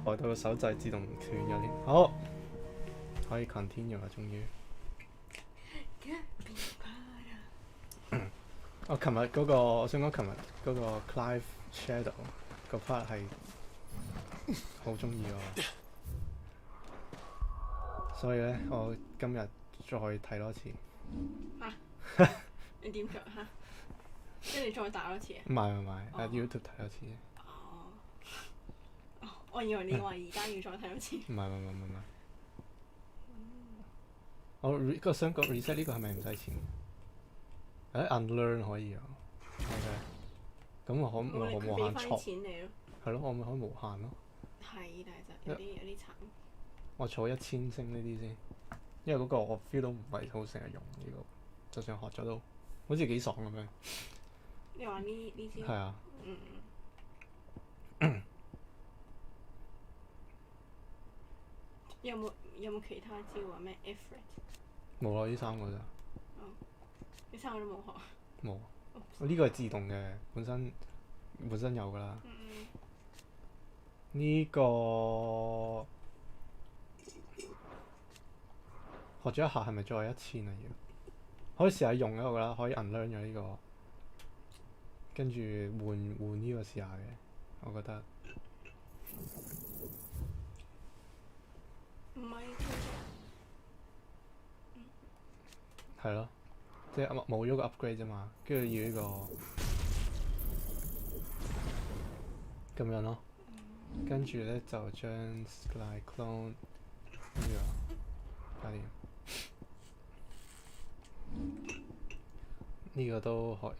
害到個手掣自動斷咗添。好，可以 continue 啦，終於。我琴日嗰個，我想講琴日嗰個 Clive Shadow 個 part 係好中意喎，所以咧我今日再睇多次。嚇？你點做嚇？即係你再打多次啊？唔係喺 YouTube 睇多次。我以為你話而家要再睇多次。唔係。我想講 reset 呢個係咪唔使錢？unlearn 可以啊。咁我可無限錯。錢你咯。係咯，我咪可以無限咯。係，但係就有啲慘。我儲1000星呢啲先，因為嗰個我 feel 到唔係好成日用呢個，就算學咗都好似幾爽咁樣。你話呢招？係啊。有冇其他招啊？咩 Effort？冇啦，呢3個咋。呢3個都冇學。冇。呢個係自動嘅，本身有㗎啦。呢個學咗一下係咪再1000啊？要可以試下用一個啦，可以 unlearn 咗呢個，跟住換呢個試下嘅，我覺得。唔係。係咯，即係冇咗個 upgrade 啫嘛，跟住要呢個咁樣咯，跟住咧就將 Sky Clone 呢個搞掂，呢個都可，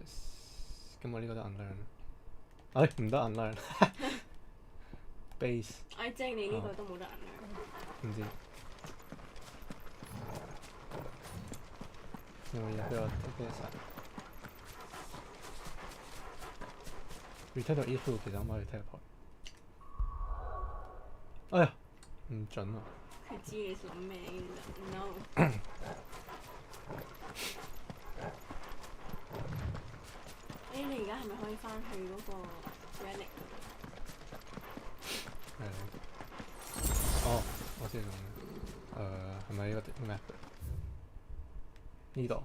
咁我呢個都 unlearn，唔得 unlearn base。即係你呢個都冇得 unlearn。唔知。有冇嘢俾我 return 到 E2 其實可唔可以 teleport？ 哎呀，唔準啊！佢知你諗咩？No。你而家係咪可以翻去嗰個 relic？我知咁嘅。係咪呢個 map？ 呢度。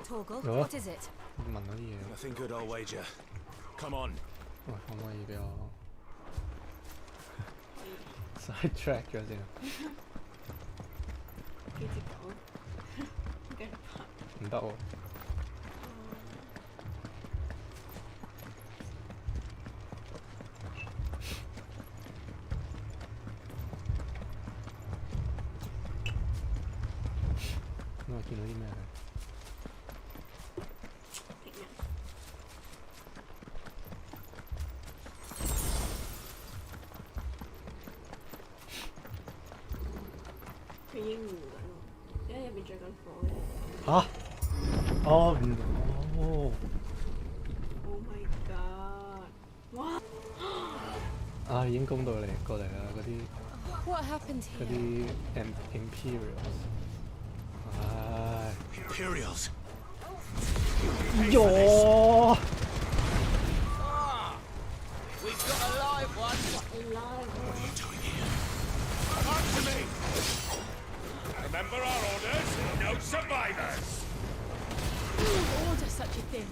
Torgal, what is it? 問嗰啲嘢。Nothing good, I'll wager. Come on. 喂，可唔可以俾我 side track 咗先？幾隻狗？繼續拍。唔得喎。我見到啲咩？佢已經糊緊喎，點解入邊着緊火嘅？嚇！原來Oh my god！ 哇！已經攻到過嚟啦，嗰啲 What happened 嗰 here? 啲 Imperials。Imperials. 喲！ We've got a live one. What are you doing here? Answer me! Remember our orders? No survivors! Who ordered such a thing?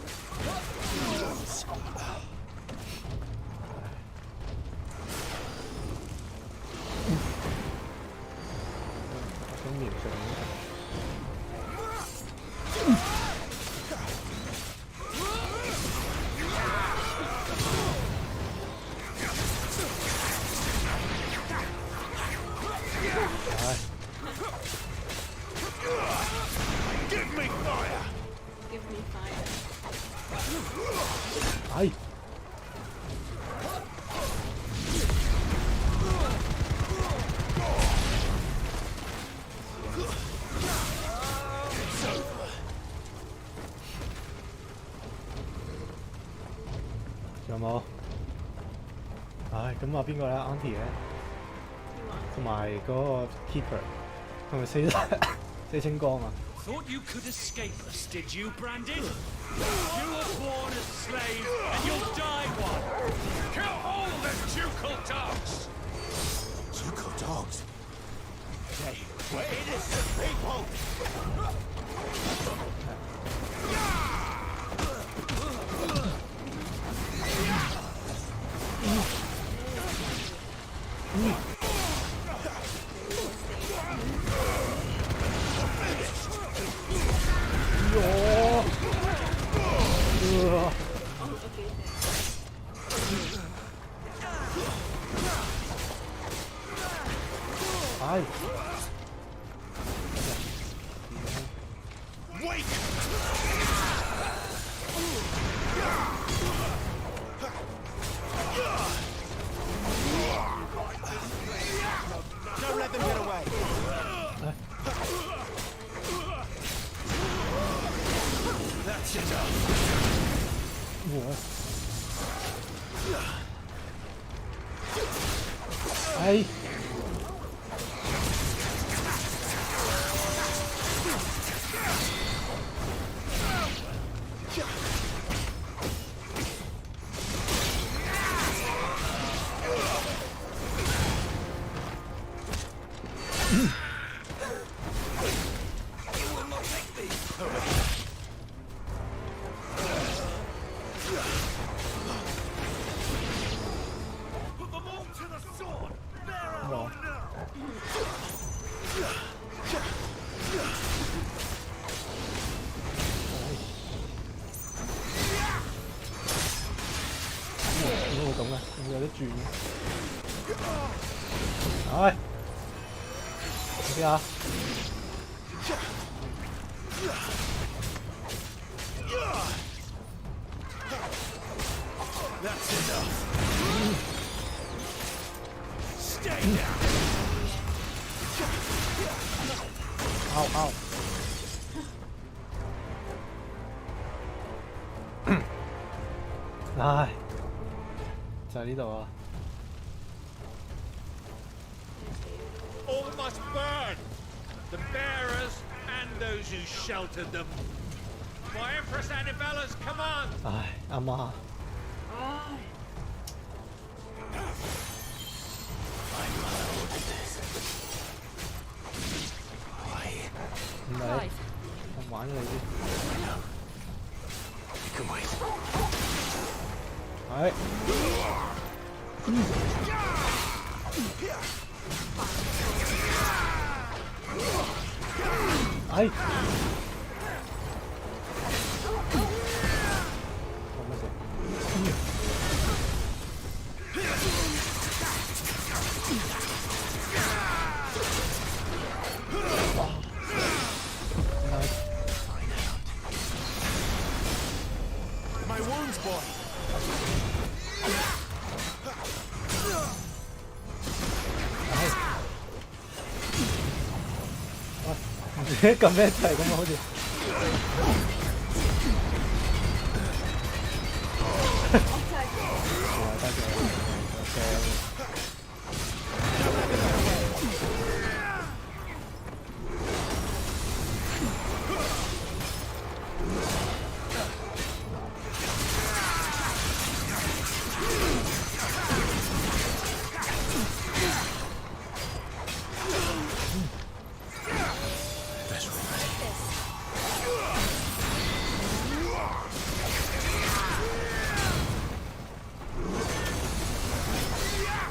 想描述Give me fire! Give me fire！ 有冇？咁話邊個咧 ？Auntie 咧，同埋嗰個 Keeper 係咪死清光啊？ Thought you could escape us, did you, Brandon? You were born a slave, and you'll die one! Kill all the hogs. They were innocent people. Ai. Wait! Don't let them get away. That's enough. Ai. Put them all to the sword. There Bra.點解會咁嘅？會有啲轉嘅。唉，你試下。That's enough. Stay down. 拗拗。唉，就係呢度啊！ All must burn. The bearers and those who sheltered them. By Empress Annibella's command. 唉，阿媽，唉，唔係， Clive, 我玩咗你先。 You can wait. 係。唉。做乜事？My wounds, boy. 唔知撳咩一齊咁啊，好似。哇！得嘅，有聲。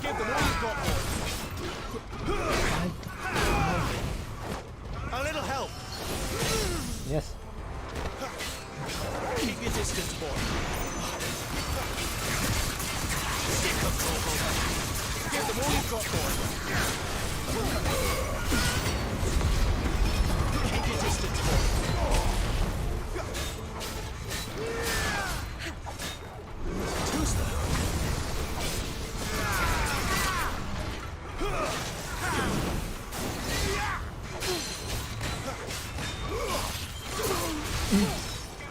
Give them all you've got, boy. A little help. Yes。 Keep your distance, boy. Stick 'em, Corporal. Give them all you've got, boy. Keep your distance, boy. Who's that?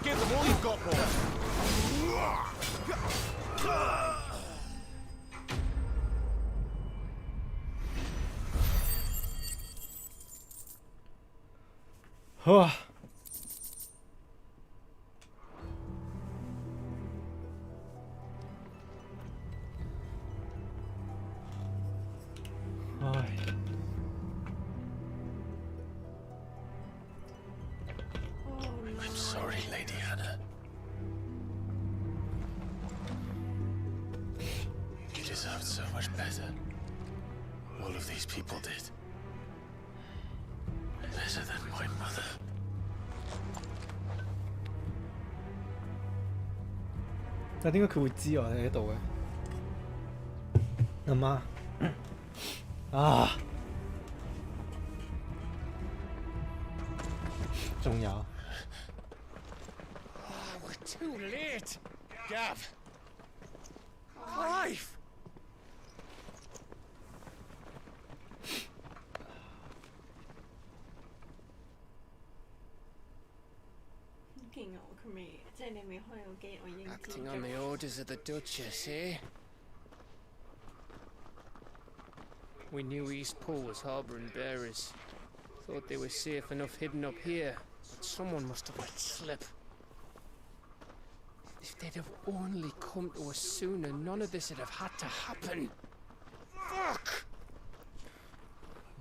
Give them all you've got, boy. Huh. 唉。deserved so much better. All of these people did. Better than my mother. 但點解佢會知我喺度嘅？阿媽啊，仲有 We're too late. Gav. Clive. 勁啊！佢未，即係你未開個機，我已經知 Acting 咗 on the orders of the Duchess, eh? We knew East Pole was harbouring bearers. Thought they were safe enough hidden up here, but someone must have let slip. If they'd have only come to us sooner, none of this would have had to happen. Fuck!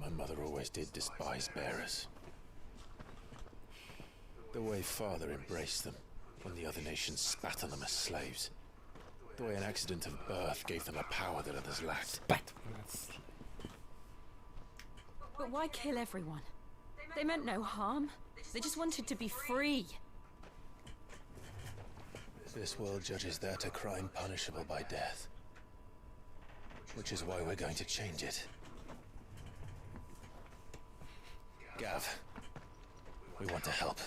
My mother always did despise bearers. The way father embraced them when the other nations spat on them as slaves. The way an accident of birth gave them a power that others lacked. But why kill everyone? They meant no harm. They just wanted to be free. This world judges that a crime punishable by death. Which is why we're going to change it. Gav, we want to help.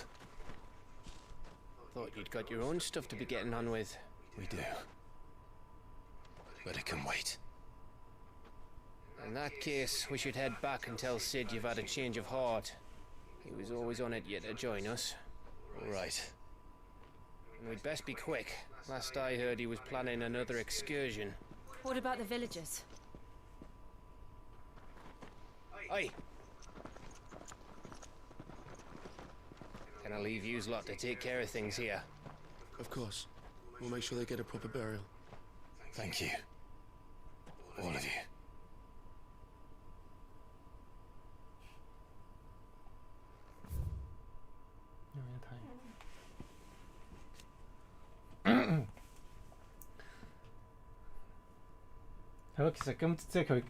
Thought you'd got your own stuff to be getting on with. We do. But it can wait. In that case, we should head back and tell Sid you've had a change of heart. He was always on it yet to join us. All right. And we'd best be quick. Last I heard he was planning another excursion. What about the villagers? Aye. Can I leave yous lot to take care of things here? Of course. We'll make sure they get a proper burial. Thank you. All of you.係咯，其實咁即係佢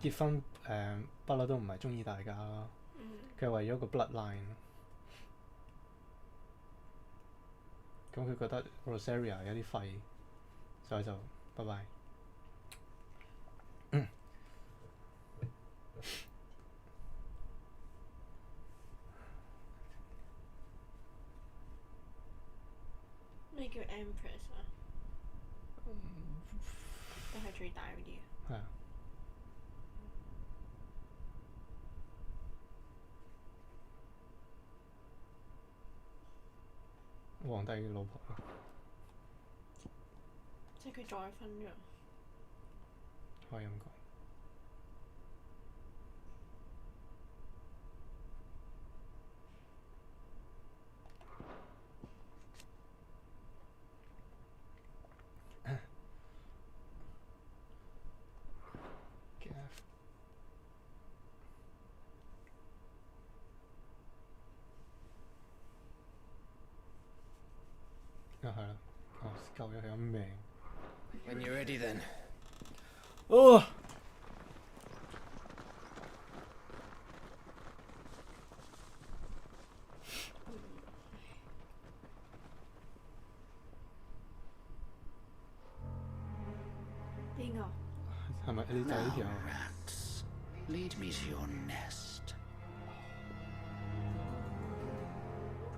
結婚不嬲都唔係中意大家咯，佢係為咗個 bloodline。咁佢覺得 Rosaria 有啲廢，所以就拜拜。咩叫 Empress 啊？都係最大嗰啲啊。係啊。皇帝嘅老婆咯。即係佢再婚咗。可以咁講。係啦，救咗佢一命。When you're ready, then. 哦！邊個？係咪你就呢條？ Rats, lead me to your nest.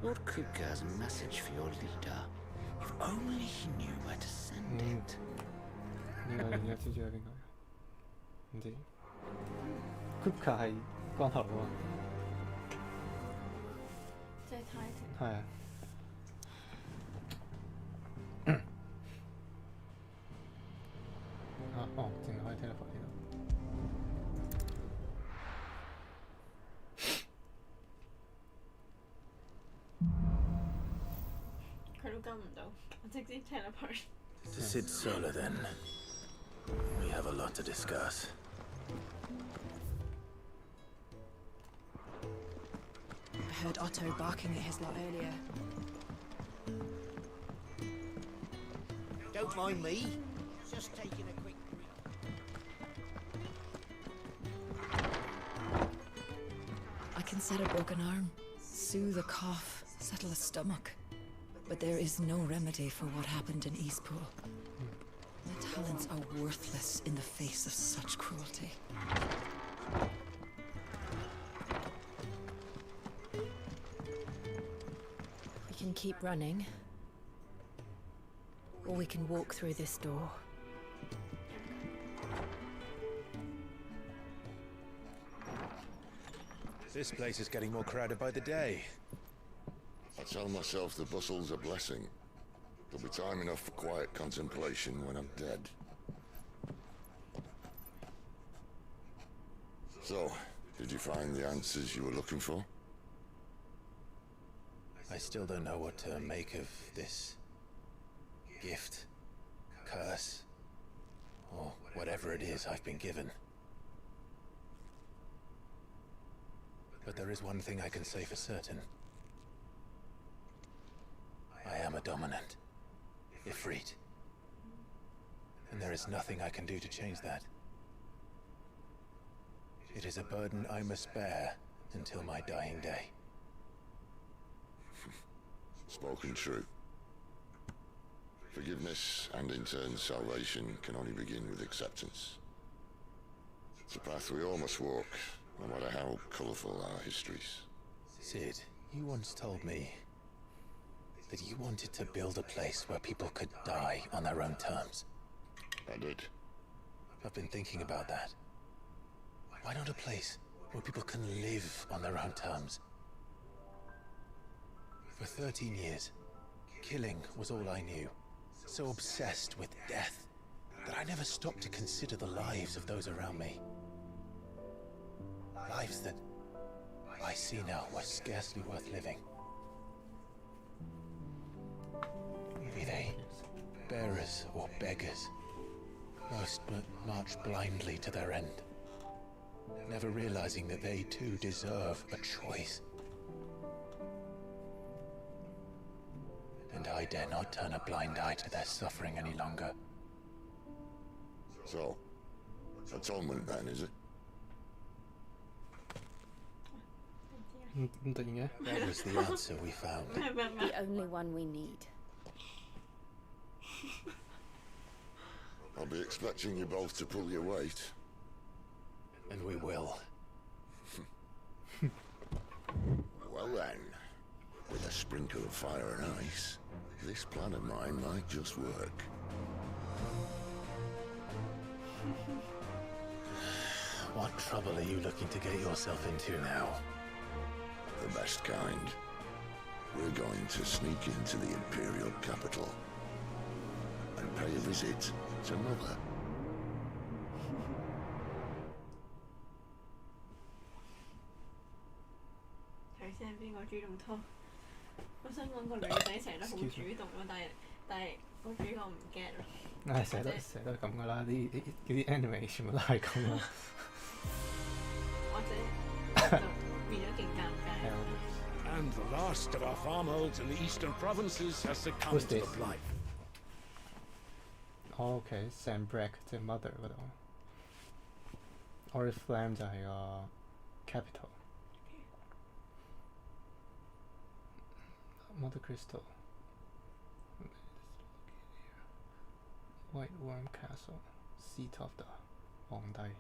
Lord Kupka's message for your leader. If only he knew where to send it. 應該知係邊個？唔知。Kupka 係光頭佬啊！即係 Titan。係啊。哦，淨係可以 teleport 呢度。佢都跟唔到，我直接 teleport。To Sid Solar, then. We have a lot to discuss. I heard Otto barking at his lot earlier. Don't mind me. Just taking a quick breathe. Set a broken arm, soothe a cough, settle a stomach. But there is no remedy for what happened in Eastpool. My talents are worthless in the face of such cruelty. We can keep running, or we can walk through this door. This place is getting more crowded by the day. I tell myself the bustle's a blessing. There'll be time enough for quiet contemplation when I'm dead. So, did you find the answers you were looking for? I still don't know what to make of this gift, curse, or whatever it is I've been given. But there is one thing I can say for certain. I am a dominant, Ifrit. And there is nothing I can do to change that. It is a burden I must bear until my dying day. Spoken true. Forgiveness and in turn salvation can only begin with acceptance. It's a path we all must walk, no matter how colourful our histories. Sid, you once told me that you wanted to build a place where people could die on their own terms. I did. I've been thinking about that. Why not a place where people can live on their own terms? For 13 years, killing was all I knew. So obsessed with death that I never stopped to consider the lives of those around me. Lives that I see now were scarcely worth living. Be they bearers or beggars, most march blindly to their end, never realizing that they too deserve a choice. And I dare not turn a blind eye to their suffering any longer. So, atonement then, is it? 咁突然嘅 That was the answer we found. 咩咩咩 The only one we need. I'll be expecting you both to pull your weight. And we will. Well then, with a sprinkle of fire and ice, this plan of mine might just work. What trouble are you looking to get yourself into now? The best kind. We're going to sneak into the Imperial capital and pay a visit to Mother. 睇先邊個主動拖？我想講個女仔成日都好主動咯，但係個主角唔 get 咯。唉，成日都係咁噶啦，啲 anime 全部都係咁啦。或者就變咗勁尷尬。 And the last of our farmholds in the eastern provinces has succumbed Who's to the this? blight. OK Sam Brack 即係 Mother 嗰度 ，Oriflamme 就係個 capital。Mother Crystal White Worm Castle Seat of the 皇帝。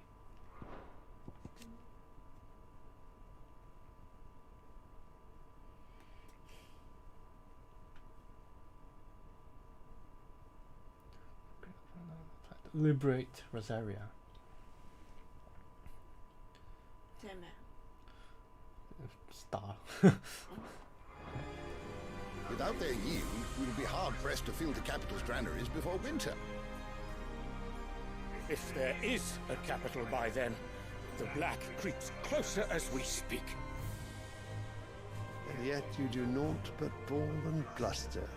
Liberate Rosaria. 即係咩啊？ Star. Without their yield, we would be hard-pressed to fill the capital's granaries before winter. If there is a capital by then, the black creeps closer as we speak. And yet you do naught but bawl and bluster.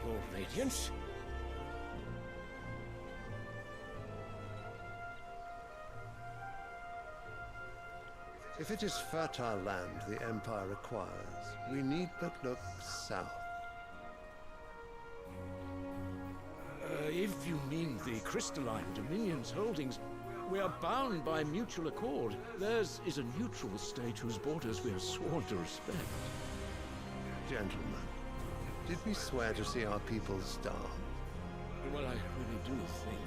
Your Radiance? If it is fertile land the Empire requires, we need but look south. If you mean the crystalline Dominion's holdings, we are bound by mutual accord. Theirs is a neutral state whose borders we have sworn to respect. Gentlemen, did we swear to see our people starve? Well, I really do think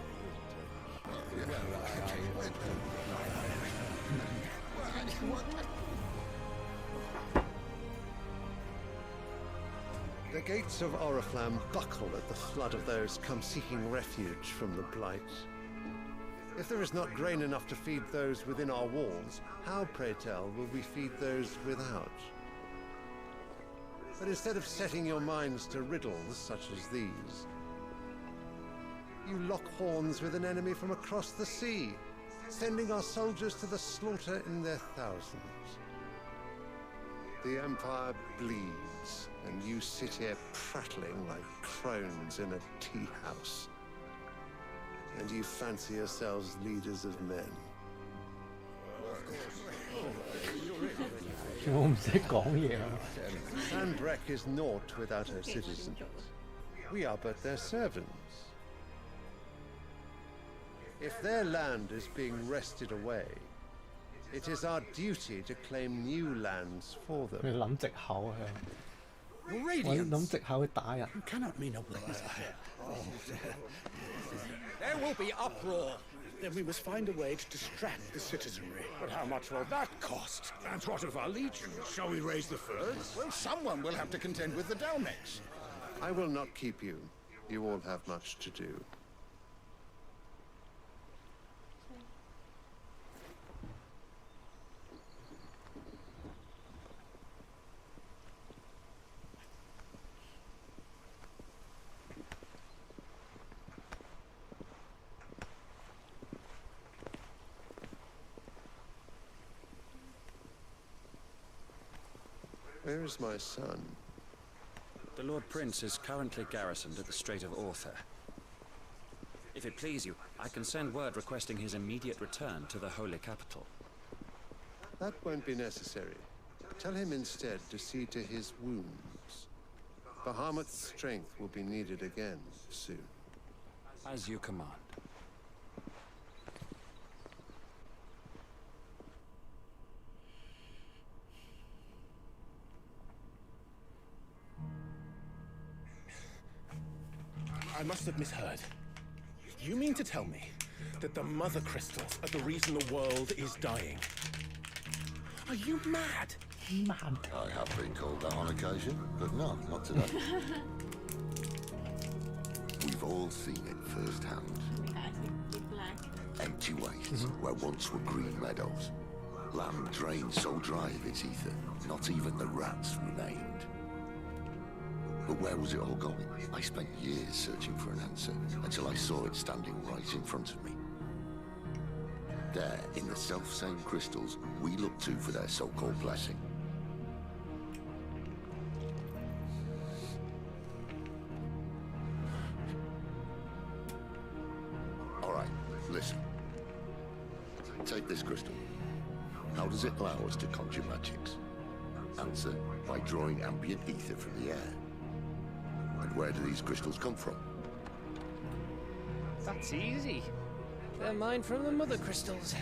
The gates of Oriflamme buckle at the flood of those come seeking refuge from the Blight. If there is not grain enough to feed those within our walls, how, pray tell, will we feed those without? But instead of setting your minds to riddles such as these, you lock horns with an enemy from across the sea, sending our soldiers to the slaughter in their thousands. The Empire bleeds, and you sit here prattling like crones in a tea house. And you fancy yourselves leaders of men. 我唔識講嘢啊！ Sandbreck is naught without her citizens. We are but their servants. If their land is being wrested away, it is our duty to claim new lands for 佢 them. 諗藉口啊！ Radiance. 我諗藉口去打人。 You cannot mean a word. There will be uproar. Then we must find a way to distract the citizenry. But how much will that cost? And what of our legions? Shall we raise the furs? Well, someone will have to contend with the Dalmex. I will not keep you. You all have much to do. Where is my son? The Lord Prince is currently garrisoned at the Strait of Author. If it please you, I can send word requesting his immediate return to the Holy Capital. That won't be necessary. Tell him instead to see to his wounds. Bahamut's strength will be needed again soon. As you command. I must have misheard. You mean to tell me that the mother crystals are the reason the world is dying? Are you mad? Mad. I have been called that on occasion, but no, not today. We've all seen it firsthand. Empty wastes where once were green meadows. Land drained so dry of its ether, not even the rats remained. But where was it all going? I spent years searching for an answer, until I saw it standing right in front of me. There, in the self-same crystals we look to for their so-called blessing. All right, listen. Take this crystal. How does it allow us to conjure magics? Answer, by drawing ambient ether from the air. And where do these crystals come from? That's easy. They're mine from the mother crystals.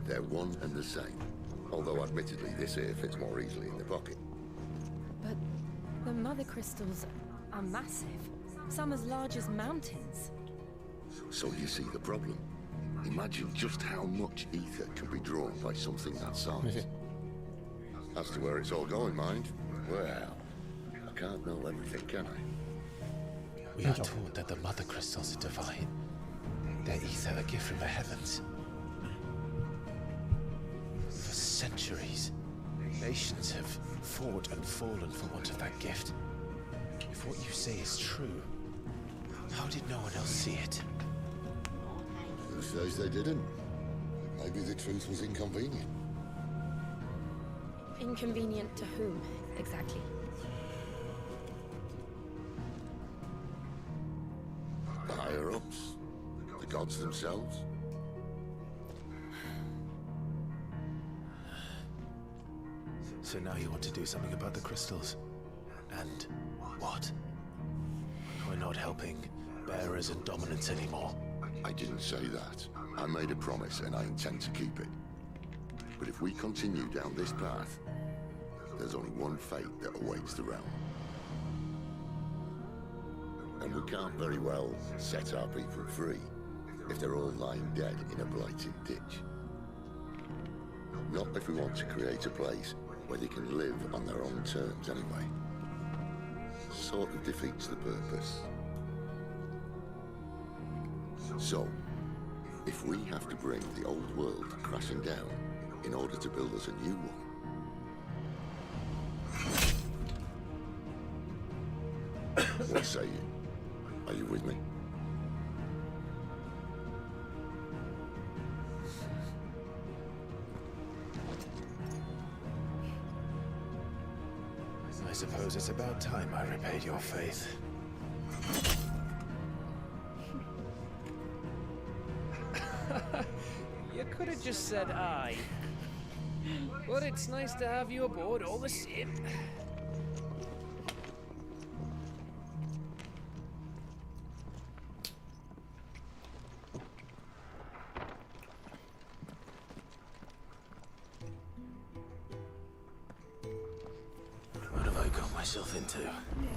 They're one and the same. Although admittedly this here fits more easily in the pocket. But the mother crystals are massive. Some as large as mountains. So you see the problem. Imagine just how much ether can be drawn by something that size. As to where it's all going, mind, well, I can't know everything, can I? We are taught that the mother crystals are divine. Their ether a gift from the heavens. For centuries, nations have fought and fallen for want of that gift. If what you say is true, how did no one else see it? Who says they didn't? Maybe the truth was inconvenient. Inconvenient to whom, exactly? The higher-ups? The gods themselves? So now you want to do something about the crystals? And what? We're not helping bearers and dominance anymore. I didn't say that. I made a promise and I intend to keep it. But if we continue down this path, there's only one fate that awaits the realm. And we can't very well set our people free if they're all lying dead in a blighted ditch. Not if we want to create a place where they can live on their own terms anyway. Sort of defeats the purpose. So, if we have to bring the old world crashing down in order to build us a new one, what say you? Are you with me? I suppose it's about time I repaid your faith. You could have just said aye. But it's nice to have you aboard all the same. What have I got myself into?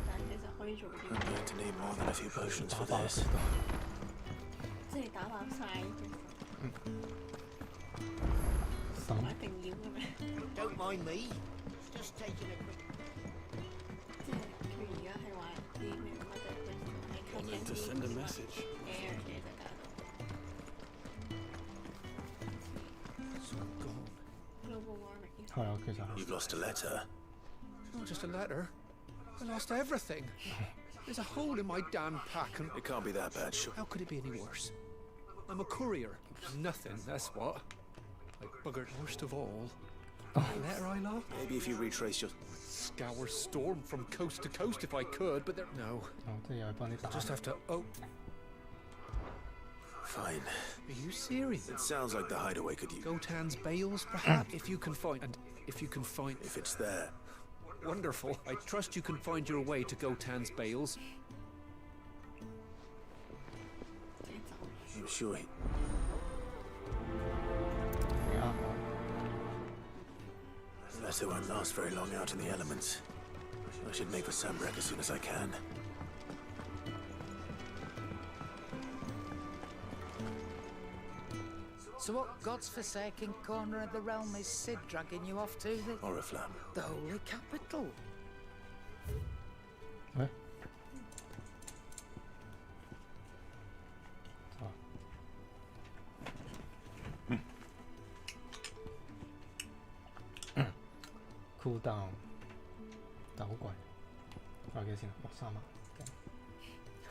但其實可以做啲 I'm going to need more than a few potions for this. 即係打爆晒三唔一定要嘅咩？ Don't mind me. Just taking a quick. 即係佢而家係話啲咩乜嘢係 I'll need to send a message. air 嘅就搞到 So gone. global warming。係啊，其實係 You've lost a letter. Not just a letter. I lost everything. There's a hole in my damn pack and... It can't be that bad, sure. How could it be any worse? I'm a courier. Nothing, that's what. I buggered worst of all. The letter I lost? Maybe if you retrace your... Scour storm from coast to coast if I could, but there... No. 哦，即係又係幫你打。 Just have to... Oh, Fine. are you serious? It sounds like the hideaway could use... Gotan's bales, perhaps? If you can find... And if you can find... If it's there. Wonderful. I trust you can find your way to Gotan's bales. I'm sure he... 你啱我。 The letter won't last very long out in the elements. I should make for Sambrek as soon as I can. So what god's-forsaken corner of the realm is Sid dragging you off to? Oriflamme. The holy capital. 誒？Cool down，但好貴，貴幾錢啊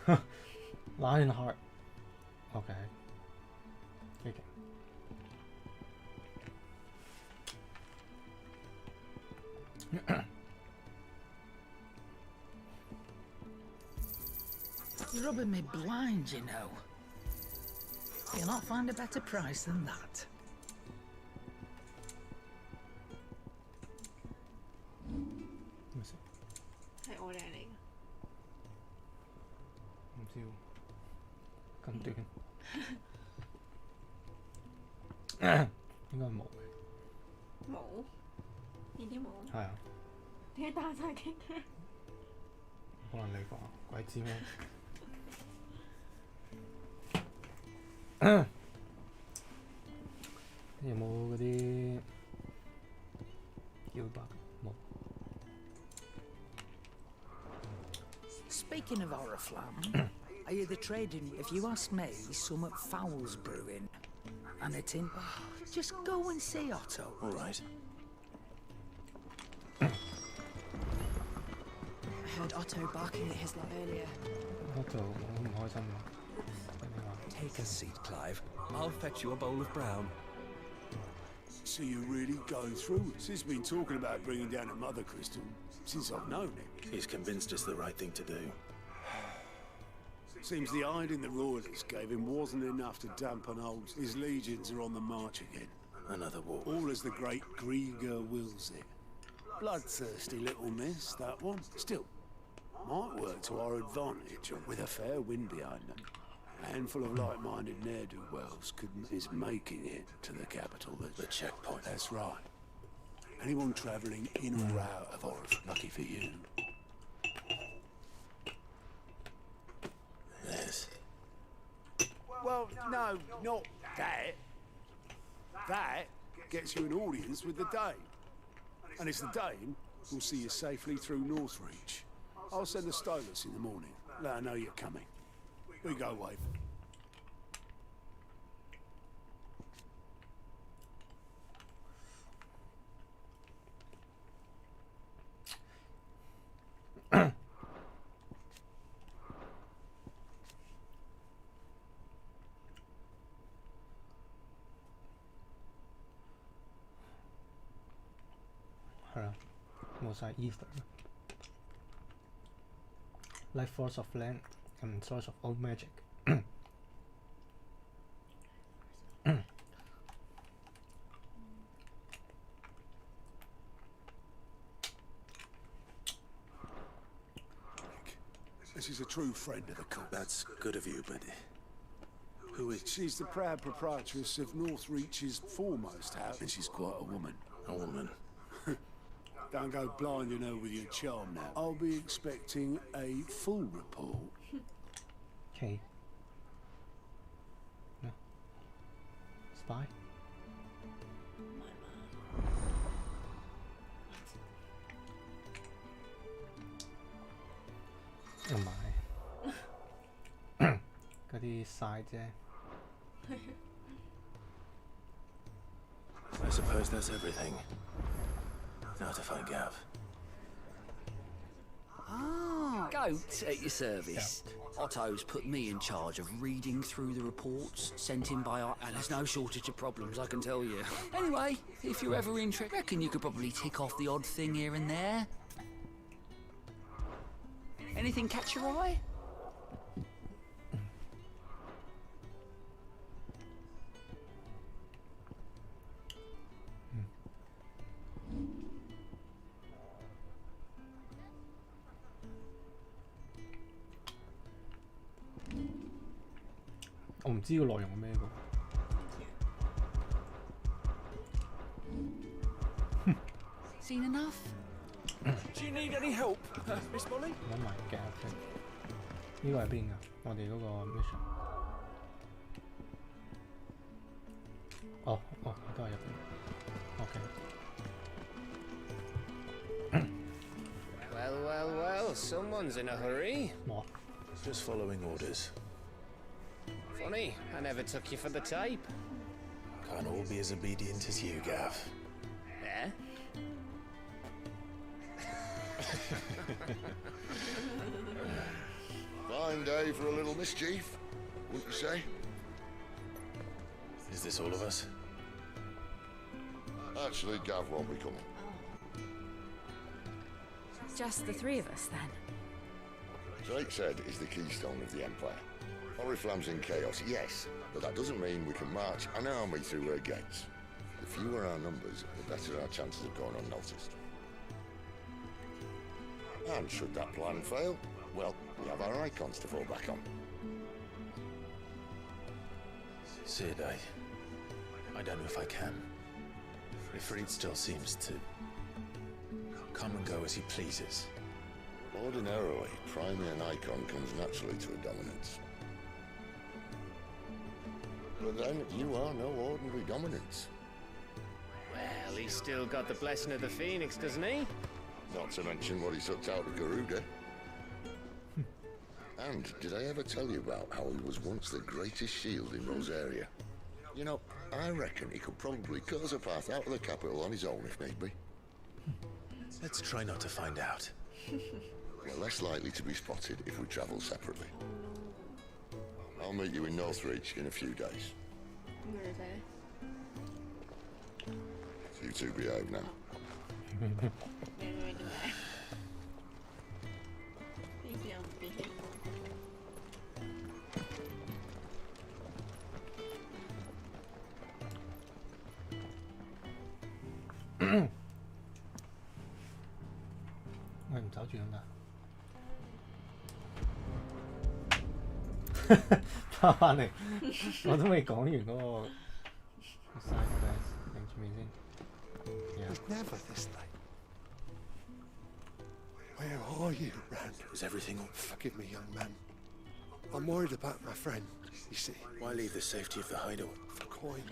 ？3萬。Lionheart，OK，幾勁。You're rubbing me blind, you know. You'll not find a better price than that. Let me see. 係我哋嚟嘅。唔知喎，咁短。應該冇嘅。冇，呢啲冇。係啊。點解打晒傾嘅？可能你講，鬼知咩？有冇嗰啲腰包？冇。Speaking of Oriflamme, are you the trading? If you ask me, some foul's brewing. And it's in... Just go and see Otto. All right. I heard Otto barking at his lot earlier. Otto，我唔開心啊！ Take a seat, Clive. I'll fetch you a bowl of brown. So you're really going through it? He's been talking about bringing down a mother crystal since I've known him. He's convinced it's the right thing to do. Seems the hiding the royalists gave him wasn't enough to dampen holds. His legions are on the march again. Another war. All as the great Grieger wills it. Bloodthirsty little miss, that one. Still, Might work to our advantage with a fair wind behind them. A handful of like-minded ne'er-do-wells could miss making it to the capital. The checkpoint. That's right. Anyone travelling in or out of Orph, lucky for you. Yes. Well, no, not that. That gets you an audience with the Dane. And it's the Dane who'll see you safely through Northreach. I'll send the Stolus in the morning. Let her know you're coming. We go, Wave. Was I Ether? Life force of land and source of all magic. This is a true friend of the cult. That's good of you, but who is She's the proud proprietress of Northreach's foremost house, and she's quite a woman. a woman? Don't go blinding her with your charm now. I'll be expecting a full report. Okay. No. Spy? Oh my. 嗰啲晒啫。 I suppose that's everything. Now to find Gav. Ah, goat at your service. Otto's put me in charge of reading through the reports sent in by our... And there's no shortage of problems, I can tell you. Anyway, if you're ever interested, reckon you could probably tick off the odd thing here and there. Anything catch your eye? 我唔知個內容係咩喎。Seen enough? Do you need any help, Miss Molly? 揾埋嘅 OK。呢個係邊㗎？我哋嗰個 mission。哦哦，都係入邊。OK。 Well, well, well, someone's in a hurry. What? Just following orders. Funny, I never took you for the type. Can't all be as obedient as you, Gav. Eh? Fine day for a little mischief, wouldn't you say? Is this all of us? Actually, Gav won't be coming. Just the three of us, then? Drake said he's the keystone of the Empire. Oriflamme's in chaos, yes, but that doesn't mean we can march an army through her gates. The fewer our numbers, the better our chances of going unnoticed. And should that plan fail, well, we have our icons to fall back on. Sid, I don't know if I can. Ifrit still seems to come and go as he pleases. Ordinarily, priming an icon comes naturally to a dominance. But then, you are no ordinary dominance. Well, he's still got the blessing of the Phoenix, doesn't he? Not to mention what he sucked out of Garuda. And did I ever tell you about how he was once the greatest shield in Rosaria? You know, I reckon he could probably cut us a path out of the capital on his own if need be. Let's try not to find out. We're less likely to be spotted if we travel separately. I'll meet you in Northreach in a few days. You two behave now. 翻返嚟，我都未講完嗰個 side quest，定住未先？ But never this late. Where are you, Rand? Is everything... Forgive me, young man. I'm worried about my friend, you see. Why leave the safety of the hideaway? For coin.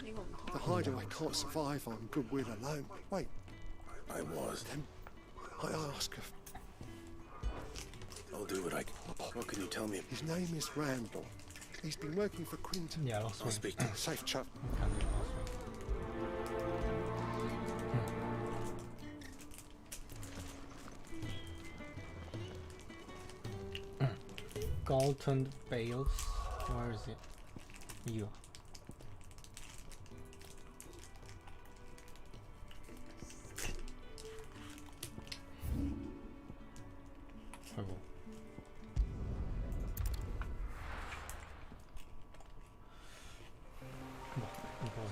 The hideaway can't survive on goodwill alone. Wait. I was. Then I ask if... I'll do what I can. What can you tell me? His name is Randall. He's been working for Quinton. Yeah, last I'll week. speak to him. Safe chap. Can't do it last week. Galton Bales. Where is it? You.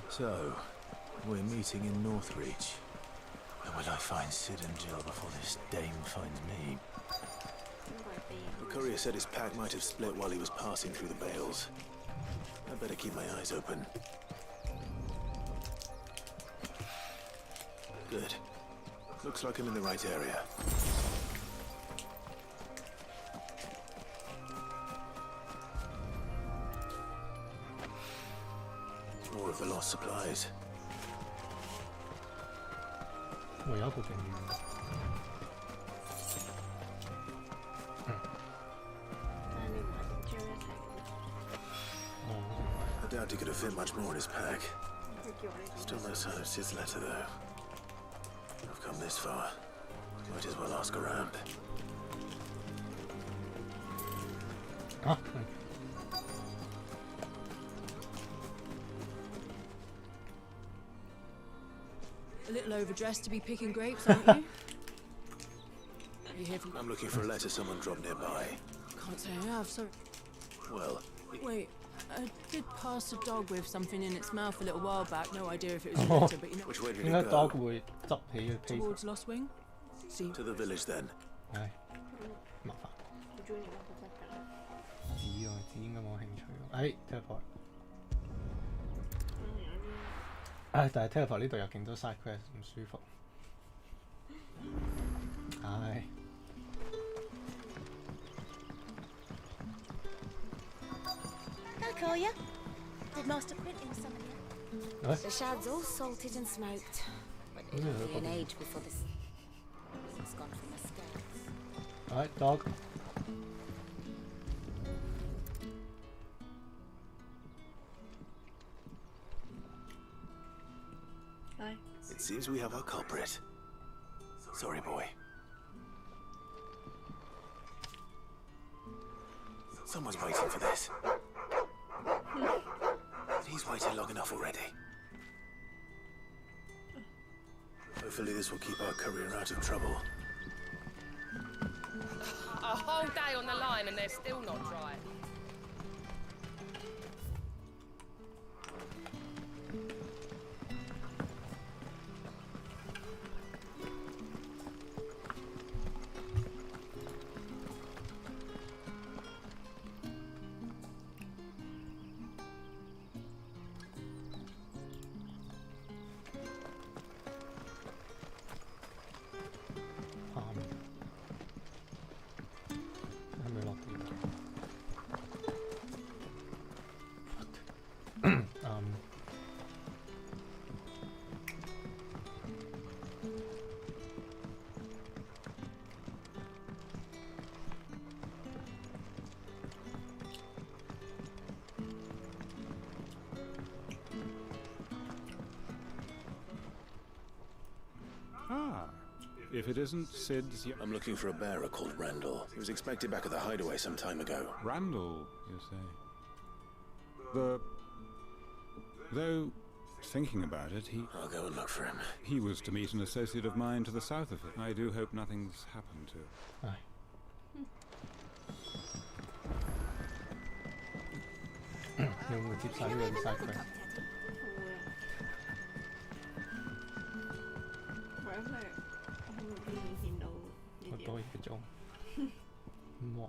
So, we're meeting in Northreach. And will I find Sid and Jill before this dame finds me? The courier said his pack might have split while he was passing through the bales. I better keep my eyes open. Good. Looks like I'm in the right area. More of the lost supplies. 我有一部勁遠。I doubt he could have fit much more in his pack. Still no sign of Sid's letter, though. I've come this far. Might as well ask around. Ah. A little overdressed to be picking grapes, aren't you? You here from... I'm looking for a letter someone dropped nearby. Can't say I have, sorry. Well... Wait, I did pass a dog with something in its mouth a little while back. No idea if it was a letter, but you know... Which way did it 應該 go? dog 會執起嘅 paper。 Towards Lost Wing? See... To the village, then. 唉，麻煩。紙喎，紙應該冇興趣喎。哎 ，teleport。唉，但係 teleport 呢度有勁多 side quest， 唔舒服。唉。How are you? Did Master Quentin summon you? What? The shad's all salted and smoked, but it'll be an age before this has gone from the scales. Alright, dog. Hi. It seems we have our culprit. Sorry, boy. Someone's waiting for this. He's waited long enough already. Hopefully this will keep our courier out of trouble. A whole day on the line and they're still not dry. Ah, if it isn't Sid's... I'm looking for a bearer called Randall. He was expected back at the hideaway some time ago. Randall, you say? Though, thinking about it, I'll go and look for him. He was to meet an associate of mine to the south of it. I do hope nothing's happened to him. Aye.有冇接晒呢個 side quest？ 好多嘢做，咁忙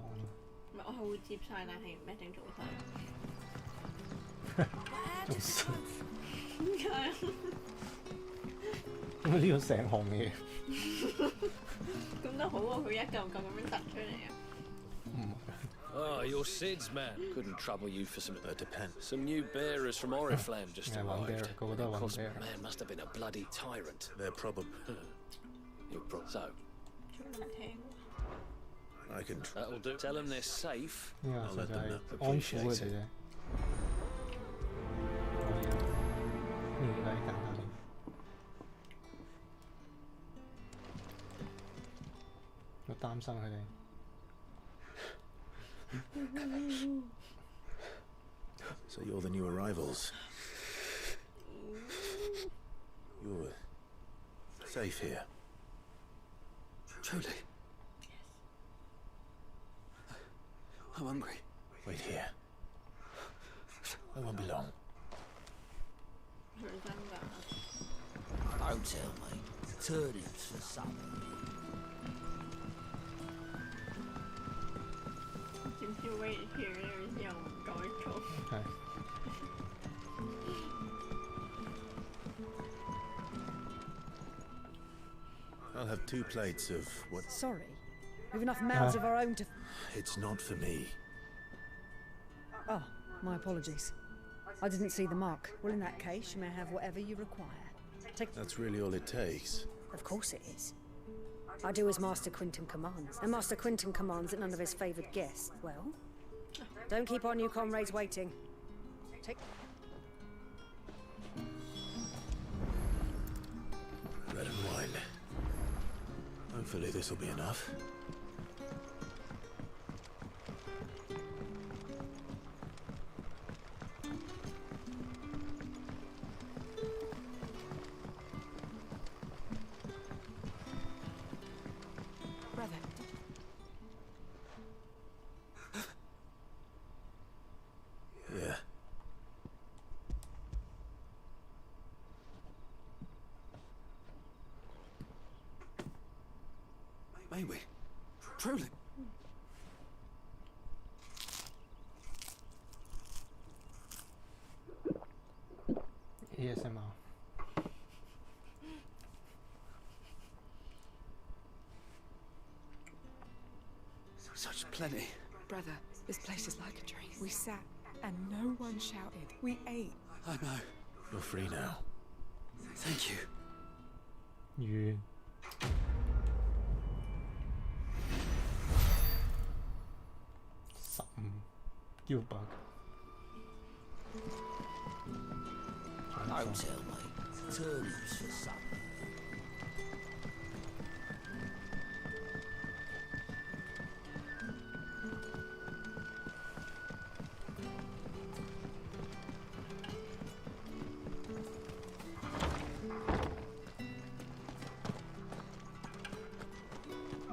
啊！唔係我係會接晒，但係唔一定做晒。點解啊？咁呢個成行嘢。咁都好啊，佢一嚿嚿咁樣突出嚟啊！ Oh, you're Sid's man. Couldn't trouble you for some... depends. Some new bearers from Oriflamme just arrived. Of course, man must have been a bloody tyrant. They're probably... So? I can... That'll do. Tell them they're safe. I'll let them know. Appreciate it. 我擔心佢哋。So you're the new arrivals. You're safe here. Truly? I'm hungry. Wait here. I won't be long. Don't tell me. Turnips for supper. 點知 wait here 又唔改咗。係。I'll have 2 plates of what... Sorry. We've enough mouths of our own to... It's not for me. Oh, my apologies. I didn't see the mark. Well, in that case, you may have whatever you require. That's really all it takes. Of course it is. I do as Master Quinton commands. And Master Quinton commands that none of his favoured guests, well... Don't keep our new comrades waiting. Take... Bread and wine. Hopefully this will be enough. Brother. Yeah. May we? Truly? ASMR. Such plenty. Brother, this place is like a dream. We sat and no one shouted. We ate. I know. You're free now. Thank you. 完。15 Gilbert. Don't tell me. Turnips for supper.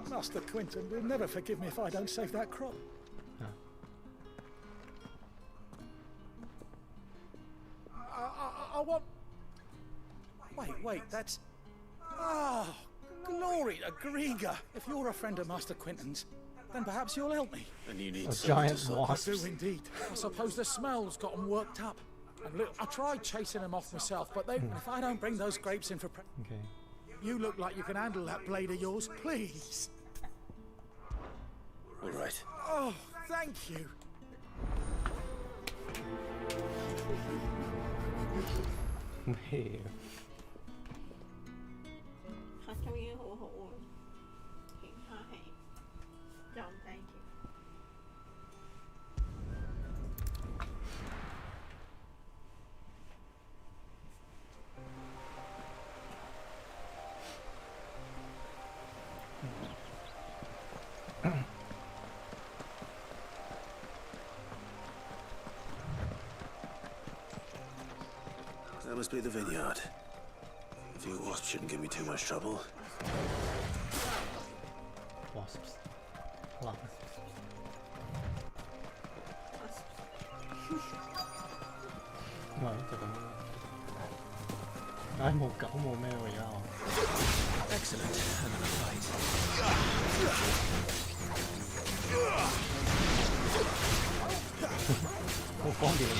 Master Quinton will never forgive me if I don't save that crop. I want... Wait, that's... Ah, glory to Griga! If you're a friend of Master Quinton's, then perhaps you'll help me. And you need A someone giant to sort wasp. I do indeed. I suppose the smell's got them worked up. And look, I tried chasing them off myself, but if I don't bring those grapes in for Okay. You look like you can handle that blade of yours, please. All right. Oh, thank you. Hey. 拍咗已經好好喎，其他係撞低嘅。That must be the vineyard. A few wasps shouldn't give me too much trouble. Wasps. Wasps. Ouais, c'est comme ça. Ah, mon gars, mon mère, regarde. Excellent. Another fight. 好方便嘅。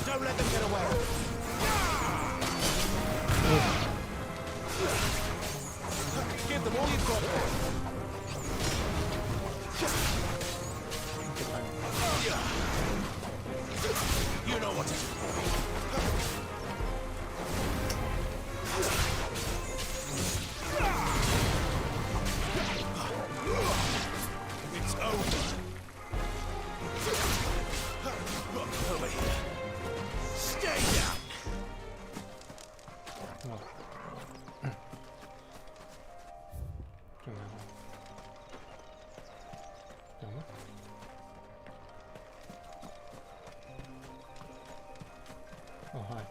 Don't let them get away. Give them all you've got. You know what to do. It's over. Over here. Stay down. Oh, hi.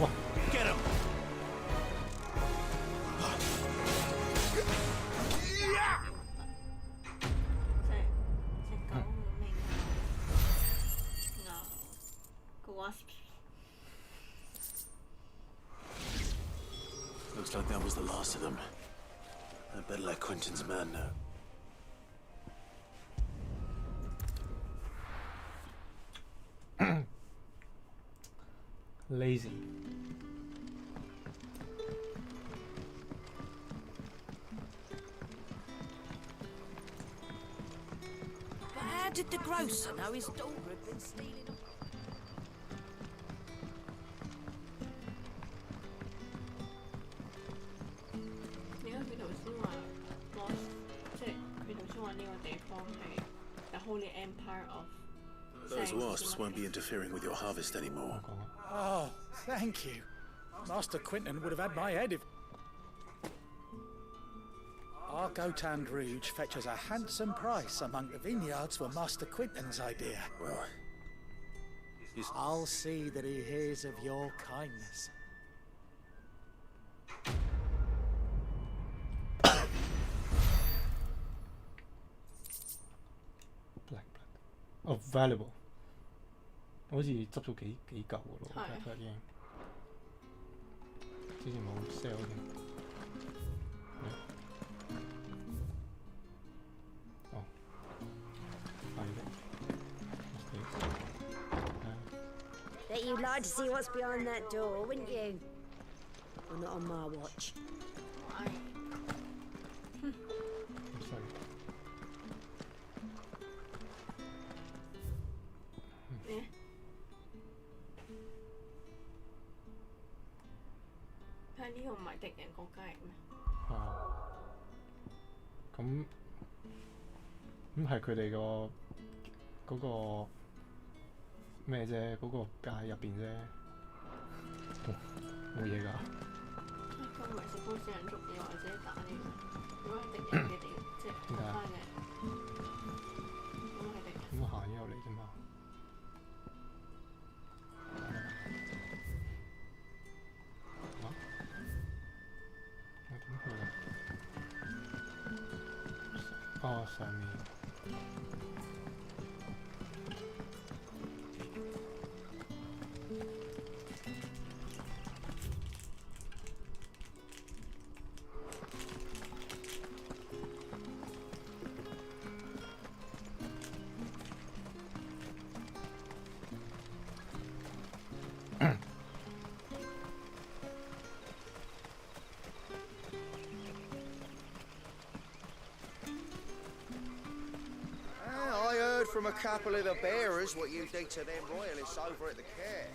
What? Get him. Looks like that was the last of them. I better let Quentin's man know. Lazy. But how did the grocer know his daughter had been stealing? Holy Empire of Those wasps won't be interfering with your harvest anymore. Oh, thank you. Master Quentin would have had my head if... Our Gotand Rouge fetches a handsome price among the vineyards for Master Quentin's idea. Well, I'll see that he hears of your kindness. Oh, valuable. 好似執咗幾嚿嘅咯，其實已經。之前冇 sell 添。哦，係嘅。Bet you'd like to see what's behind that door, wouldn't you? Well, not on my watch. I'm sorry.咁係佢哋個嗰個咩啫？嗰個界入邊啫，冇嘢㗎。佢唔係食好少人捉嘢或者打你，如果係敵人嘅地，即係打翻嘅，咁係敵人。咁行咗入嚟啫嘛。哦，上面。From a couple of the bearers what you did to them royalists over at the care.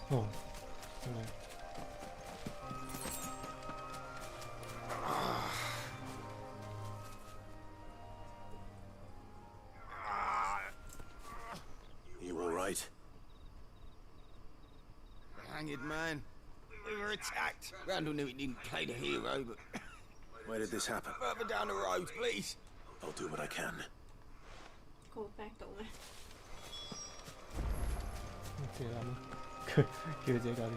Oh. Hanged man. We were attacked. Randall knew he didn't play the hero, but Where did this happen? Further down the road, please. I'll do what I can. โกแบกตรงไหม 自己諗，叫佢自己搞掂。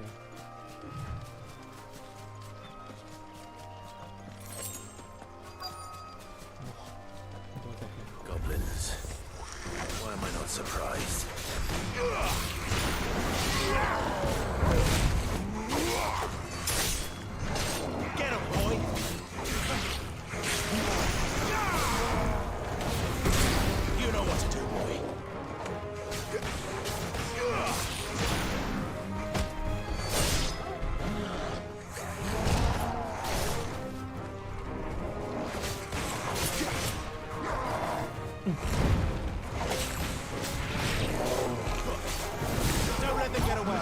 多謝。Goblins. Why am I not surprised? Get him, boy! You know what to do, boy. Don't let them get away.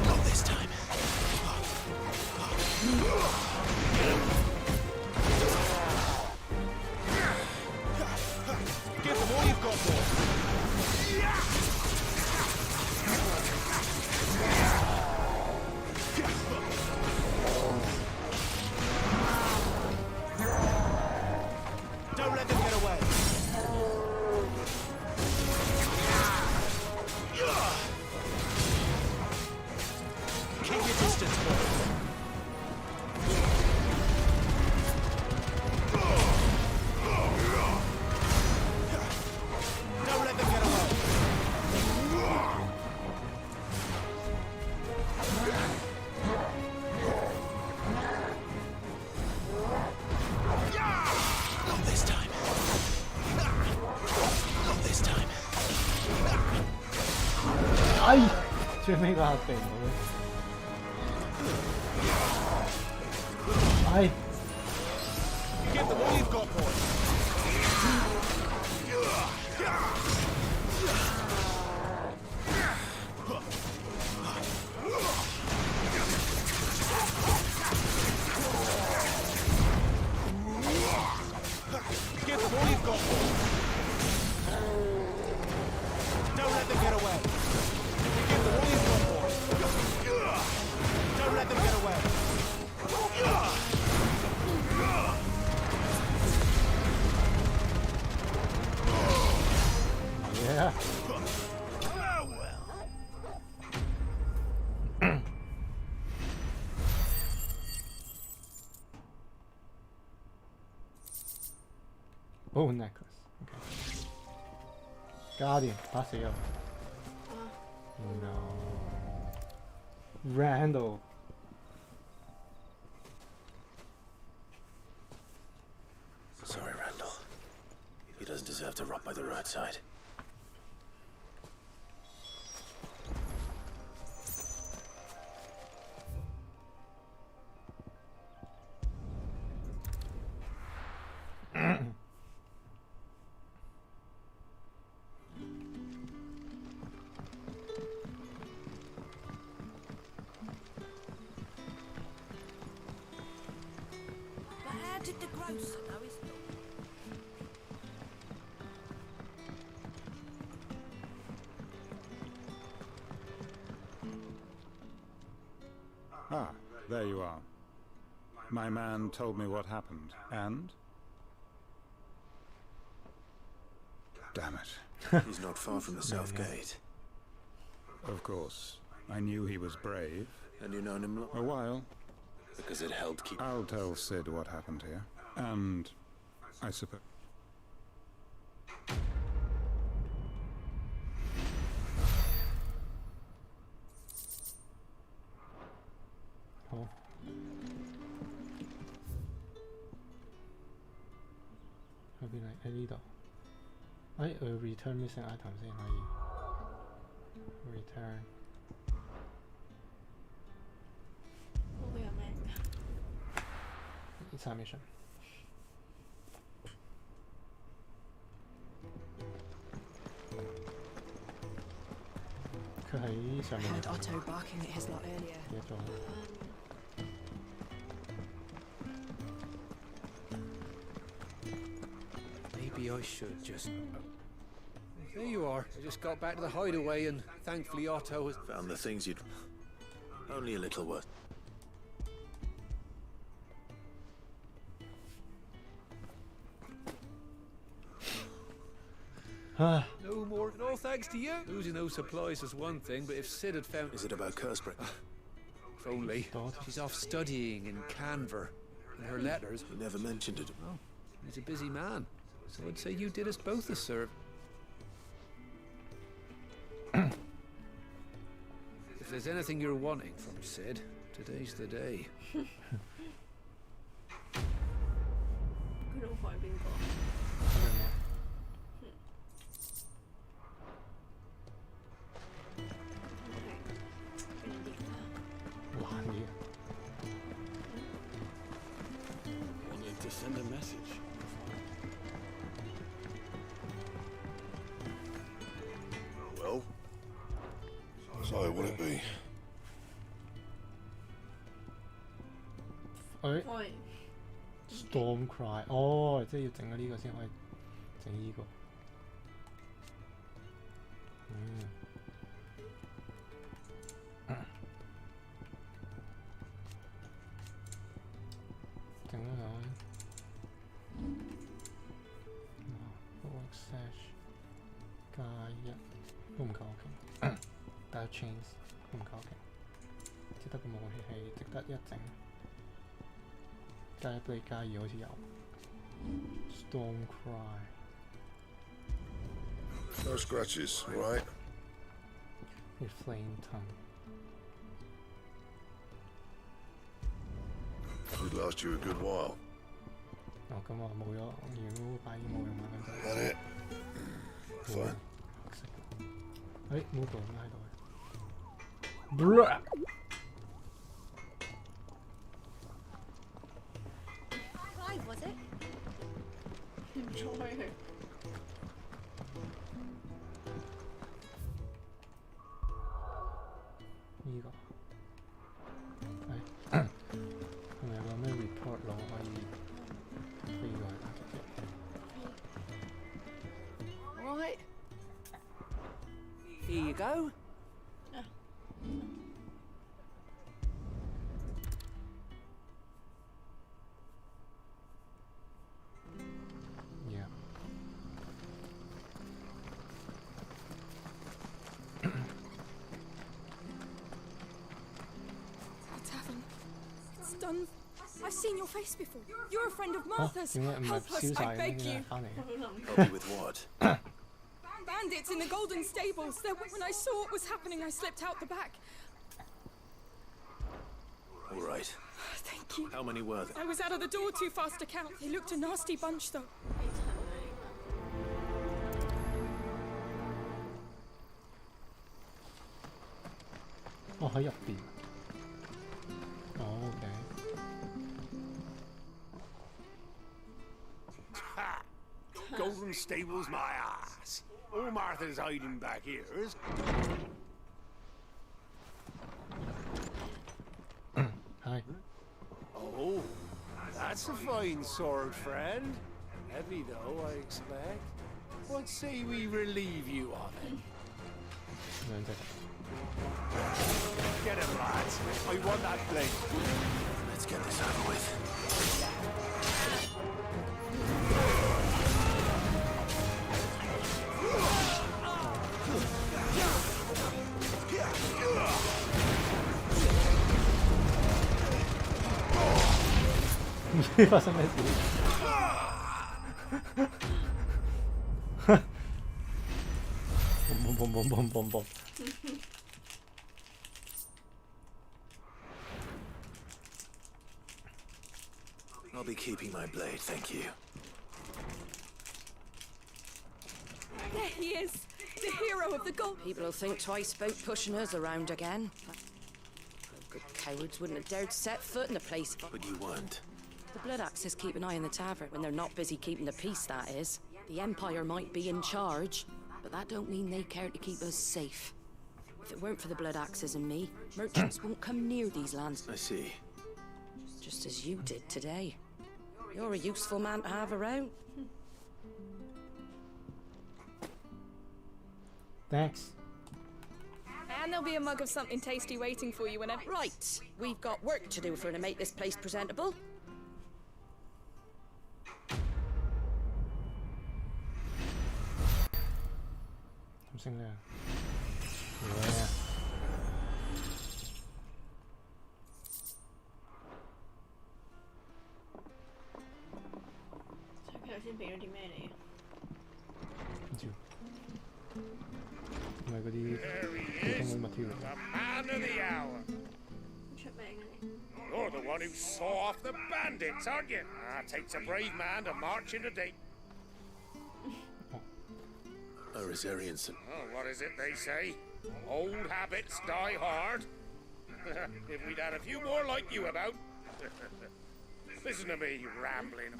Not this time. Give them all you've got, boy. Don't let them get away. Keep your distance, boy. Don't let them get away. Not this time. Not this time. 哎，最尾嗰下避唔到。哎。Give them all you've got, boy. Give them all you've got, boy. Don't let them get away. Give them all you've got, boy. Don't let them get away. Yeah. Oh, necklace. Okay. Guardian, pass it up. No. Randall. Sorry, Randall. He doesn't deserve to rot by the roadside. But how did the grocer know his dog? Ah, there you are. My man told me what happened, and? Damn it. He's not far from the south gate. Of course. I knew he was brave. And you known him long? A while. Because it helped keep... I'll tell Sid what happened here. And I suppose...好。去邊嚟？喺呢度。return missing item 先可以。return。嗰個有咩㗎？ submission。佢喺上面。 Heard Otto barking at his lot earlier. 記得咗。Maybe I should just... there you are. I just got back to the hideaway and thankfully Otto has Found the things you'd... Only a little worth. no more. And all thanks to you. Losing those supplies was one thing, but if Sid had found... Is it about Cursebreak? If only. She's off studying in Canver. In her letters... He never mentioned it. Oh, he's a busy man. So I'd say you did us both a serve. If there's anything you're wanting from Sid, today's the day. Good old fight being gone. Wanted to send a message. Well, so would it be? 誒 Storm Cry， 哦，即係要整咗呢個先可以整呢個。整咗佢。Sash 加1都唔夠勁，但係 chains 都唔夠勁，只得個武器係值得一整。加1對加2好似有。Storm Cry。No scratches, right? Flame Tongue。 Should last you a good while. 哦，咁我冇咗，如果擺已經冇用啦，咁就。That it? Fine. 誒，冇度拉到佢。Clive, was it? Enjoy it.呢個係係咪有個咩 report 攞可以飛過去打直接？ Right. Here you go. Yeah. Tavern. It's done. I've seen your face before. You're a friend of Martha's. Help us, I beg you. Help you with what? Bandits in the Golden Stables. When I saw what was happening, I slipped out the back. All right. Thank you. How many were there? I was out of the door too fast to count. They looked a nasty bunch, though. Oh, 喺入邊。哦 ，OK。 Ha! Golden Stables, my ass. All Martha's hiding back here is... Hi. Oh, that's a fine sword, friend. Heavy, though, I expect. What say we relieve you of it? Get him, lads. I want that blade. Let's get this over with. Boom, boom, boom, boom, boom, boom. I'll be keeping my blade, thank you. There he is, the hero of the gold. People will think twice about pushing us around again. Good cowards wouldn't have dared set foot in the place. But you weren't. The Blood Axes keep an eye on the tavern when they're not busy keeping the peace, that is. The Empire might be in charge, but that don't mean they care to keep us safe. If it weren't for the Blood Axes and me, merchants won't come near these lands. I see. Just as you did today. You're a useful man to have around. Thanks. And there'll be a mug of something tasty waiting for you whenever. Right, we've got work to do to make this place presentable. Something there. Yeah. So 佢頭先俾咗啲咩你啊？唔知喎，唔係嗰啲普通嘅 material。The man of the hour. 出名嘅你。 You're the one who saw off the bandits, aren't you? Ah, takes a brave man to march into deep. A Rosarian. Oh, what is it they say? Old habits die hard. If we'd had a few more like you about. Listen to me, rambling.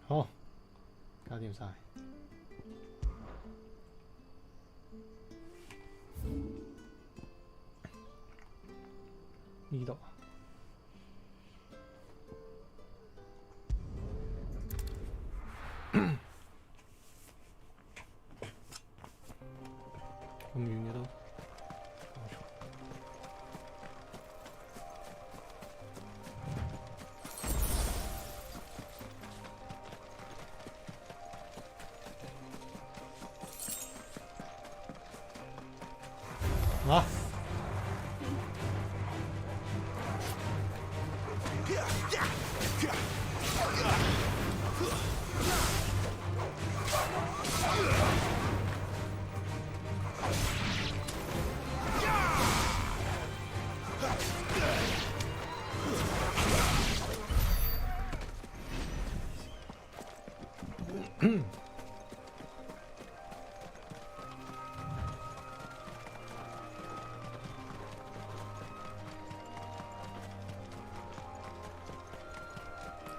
Oh, 搞掂晒。呢度。咁遠嘅都。啊！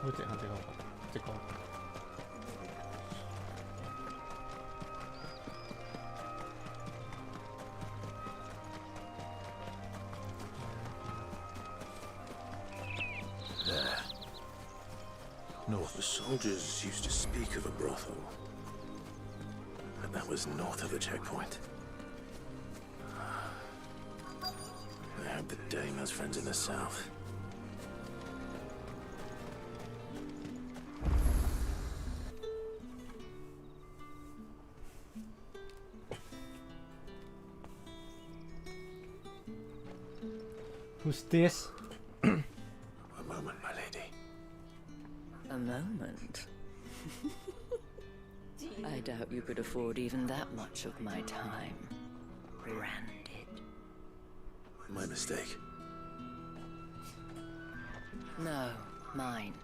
好直行直過，直過。There. North, the soldiers used to speak of a brothel. But that was north of the checkpoint. I hope the Dame has friends in the south. Who's this? A moment, my lady. A moment? I doubt you could afford even that much of my time. Branded. My mistake. No, mine.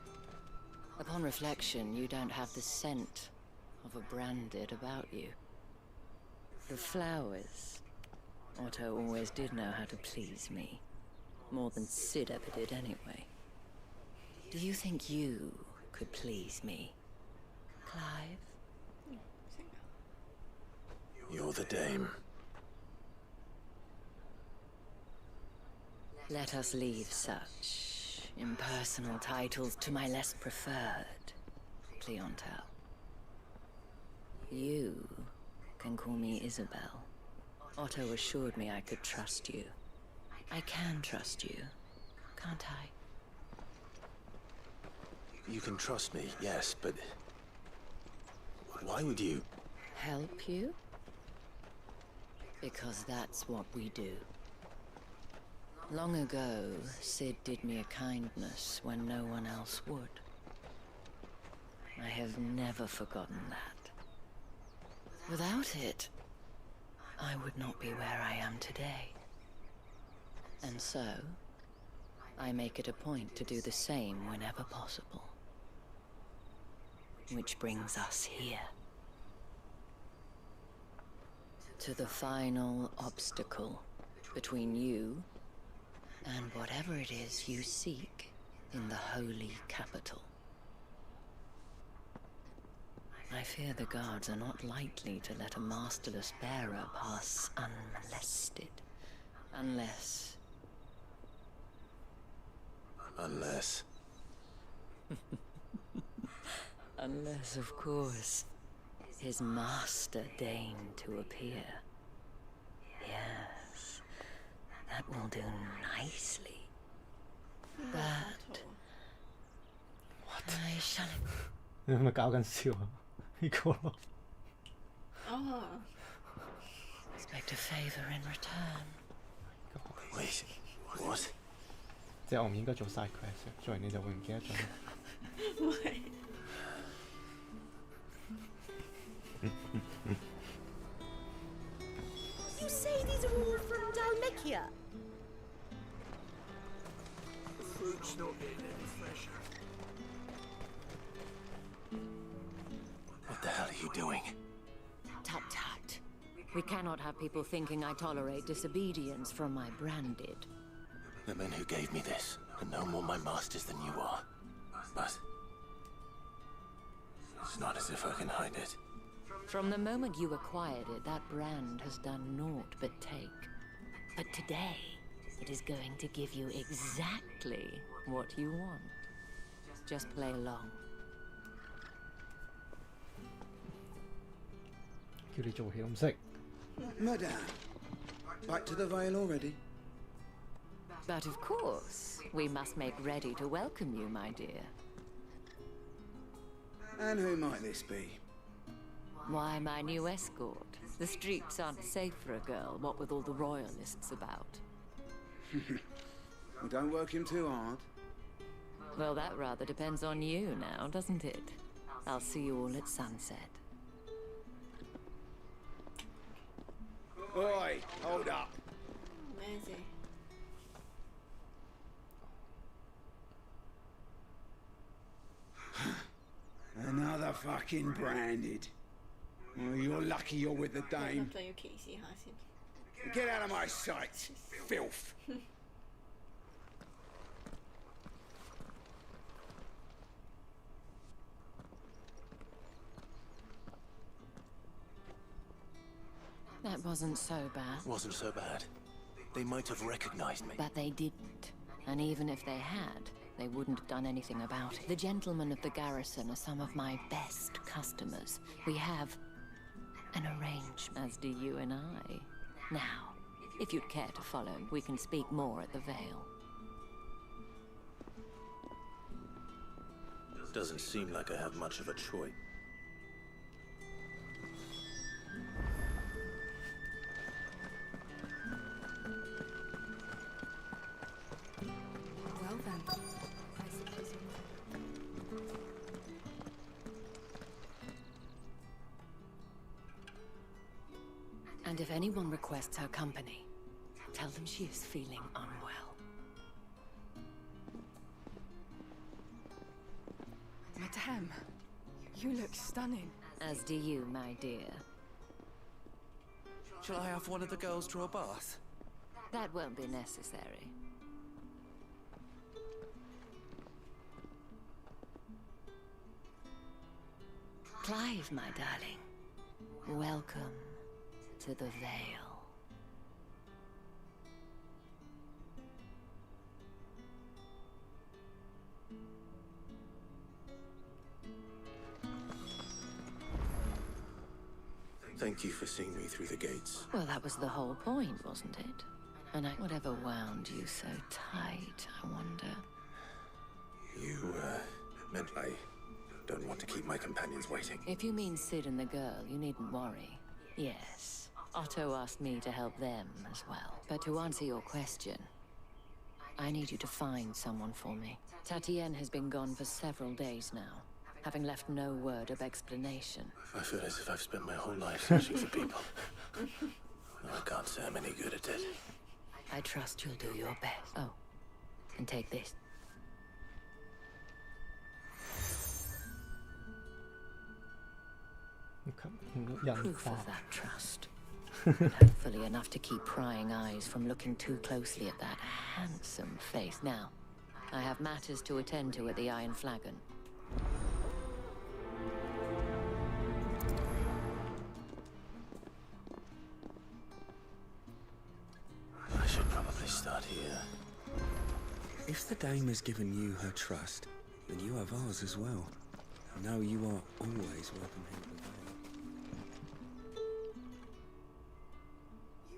Upon reflection, you don't have the scent of a branded about you. The flowers. Otto always did know how to please me. More than Sid ever did anyway. Do you think you could please me, Clive? You're the Dame. Let us leave such impersonal titles to my less preferred clientele. You can call me Isabel. Otto assured me I could trust you. I can trust you, can't I? You can trust me, yes, but why would you? Help you? Because that's what we do. Long ago, Sid did me a kindness when no one else would. I have never forgotten that. Without it, I would not be where I am today. And so, I make it a point to do the same whenever possible. Which brings us here. To the final obstacle between you and whatever it is you seek in the holy capital. I fear the guards are not likely to let a masterless bearer pass unmolested. Unless... Unless, of course, his master deigned to appear. Yes, that will do nicely. But I shall 你係咪搞緊笑啊？呢個咯。哦。expect a favor in return. Wait, what? 即係我唔應該做 side quest，做完你就會唔記得咗。唔係。You say these are all from Dalmekia? The fruit's not getting any fresher. What the hell are you doing? Tut tut. We cannot have people thinking I tolerate disobedience from my branded. The men who gave me this are no more my masters than you are. But it's not as if I can hide it. From the moment you acquired it, that brand has done naught but take. But today, it is going to give you exactly what you want. Just play along. 叫你做戲都唔識。Madame, back to the Vale already? But of course, we must make ready to welcome you, my dear. And who might this be? Why, my new escort. The streets aren't safe for a girl, what with all the royalists about. Well, don't work him too hard. Well, that rather depends on you now, doesn't it? I'll see you all at sunset. Oi, hold up. Amazing. Another fucking branded. Well, you're lucky you're with the dame. Get out of my sight, filth. That wasn't so bad. Wasn't so bad. They might have recognized me. But they didn't. And even if they had, they wouldn't have done anything about it. The gentlemen of the garrison are some of my best customers. We have an arrangement, as do you and I. Now, if you'd care to follow, we can speak more at the Vale. Doesn't seem like I have much of a choice. Well then, I suppose. And if anyone requests her company, tell them she is feeling unwell. Madame, you look stunning. As do you, my dear. Shall I have one of the girls draw a bath? That won't be necessary. Clive, my darling. Welcome to the Vale. Thank you for seeing me through the gates. Well, that was the whole point, wasn't it? And whatever wound you so tight, I wonder. You, meant I don't want to keep my companions waiting. If you mean Sid and the girl, you needn't worry. Yes, Otto asked me to help them as well. But to answer your question, I need you to find someone for me. Tatienne has been gone for several days now, having left no word of explanation. I feel as if I've spent my whole life searching for people. I can't say I'm any good at it. I trust you'll do your best. Oh, and take this. Proof of that trust. Hopefully enough to keep prying eyes from looking too closely at that handsome face. Now, I have matters to attend to at the Iron Flagon. I should probably start here. If the dame has given you her trust, then you have ours as well. No, you are always welcome here at the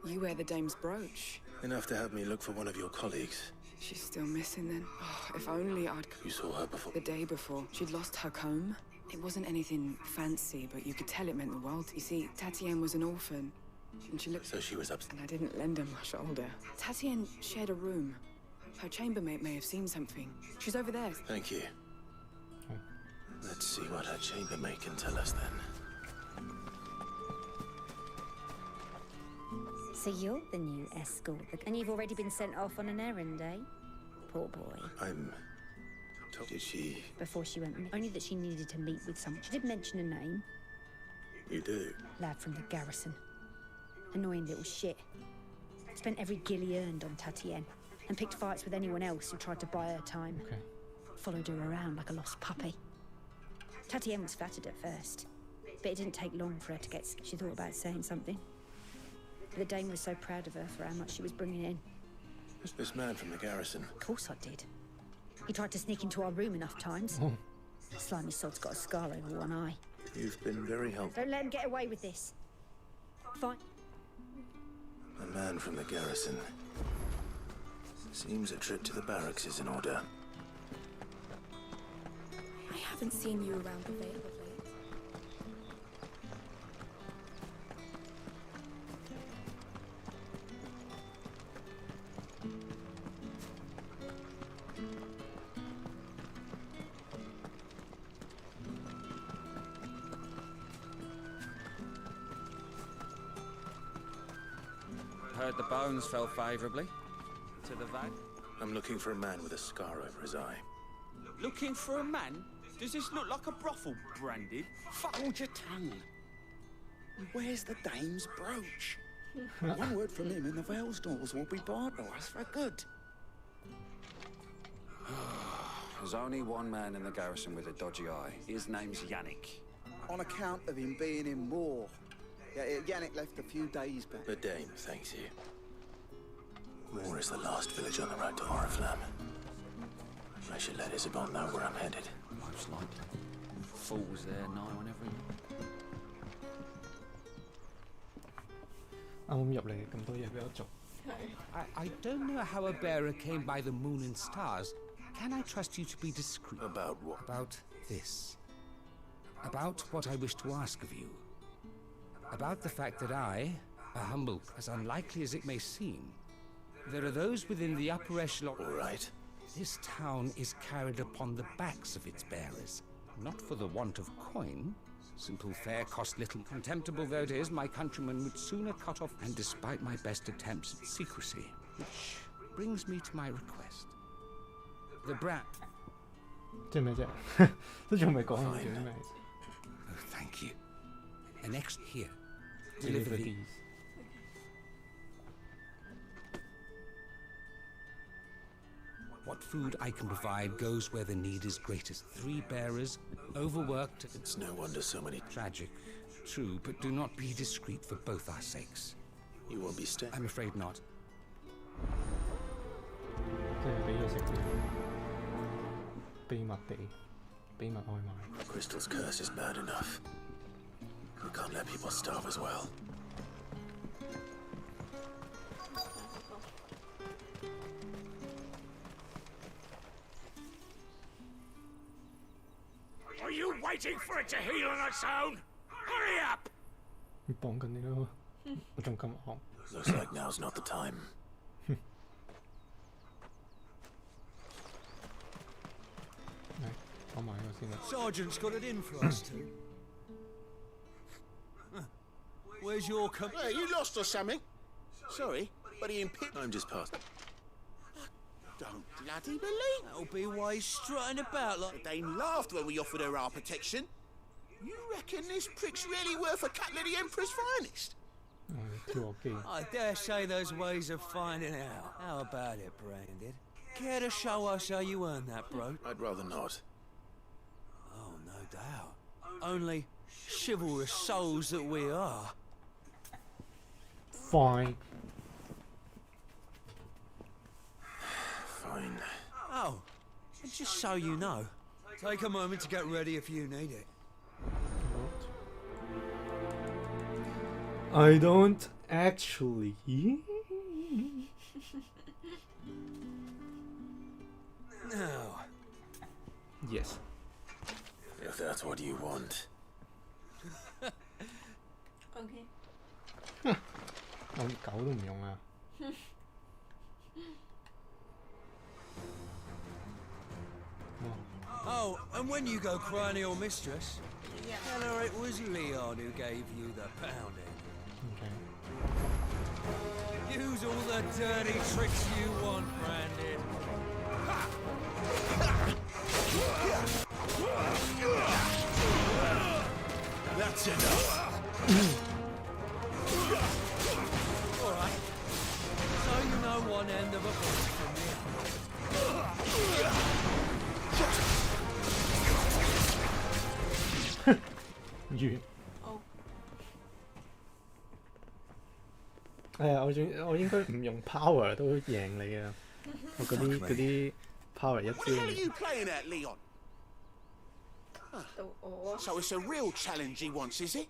Vale. You wear the dame's brooch. Enough to have me look for one of your colleagues. She's still missing then. Oh, if only I'd... You saw her before? The day before. She'd lost her comb. It wasn't anything fancy, but you could tell it meant the world. You see, Tatienne was an orphan. And she looked... So she was upset. And I didn't lend her my shoulder. Tatienne shared a room. Her chambermaid may have seen something. She's over there. Thank you. Let's see what her chambermaid can tell us then. So you're the new escort, and you've already been sent off on an errand, eh? Poor boy. Did she... Before she went, only that she needed to meet with someone. She did mention a name. You do? Lad from the garrison. Annoying little shit. Spent every guil he earned on Tatienne, and picked fights with anyone else who tried to buy her time. Okay. Followed her around like a lost puppy. Tatienne was flattered at first, but it didn't take long for her to get... She thought about saying something. But the dame was so proud of her for how much she was bringing in. This man from the garrison? Of course I did. He tried to sneak into our room enough times. Oh. Slimy sod's got a scar over one eye. You've been very helpful. Don't let him get away with this. Fine. A man from the garrison. Seems a trip to the barracks is in order. I haven't seen you around the Vale of late. Heard the bones fell favourably to the Vale. I'm looking for a man with a scar over his eye. Looking for a man? Does this look like a brothel, Branded? Hold your tongue. Where's the dame's brooch? One word from him and the Vale's doors will be barred to us for good. There's only one man in the garrison with a dodgy eye. His name's Yannick. On account of him being in war. Yeah, Yannick left a few days back. The dame thanks you. Moor is the last village on the road to Oriflamme. I should let Isabel know where I'm headed. Most likely. Fools there nigh on every night. 啱啱入嚟咁多嘢俾我做。 I don't know how a bearer came by the moon and stars. Can I trust you to be discreet? About what? About this. About what I wish to ask of you. About the fact that I, a humble, as unlikely as it may seem, there are those within the upper echelon... All right. This town is carried upon the backs of its bearers, not for the want of coin. Simple fare costs little. Contemptible though it is, my countrymen would sooner cut off, and despite my best attempts at secrecy, which brings me to my request. The brat... 即係咩啫？都仲未講完叫咩？ Oh, thank you. And next here. Deliver these. What food I can provide goes where the need is greatest. 3 bearers, overworked. It's no wonder so many... Tragic. True, but do not be discreet for both our sakes. You won't be staying? I'm afraid not. 即係俾嘢食啲秘密地秘密外賣。 Crystal's curse is bad enough. We can't let people starve as well. Are you waiting for it to heal on its own? Hurry up! 你綁緊你咯，我仲咁惡。 Looks like now's not the time. Sergeant's got it in for us two. Where's your Hey, you lost or something? Sorry, but he impinged. I'm just past. Don't bloody believe. That'll be why he's strutting about like... The dame laughed when we offered her our protection. You reckon this prick's really worth a couple of the Emperor's finest? I dare say those ways of finding out. How about it, Branded? Care to show us how you earned that, bro? I'd rather not. Oh, no doubt. Only chivalrous souls that we are. Fine. Fine. Oh, and just so you know, Take a moment to get ready if you need it. I don't actually. Now. Yes. If that's what you want. OK。我狗都唔用啊。Oh, and when you go crying to your mistress, tell her it was Leon who gave you the pounding. Okay. Use all the dirty tricks you want, Brandon. That's enough. All right. So you know one end of a bullet from the other. 完。我應該唔用 power 都贏你啊！我嗰啲 power 一 What the hell are 招。 you playing at, Leon? So it's a real challenge he wants, is it?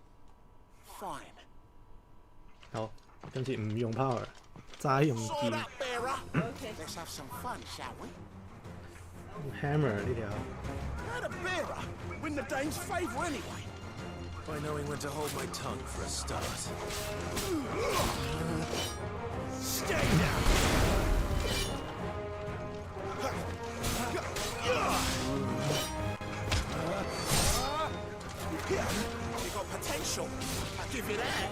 Fine. 好，今次唔用 power，齋用 Saw 劍 that, bearer. Let's have some fun, shall we? hammer 呢條。 How'd a bearer win the dame's favour anyway? By knowing when to hold my tongue for a start. Stay down. You got potential. I'll give you that.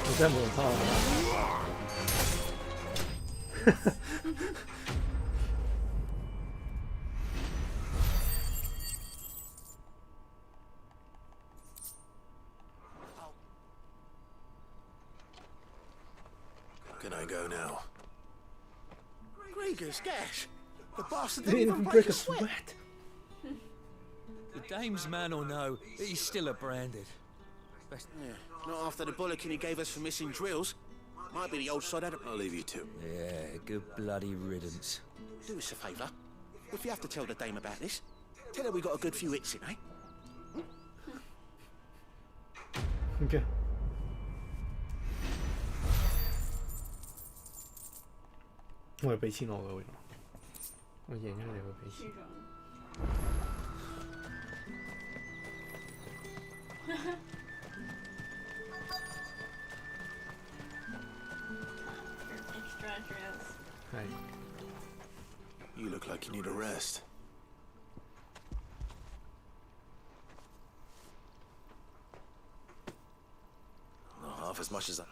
我真係冇用 power。Can I go now? Gregor's gash. The bastard Didn't didn't even even break break a a sweat. The dame's man or no, he's still a Branded. Yeah, not after the bollocking he gave us for missing drills. Might be the old sod had a... I'll leave you two. Yeah, good bloody riddance. Do us a favour. If you have to tell the dame about this, tell her we got a good few hits in, eh? OK。我係俾錢我嘅喎，我贏咗你會俾錢。Extra drills. 係。You look like you need a rest. Not half as much as I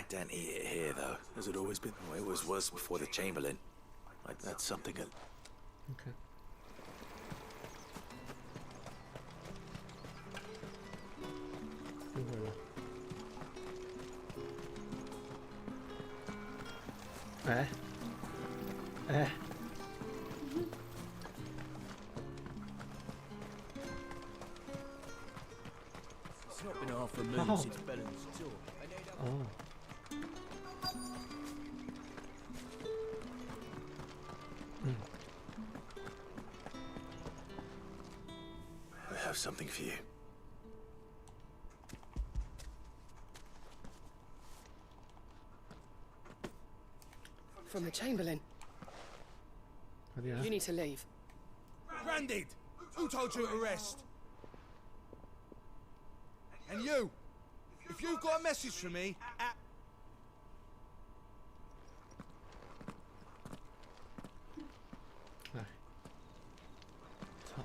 don't eat it here, though. Has it always been? Oh, it was worse before the Chamberlain. That's something. OK。邊個啦？誒。 It's not been half a moon since Bellen's tour. Oh. I have something for you. From the Chamberlain. Yeah. You need to leave. Branded! Who told you to rest? And you! If you've got a message for me,唉，操！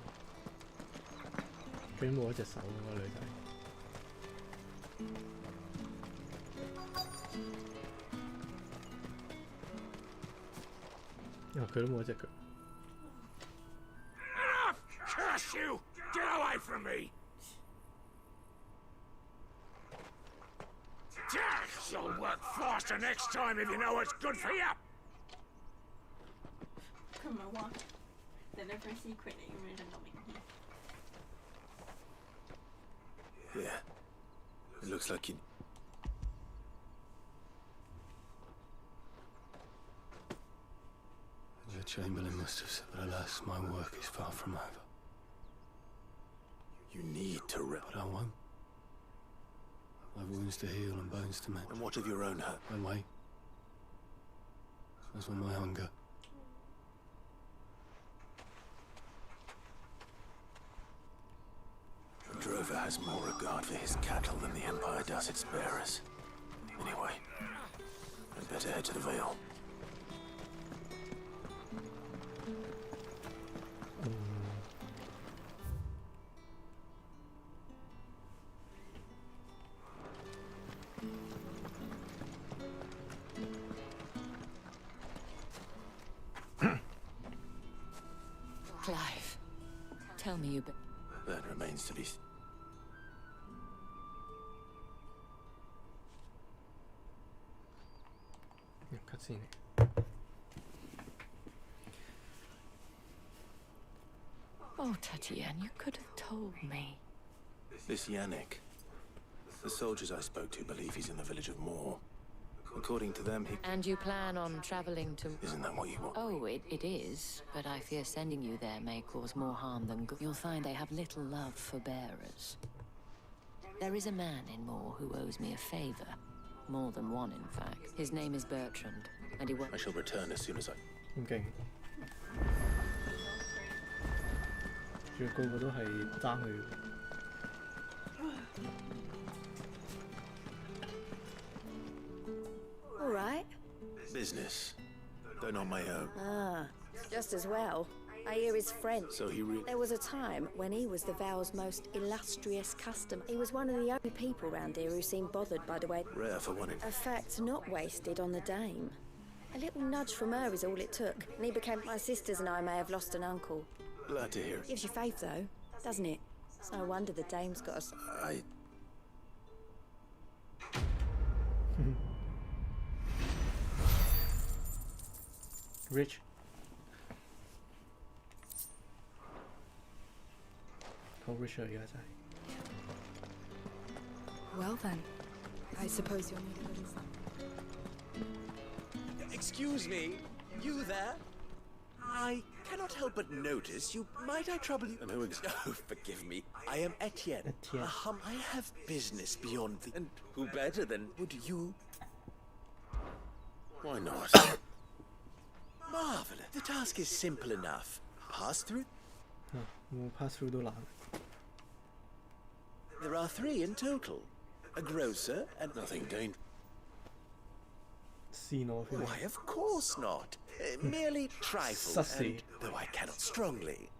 俾冇一隻手嗰個女仔。佢都冇一隻腳。 Curse you! Get away from me! You'll work faster next time if you know what's good for you! Come on, what? Deliver a secret that you really don't know. Yeah. It looks like you... Chamberlain must have said, but alas, my work is far from over. You need to rest. But I won't. I've wounds to heal and bones to mend. And what of your own hurt? My weight. As will my hunger. The drover has more regard for his cattle than the Empire does its bearers. Anyway, I'd better head to the Vale. Clive, tell me you... That remains to be... Cutscene. Oh, Tatienne, you could have told me. This Yannick. The soldiers I spoke to believe he's in the village of Moor. According to them, he... And you plan on traveling to... Isn't that what you want? Oh, it is. But I fear sending you there may cause more harm than good. You'll find they have little love for bearers. There is a man in Moor who owes me a favor. More than one, in fact. His name is Bertrand, and he I shall return as soon as I... Okay. 最個個都係爭佢。All right. Business. Though not my own. Ah, just as well. I hear he's French. So he There was a time when he was the Vale's most illustrious customer. He was one of the only people round here who seemed bothered by the way... Rare for one. A fact not wasted on the dame. A little nudge from her is all it took, and he became... My sisters and I may have lost an uncle. Glad to hear it. Gives you faith, though, doesn't it? It's no wonder the dame's got us... Rich. How rich are you guys? Well then, I suppose you'll need those. Excuse me, you there? I cannot help but notice you. Might I trouble you? And who Oh, forgive me. I am Etienne. I have business beyond the... And who better than would you? Why not? Marvelous. The task is simple enough. Pass through. We'll pass through the line. There are 3 in total. A grocer and... Nothing dangerous. Why, of course not. Merely trifle. Sussy. And, though I cannot strongly...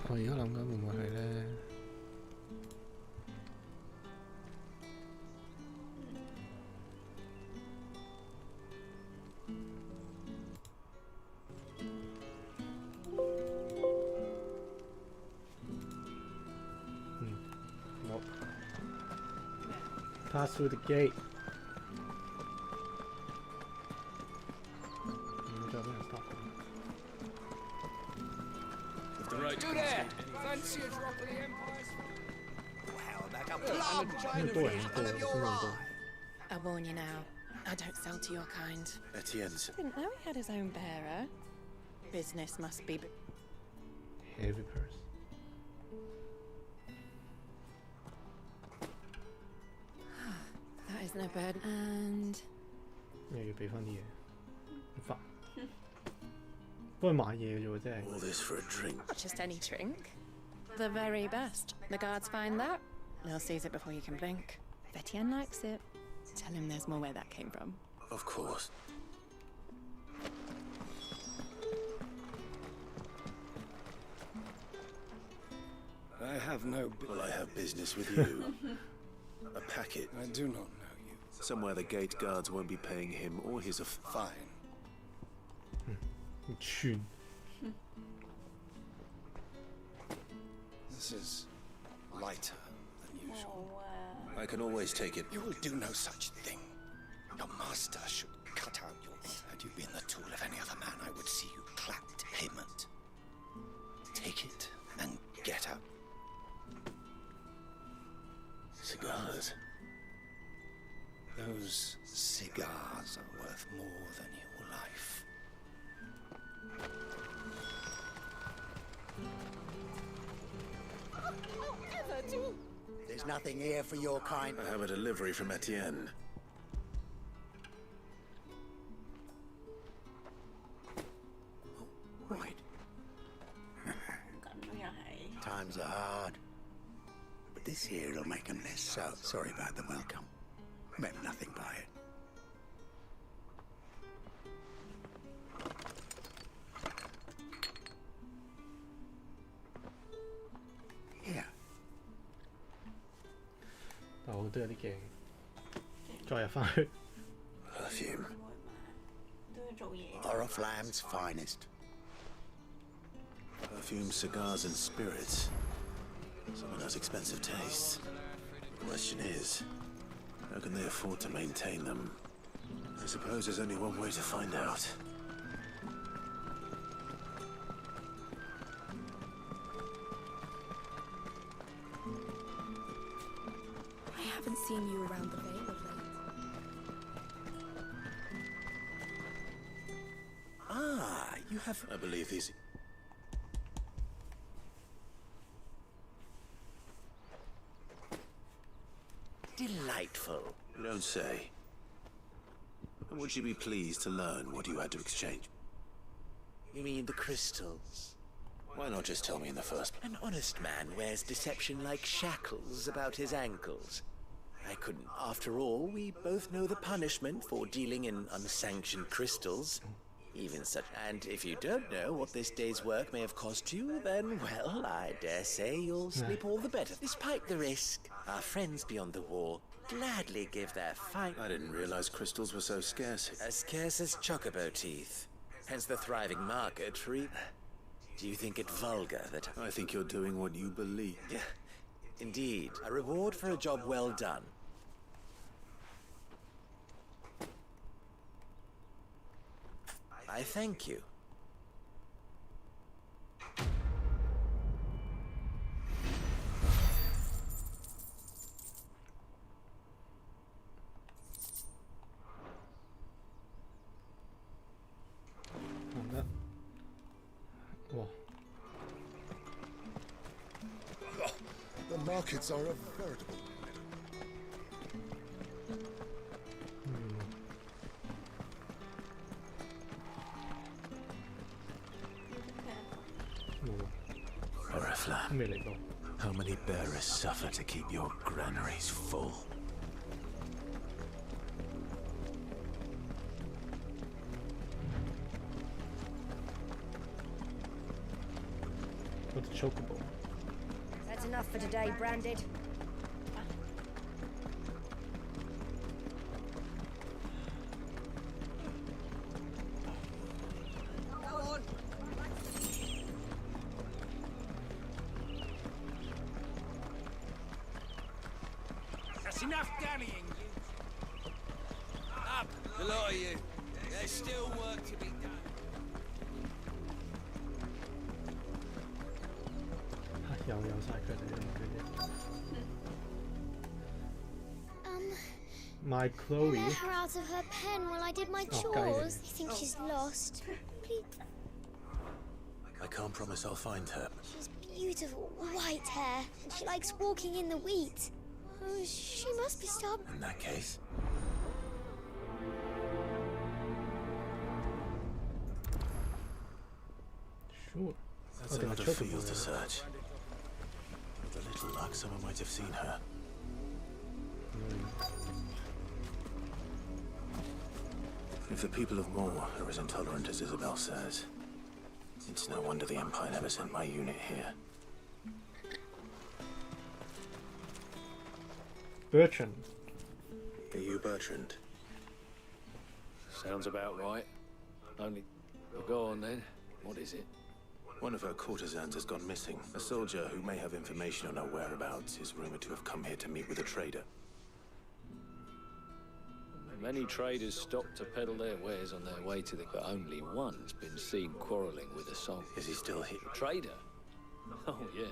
我而家諗緊會唔會係咧？Nope. Pass through the gate. 唔會再俾人 stop 嘅。 Do there! Fancy a drop of the Empire's... How about a plum China I warn you now, I don't sell to your kind. Etienne's. Didn't know he had his own bearer. Business must be... Heavy purse. That is no burden. And... 又要俾翻啲嘢，好煩。幫佢買嘢嘅啫喎，真係。 All this for a drink. Not just any drink. The very best. The guards find that, they'll seize it before you can blink. If Etienne likes it, tell him there's more where that came from. Of course. I have no... Well, I have business with you. A packet. I do not know you. Somewhere the gate guards won't be paying him or his... Fine. Tune. This is lighter than usual. I can always take it. You will do no such thing. Your master should cut out your... Had you been the tool of any other man, I would see you clap cigars are worth more than your life. There's nothing here for your kind. I have a delivery from Etienne. Right. Cảnh nó hay. Times are hard. But this here'll make them less so. Sorry about the welcome. Meant nothing by it. Yeah. 但係好多有啲驚，再入翻去。Perfume. 都要做嘢。 Oriflamme's finest. Perfume, cigars, and spirits. Someone has expensive tastes. The question is, how can they afford to maintain them? I suppose there's only one way to find out. I haven't seen you around the Vale of late. Ah, you have... I believe these... Delightful. You don't say. And would you be pleased to learn what you had to exchange? You mean the crystals? Why not just tell me in the first place? An honest man wears deception like shackles about his ankles. I couldn't. After all, we both know the punishment for dealing in unsanctioned crystals. Even such. And if you don't know what this day's work may have cost you, then, well, I dare say you'll sleep all the better. Despite the risk, our friends beyond the wall gladly give their fine... I didn't realize crystals were so scarce. As scarce as chocobo teeth. Hence the thriving market for... Do you think it vulgar that... I think you're doing what you believe. Yeah, indeed. A reward for a job well done. I thank you. The markets are a veritable... Oriflamme, how many bearers suffer to keep your granaries full? What's a chocobo? That's enough for today, Branded. Go on. That's enough dallying, you. Up, the lot of you. There's still work to be done. My Chloe. Let her out of her pen while I did my chores. I think she's lost. Please. I can't promise I'll find her. She's beautiful, white hair, and she likes walking in the wheat. Oh, she must be stubborn. In that case... Sure. That's a lot of field to search. With a little luck, someone might have seen her. If the people of Moor are as intolerant as Isabel says, it's no wonder the Empire never sent my unit here. Bertrand. Are you Bertrand? Sounds about right. Only... Well, go on then. What is it? One of her courtesans has gone missing. A soldier who may have information on her whereabouts is rumored to have come here to meet with a trader. Many traders stop to peddle their wares on their way to the... But only one's been seen quarrelling with a soldier. Is he still here? Trader? Oh, yeah.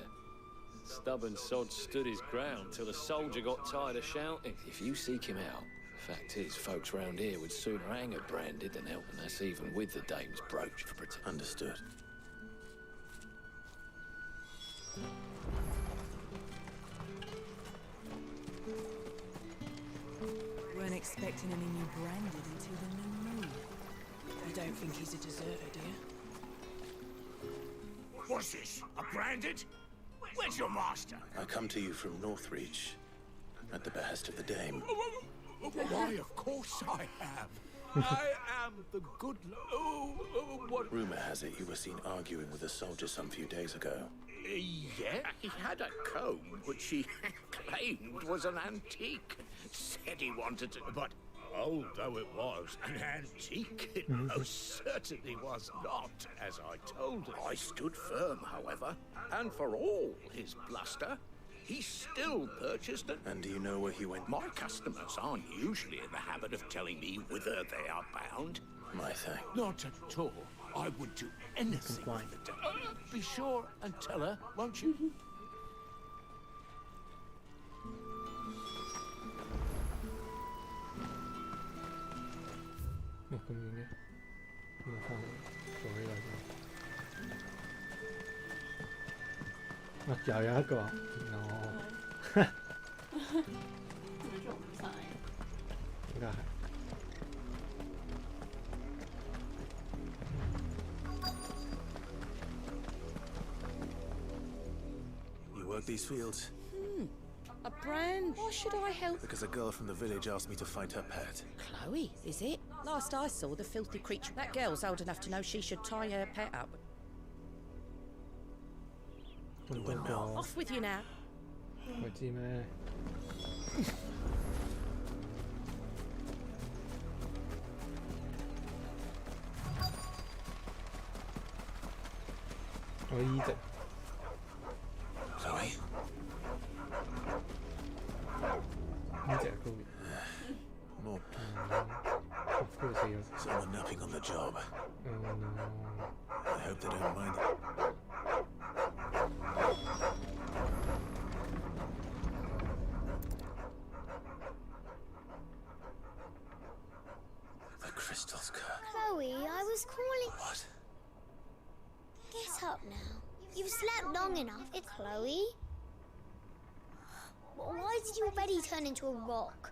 Stubborn sod stood his ground till the soldier got tired of shouting. If you seek him out, Fact is, folks round here would sooner hang her branded than helping us even with the dame's brooch for protection. Understood. Weren't expecting any new branded until the new moon. You don't think he's a deserter, do you? What's this? A branded? Where's your master? I come to you from Northreach, at the behest of the Dame. Why, of course I have. I am the good what? Rumor has it you were seen arguing with a soldier some few days ago. Yeah, he had a comb which he claimed was an antique. Said he wanted to, but although it was an antique, it most certainly was not, as I told him. I stood firm, however, and for all his bluster, he still purchased it. And do you know where he went? My customers aren't usually in the habit of telling me whither they are bound. My thing. Not at all. I would do anything for the day. Be sure and tell her, won't you?咁遠嘅，咁我翻嚟做呢個先。又有一個，哦，佢做唔晒。應該係。You work these fields? A brand? Why should I help? Because a girl from the village asked me to find her pet. Chloe, is it? Last I saw, the filthy creature. That girl's old enough to know she should tie her pet up. Off with you now. 佢知咩？我醫直。Chloe? 呢隻係高嘅。More. Of course he is. Someone napping on the job. Oh no. I hope they don't mind it. The crystal's curse. Chloe, I was calling. What? Get up now. You've slept long enough. It's Chloe. Why did you already turn into a rock?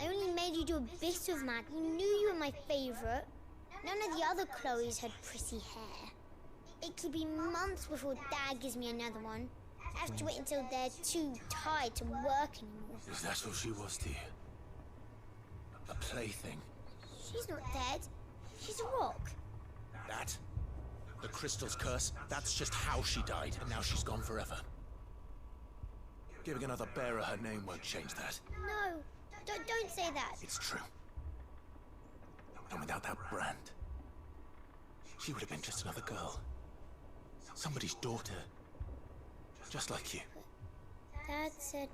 I only made you do a bit of that. You knew you were my favourite. None of the other Chloes had pretty hair. It could be months before Dad gives me another one. I have to wait until they're too tired to work anymore. Is that all she was to you? A plaything? She's not dead. She's a rock. That? The crystal's curse? That's just how she died, and now she's gone forever. Giving another bearer her name won't change that. No, don't say that. It's true. And without that brand, she would have been just another girl. Somebody's daughter. Just like you. Dad said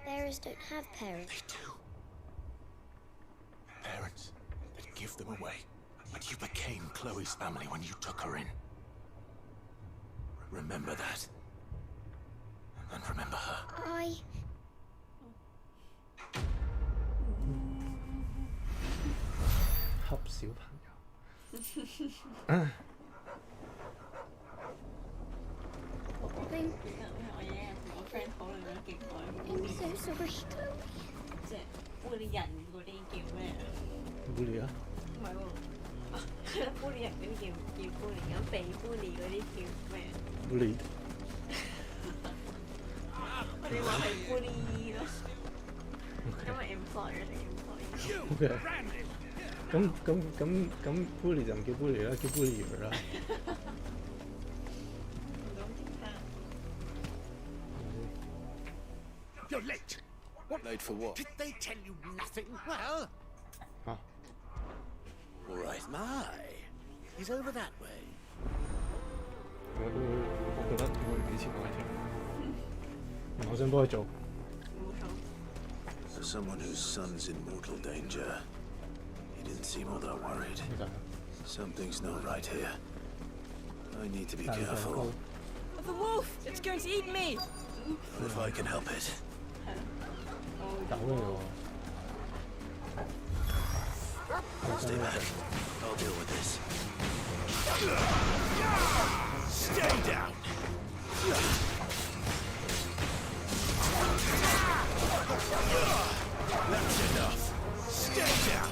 bearers don't have parents. They do. Parents that give them away. But you became Chloe's family when you took her in. Remember that. And remember her. 恰小朋友。我有一日同我 friend 討論咗勁耐。I'm so sorry, Chloe. 即係bully人嗰啲叫咩啊 bully 啊？唔係喎，bully 人嗰啲叫 bully，咁被 bully 嗰啲叫咩 ？bully。我哋話係 bully 咯，因為 employer 定 employee。OK。咁 bully 就唔叫 bully 啦，叫 bullier 啦。You're late. What? Late for what? Did they tell you nothing? Well... Huh. All right. My, he's over that way. 我覺得我會俾錢我添，我想幫佢做。For someone whose son's in mortal danger, he didn't seem all that worried. Something's not right here. I need to be careful. The wolf! It's going to eat me! If I can help it. 狗嚟喎。Stay back. I'll deal with this. Stay down! That's enough. Stay down!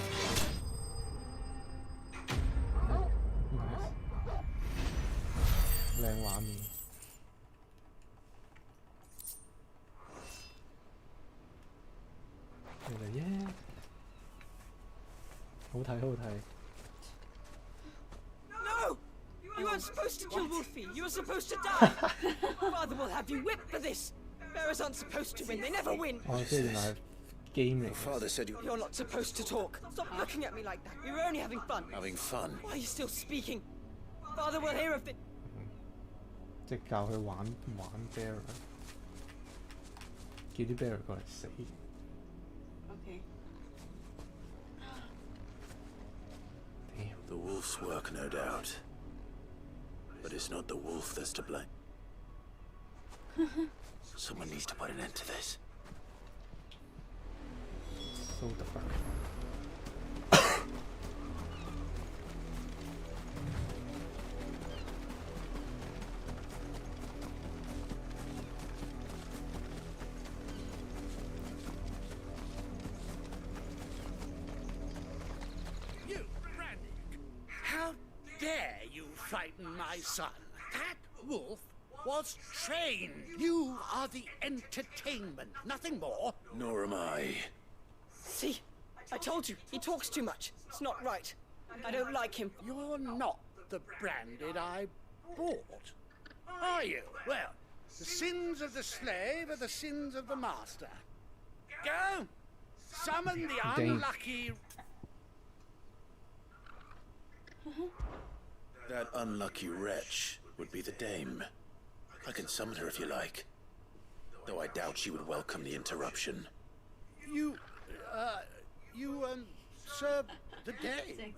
靚畫面。嚟嚟耶！好睇好睇。No! You weren't supposed to kill Wolfie. You were supposed to die. Father will have you whipped for this. Bearers aren't supposed to win. They never win. 哦，即係原來係 game 嚟。 Father said you... You're not supposed to talk. Stop looking at me like that. We were only having fun. Having fun? Why are you still speaking? Father will hear of it. 即係教佢玩 bear， 叫啲 bear 過嚟死。Okay. Damn. The wolf's work, no doubt. But it's not the wolf that's to blame. Someone needs to put an end to this. So the fuck. You, Randy, how dare you frighten my son? That wolf was trained. You are the entertainment, nothing more. Nor am I. See? I told you. He talks too much. It's not right. I don't like him. You're not the branded I bought, are you? Well, the sins of the slave are the sins of the master. Go! Summon the unlucky... That unlucky wretch would be the dame. I can summon her if you like. Though I doubt she would welcome the interruption. Sir, the dame.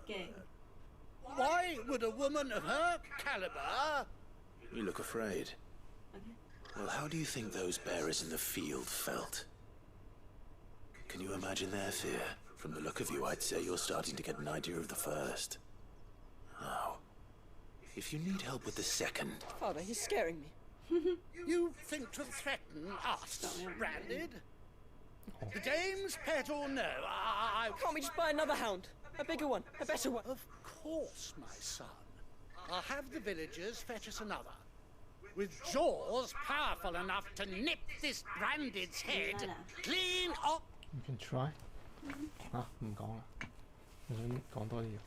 Why would a woman of her caliber... You look afraid. Well, how do you think those bearers in the field felt? Can you imagine their fear? From the look of you, I'd say you're starting to get an idea of the first. Now, if you need help with the second... Father, he's scaring me. You think to threaten us, branded? The dame's pet or no? Can't we just buy another hound? A bigger one, a better one. Of course, my son. I'll have the villagers fetch us another. With jaws powerful enough to nip this branded's head clean off. You can try. 啊，唔講啦，我想講多啲嘢。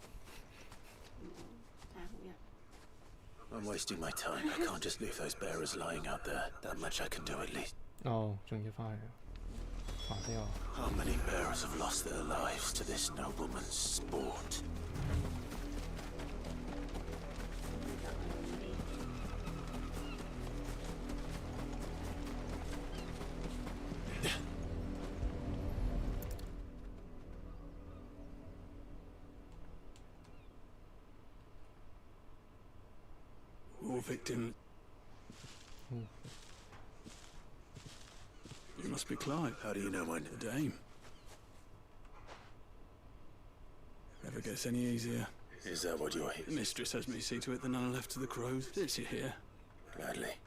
I'm wasting my time. I can't just leave those bearers lying out there. That much I can do at least. 哦，仲要翻去，煩死我。 How many bearers have lost their lives to this nobleman's sport? War victim. You must be Clive. How do you know when? The dame. Never gets any easier. Is that what you're here? The mistress has me see to it that none are left to the crows. Is she here? Gladly.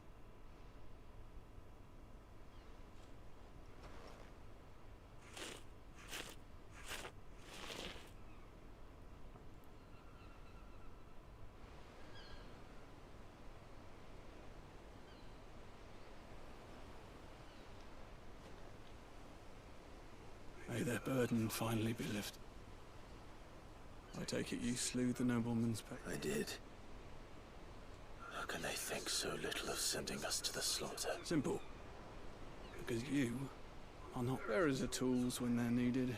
May their burden finally be lifted. I take it you slew the nobleman's pet. I did. How can they think so little of sending us to the slaughter? Simple. Because you are not. Bearers are tools when they're needed,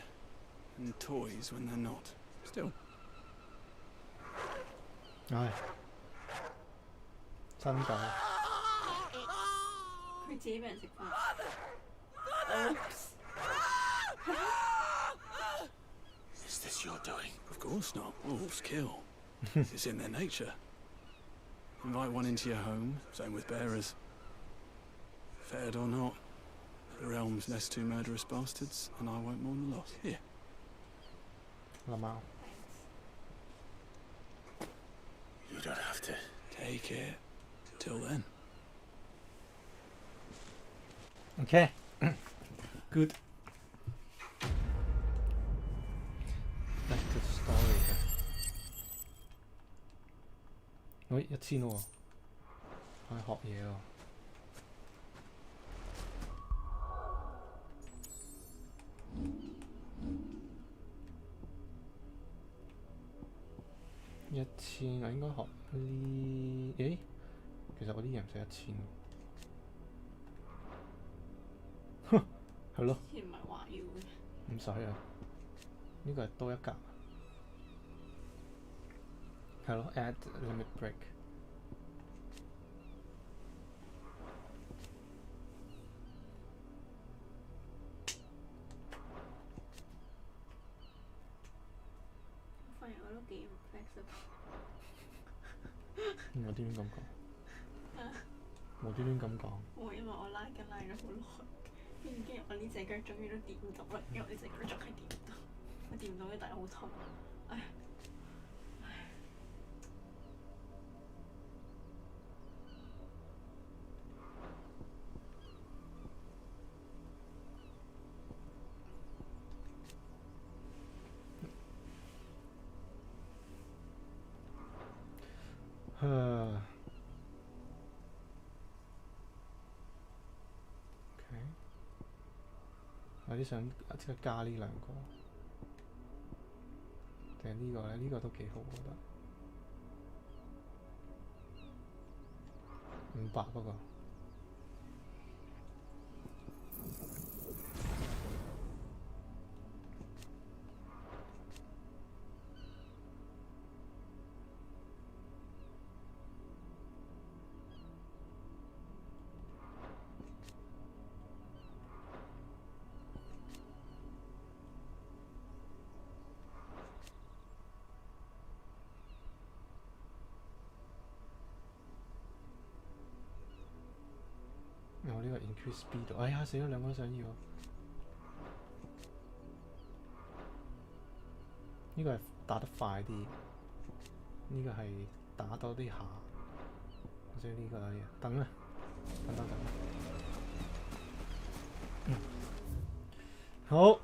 and toys when they're not. Still. 唉，真㗎。佢自己俾人食飯。 Is this your doing? Of course not. Wolves kill. It's in their nature. Invite one into your home, same with bearers. Fed or not, the realm's less two murderous bastards, and I won't mourn the loss. Here. 諗下， You don't have to. Take it. Till then. Okay. Good. Back to the story 喂，1000喎，可以學嘢喎。1000我應該學呢？咦？其實我啲嘢唔使1000。哼，係咯。之前唔係話要嘅。唔使啊，呢個係多一格。係咯 ，add limit break。我發現我都幾 flexible。無端端咁講。無端端咁講。因為我拉筋拉咗好耐，跟住我呢隻腳終於都掂到啦，因為我呢隻腳仲係掂唔到，我掂唔到嘅，但係好痛，唉。有啲想即係加呢兩個，定係呢個咧？呢個都幾好，我覺得。500不過。我呢個 increase speed， 哎呀死咗兩個都想要。呢個係打得快啲，呢個係打多啲下，或者呢個嘢。等啊，等。好。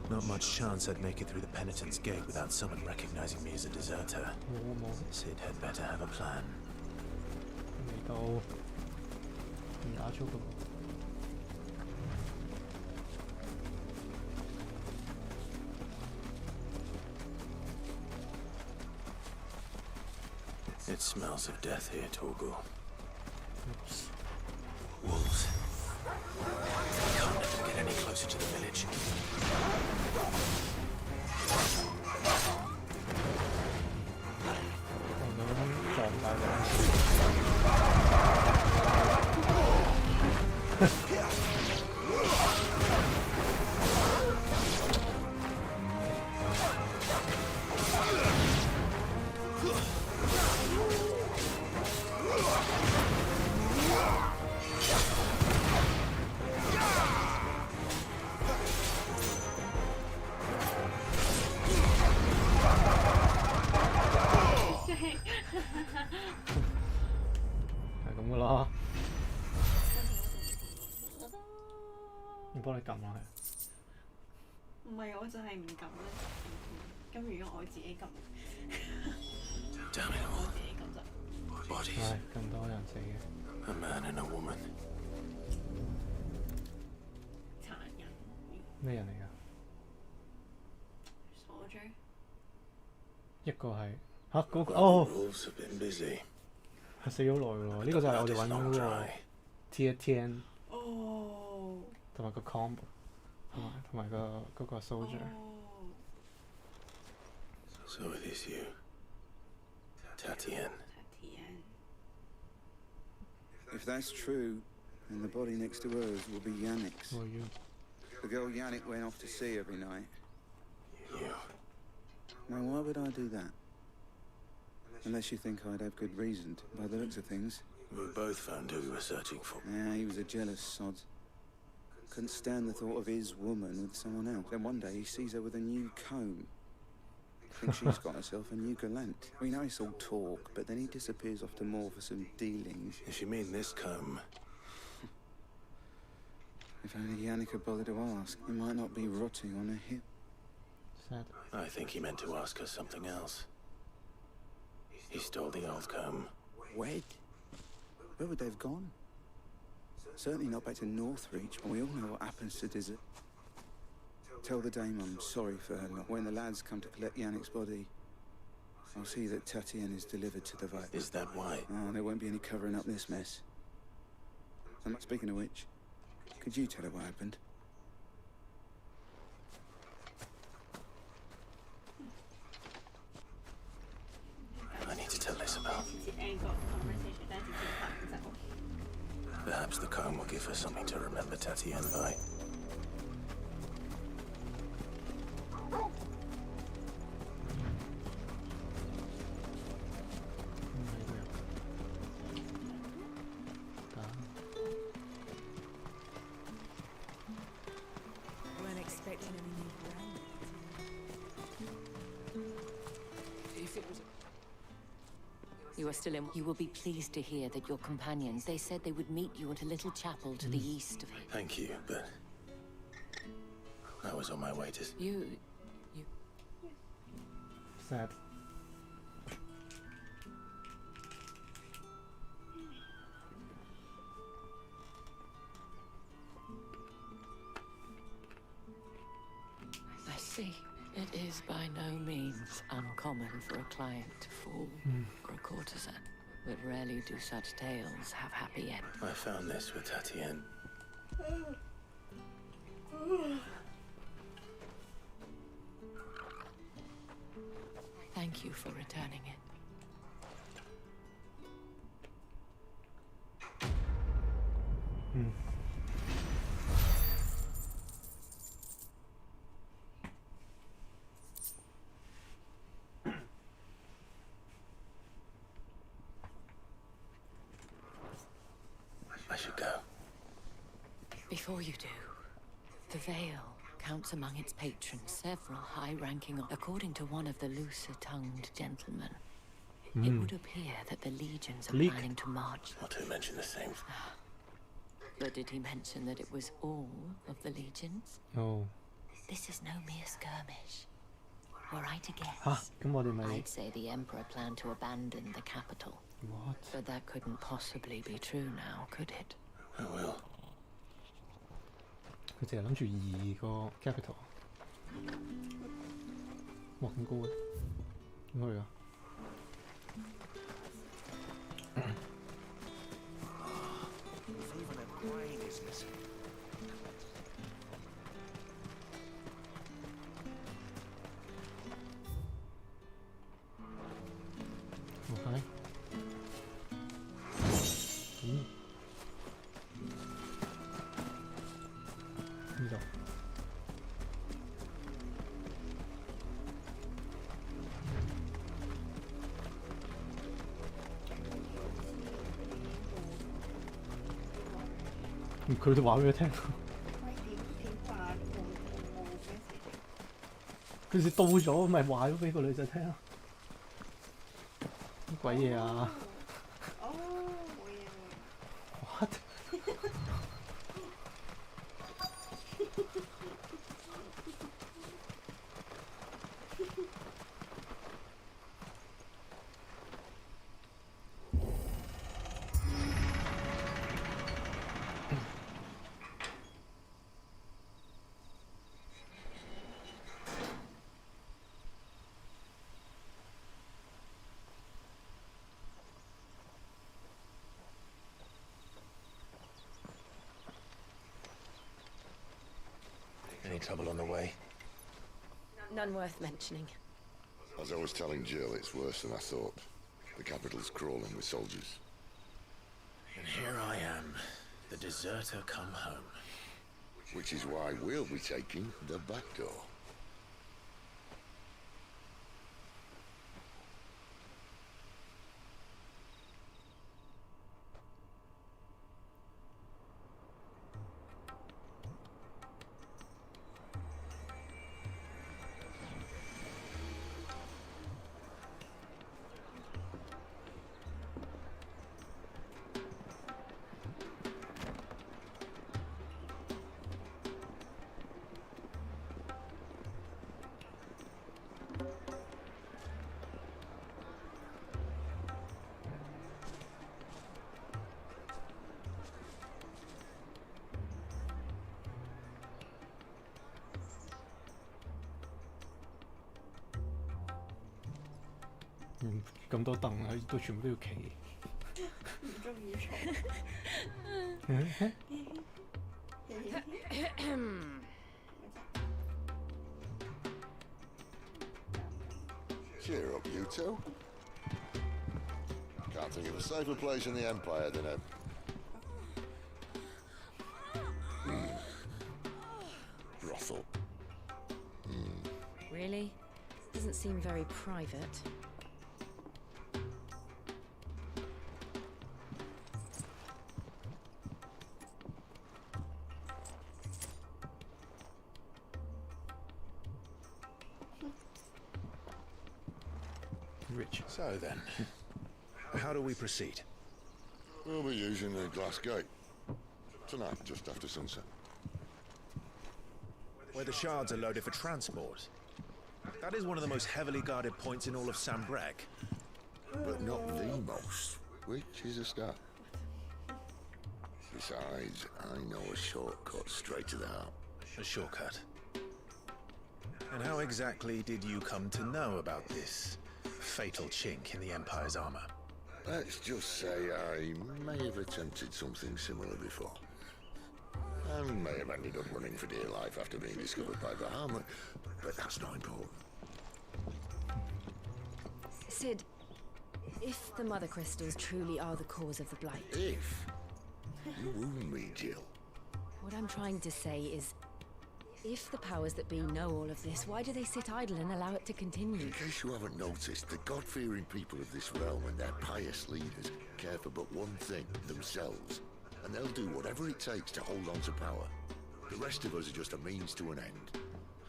Not much chance I'd make it through the penitent's gate without someone recognizing me as a deserter. Sid had better have a plan. 未到，唔打出㗎喎。It smells of death here, Torgal. Oops. Wolves. We can't let them get any closer to the village.唔係，我就係唔撳咧。咁如果我自己撳，我自己撳就。Bodies. 咁多人死嘅。A man and a woman. 殘忍。咩人嚟㗎？鎖咗。一個係嚇嗰個哦。Wolves have been busy. 係死咗耐喎，呢個就係我哋揾嗰個 Tier 10。哦。同埋個 combo。同埋嗰個 soldier。So it is you, Tatienne. If that's true, then the body next to hers will be Yannick's. Or you. The girl Yannick went off to see every night. You. Now, why would I do that? Unless you think I'd have good reason to. By the looks of things, We both found who we were searching for. Yeah, he was a jealous sod. Couldn't stand the thought of his woman with someone else. Then one day he sees her with a new comb. Thinks she's got herself a new gallant. We know it's all talk, but then he disappears off to more for some dealings. If you mean this comb... If only Yannick had bothered to ask, he might not be rotting on her hip. Sad. I think he meant to ask her something else. He stole the old comb. Wed? Where would they have gone? Certainly not back to Northreach, but we all know what happens to Desert. Tell the dame I'm sorry for her lot. When the lads come to collect Yannick's body, I'll see that Tatienne is delivered to the vote. Is that why? Oh, there won't be any covering up this mess. And speaking of which, could you tell her what happened? I need to tell Isabel. Perhaps the comb will give her something to remember Tatienne by. Weren't expecting any new brand. If it was You are still in. You will be pleased to hear that your companions, they said they would meet you at a little chapel to the east of here. Thank you, but... I was on my way to... You... Sad. I see. It is by no means uncommon for a client to fall for a courtesan, but rarely do such tales have happy ends. I found this with Tatienne. Thank you for returning it. I should go. Before you do, the Vale counts among its patrons several high-ranking... According to one of the looser-tongued gentlemen, it would appear that the legions are planning to march... Not to mention the same... But did he mention that it was all of the legions? Oh. This is no mere skirmish. Were I to guess, Come on, mate. I'd say the Emperor planned to abandon the capital. What? But that couldn't possibly be true now, could it? I will. 佢淨係諗住移個 capital。哇，咁高嘅，點去啊？ Even a brain is missing. Okay.呢度。佢都話俾佢聽。佢哋到咗，咪話咗俾個女仔聽咯。乜鬼嘢啊？What？Any trouble on the way? None worth mentioning. As I was telling Jill, it's worse than I thought. The capital's crawling with soldiers. And here I am, the deserter come home. Which is why we'll be taking the back door. 咁多凳喺都全部都要企。唔中意坐。Cheer up, you two. Can't think of a safer place in the Empire than a... brothel. Really? Doesn't seem very private. Rich. So then, how do we proceed? We'll be using the glass gate. Tonight, just after sunset. Where the shards are loaded for transport. That is one of the most heavily guarded points in all of Sambrec. But not the most, which is a start. Besides, I know a shortcut straight to the heart. A shortcut? And how exactly did you come to know about this fatal chink in the Empire's armor? Let's just say I may have attempted something similar before. And may have ended up running for dear life after being discovered by Bahamut, but that's not important. Sid, if the Mother Crystals truly are the cause of the Blight... If? You wound me, Jill. What I'm trying to say is, if the powers that be know all of this, why do they sit idle and allow it to continue? In case you haven't noticed, the God-fearing people of this realm and their pious leaders care for but one thing, themselves. And they'll do whatever it takes to hold on to power. The rest of us are just a means to an end.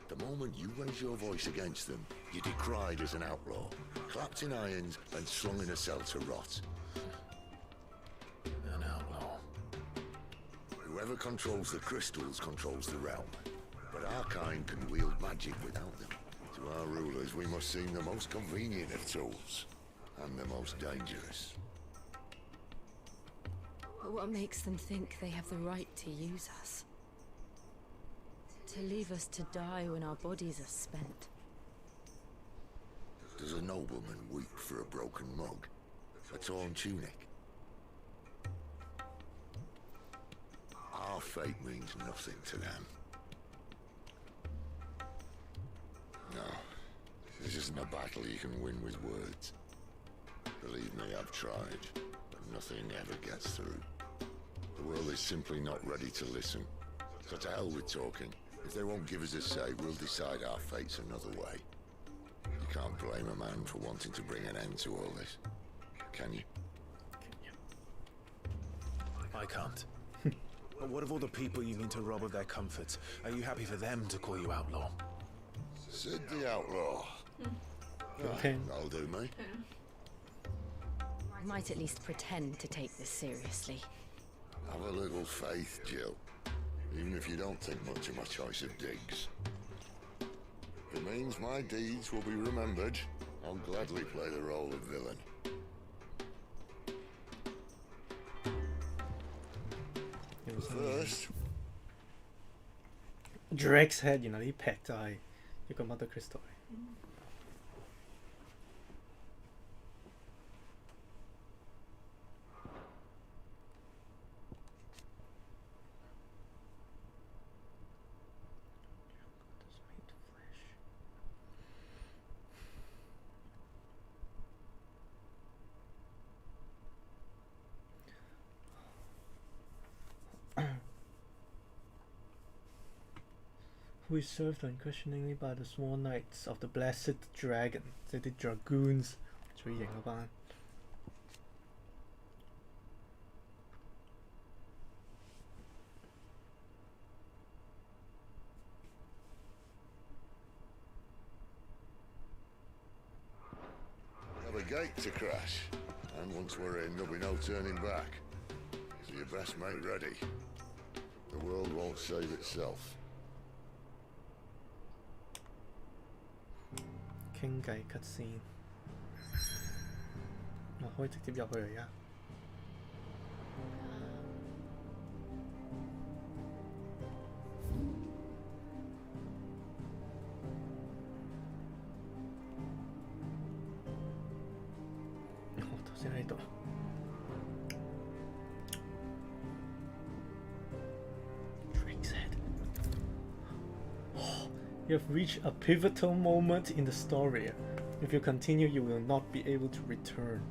The moment you raise your voice against them, you're decried as an outlaw, clapped in irons and slung in a cell to rot. An outlaw. Whoever controls the crystals controls the realm. But our kind can wield magic without them. To our rulers, we must seem the most convenient of tools, and the most dangerous. But what makes them think they have the right to use us? To leave us to die when our bodies are spent? Does a nobleman weep for a broken mug? A torn tunic? Our fate means nothing to them. No, this isn't a battle you can win with words. Believe me, I've tried, but nothing ever gets through. The world is simply not ready to listen. So to hell with talking. If they won't give us a say, we'll decide our fates another way. You can't blame a man for wanting to bring an end to all this, can you? I can't. But what of all the people you mean to rob of their comforts? Are you happy for them to call you outlaw? Sid the outlaw. Okay. That'll do me. I might at least pretend to take this seriously. Have a little faith, Jill. Even if you don't think much of my choice of digs. If it means my deeds will be remembered, I'll gladly play the role of villain. First, Drake's head 原來呢劈就係一個 Mother Crystal 嚟。Who is served unquestioningly by the sworn knights of the blessed dragon， 即係啲 dragoons 最型嗰班。we have a gate to crash, and once we're in, there'll be no turning back. So you best make ready. The world won't save itself. 傾偈 cut scene， 我可以直接入去而家。先喺度。You have reached a pivotal moment in the story. If you continue, you will not be able to return.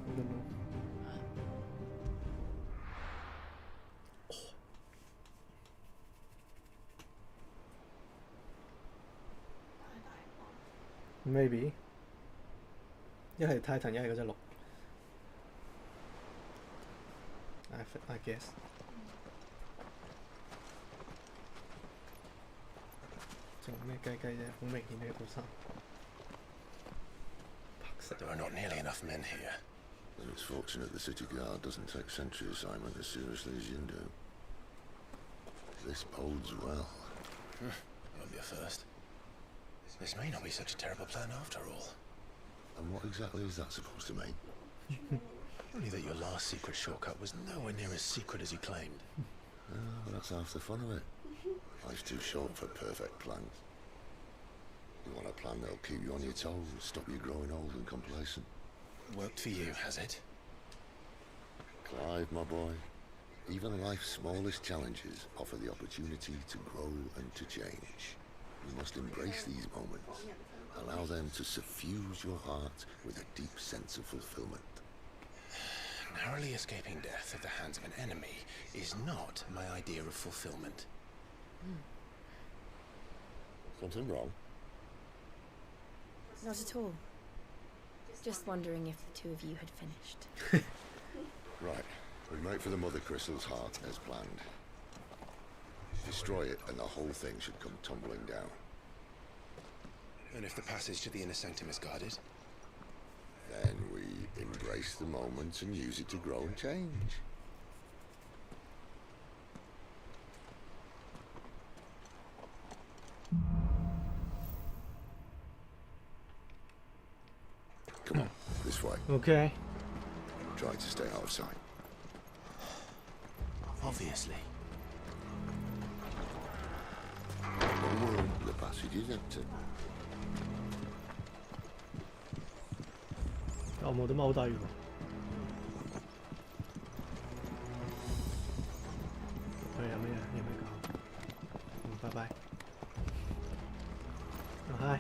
I don't know. Maybe. 一係 Titan， 一係嗰隻鹿。I guess。做咩雞雞啫？好明顯呢套衫。There are not nearly enough men here. Then it's fortunate the city guard doesn't take sentry assignment as seriously as you do. This bodes well. Won't be a first. This may not be such a terrible plan after all. And what exactly is that supposed to mean? Only that your last secret shortcut was nowhere near as secret as you claimed. Well, that's half the fun of it. Life's too short for perfect plans. You want a plan that'll keep you on your toes, stop you growing old and complacent. Worked for you, has it? Clive, my boy, even life's smallest challenges offer the opportunity to grow and to change. You must embrace these moments. Allow them to suffuse your heart with a deep sense of fulfillment. Narrowly escaping death at the hands of an enemy is not my idea of fulfillment. Something wrong? Not at all. Just wondering if the two of you had finished. Right. We make for the Mother Crystal's heart as planned. Destroy it and the whole thing should come tumbling down. And if the passage to the inner sanctum is guarded? Then we embrace the moment and use it to grow and change. Come on, this way. Okay. Try to stay out of sight. Obviously. Don't worry, the passage is empty. 我冇得踎低喎。佢有咩啊？有咩講？拜拜。Hi。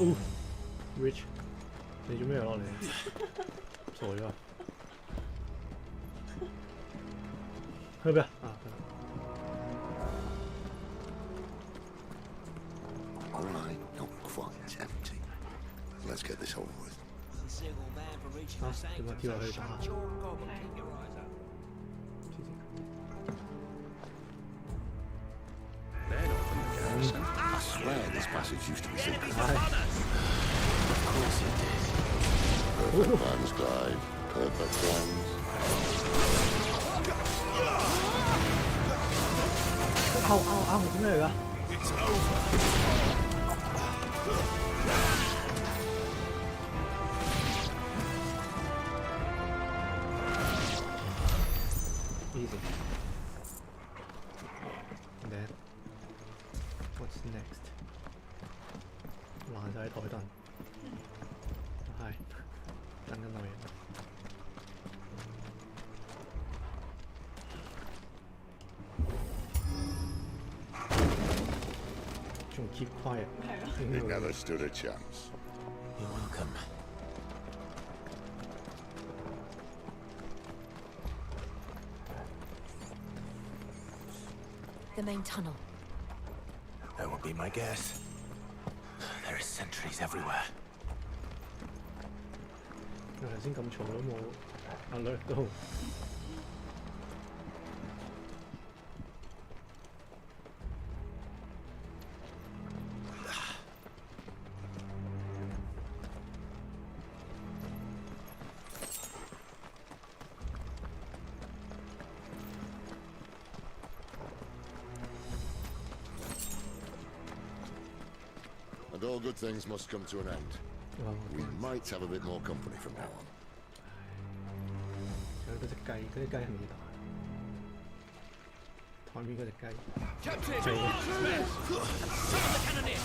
哦 ，Rich， 你做咩落嚟？傻咗。去邊啊？啊。All right, not quite empty. Let's get this over with. 啊，點解跳落去打？ I swear this passage used to be secret. Of course it did. Perfect plans, Clive. Perfect plans. 點咩嚟㗎？ It's over. Easy. And then, what's next? 爛晒喺台凳，係等緊我嘢。仲 keep quiet。They never stood a chance. You're welcome. The main tunnel. That would be my guess. There are sentries everywhere. 我頭先咁嘈都冇 alert 到。And all good things must come to an end. We might have a bit more company from now on. 仲有嗰隻雞，嗰啲雞係未打。台面嗰隻雞。Captain! Show the cannoneer!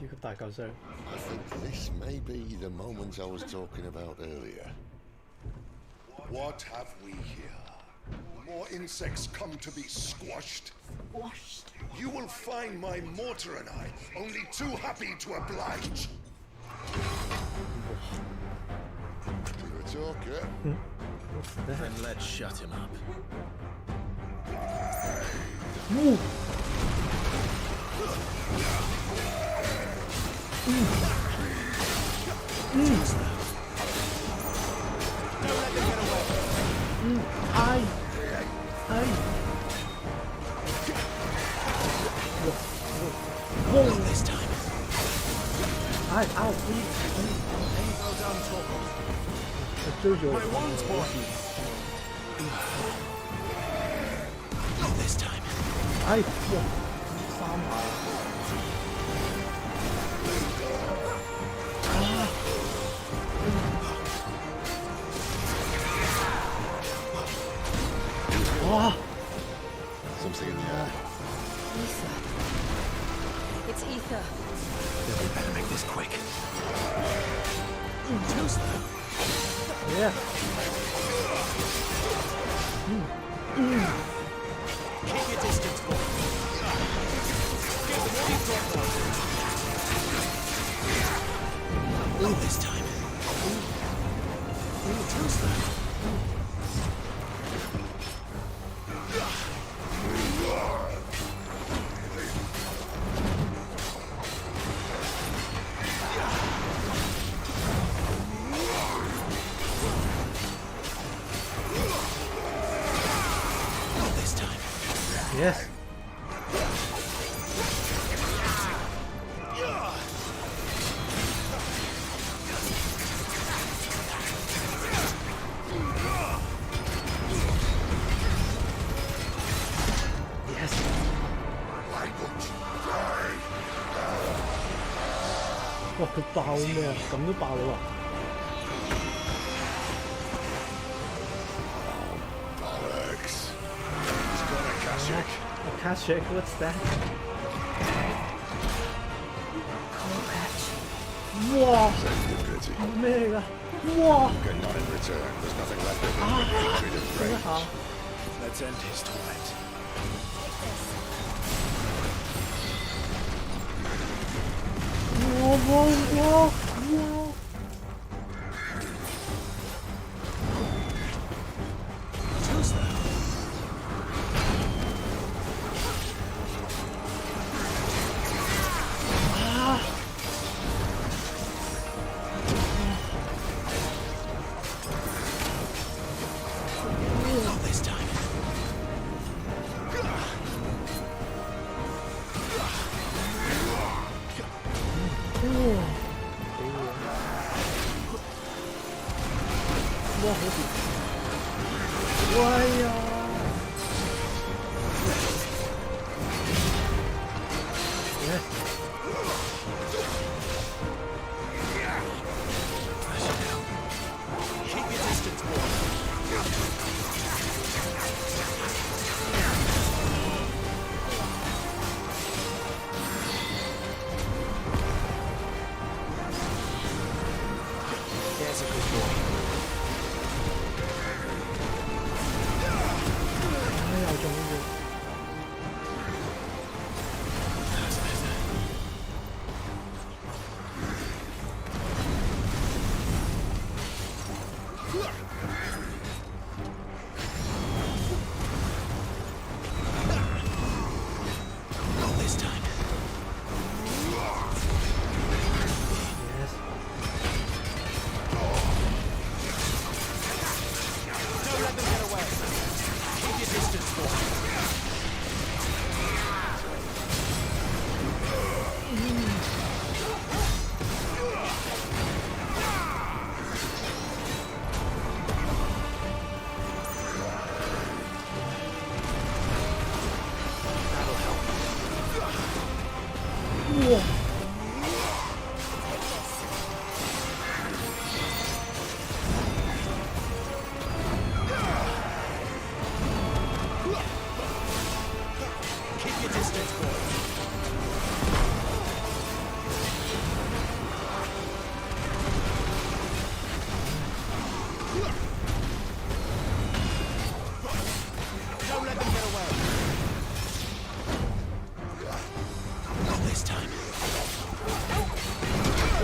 I think this may be the moment I was talking about earlier. What have we here? More insects come to be squashed? Squashed. You will find my mortar and I only too happy to oblige. You're a talker. Then let's shut him up. Ooh. Ai. Ai. Whoa. This time. Ai, ow, please. Well done, Torvald. My one's born. Not this time. Ai, whoa. 3下。哇 Something in the air. Ether. It's ether. We better make this quick. Too slow. Yeah. Keep your distance, boy. Get the keep Not this time. Too slow. Yes. Yes. Wow, 佢爆咩啊？咁都爆到啊！ Akashic, what's that? Wow! Mega! Wow! Get none in return. There's nothing left of him. Let's end his torment. Whoa, whoa, whoa, whoa! Too slow. Not this time. Keep your distance, boy. There's a good boy.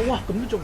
哇，咁都中啊！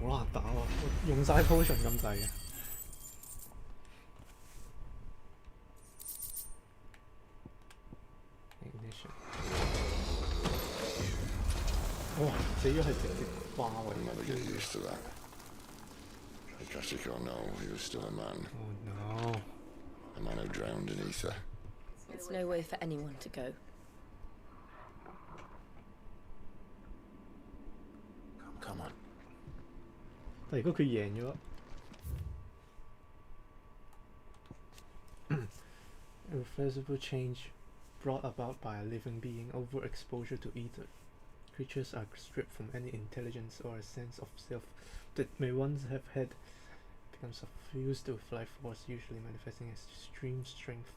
好難打喎，我用晒 potion 咁滯嘅。哇！死咗係直接花喎。Never get used to that. Tragic or no, he was still a man. Oh no. A man who drowned in ether. It's no way for anyone to go. Come on. 但如果佢贏咗，irreversible change brought about by a living being, overexposure to ether. Creatures are stripped from any intelligence or a sense of self that may once have had, become suffused with life force, usually manifesting as extreme strength.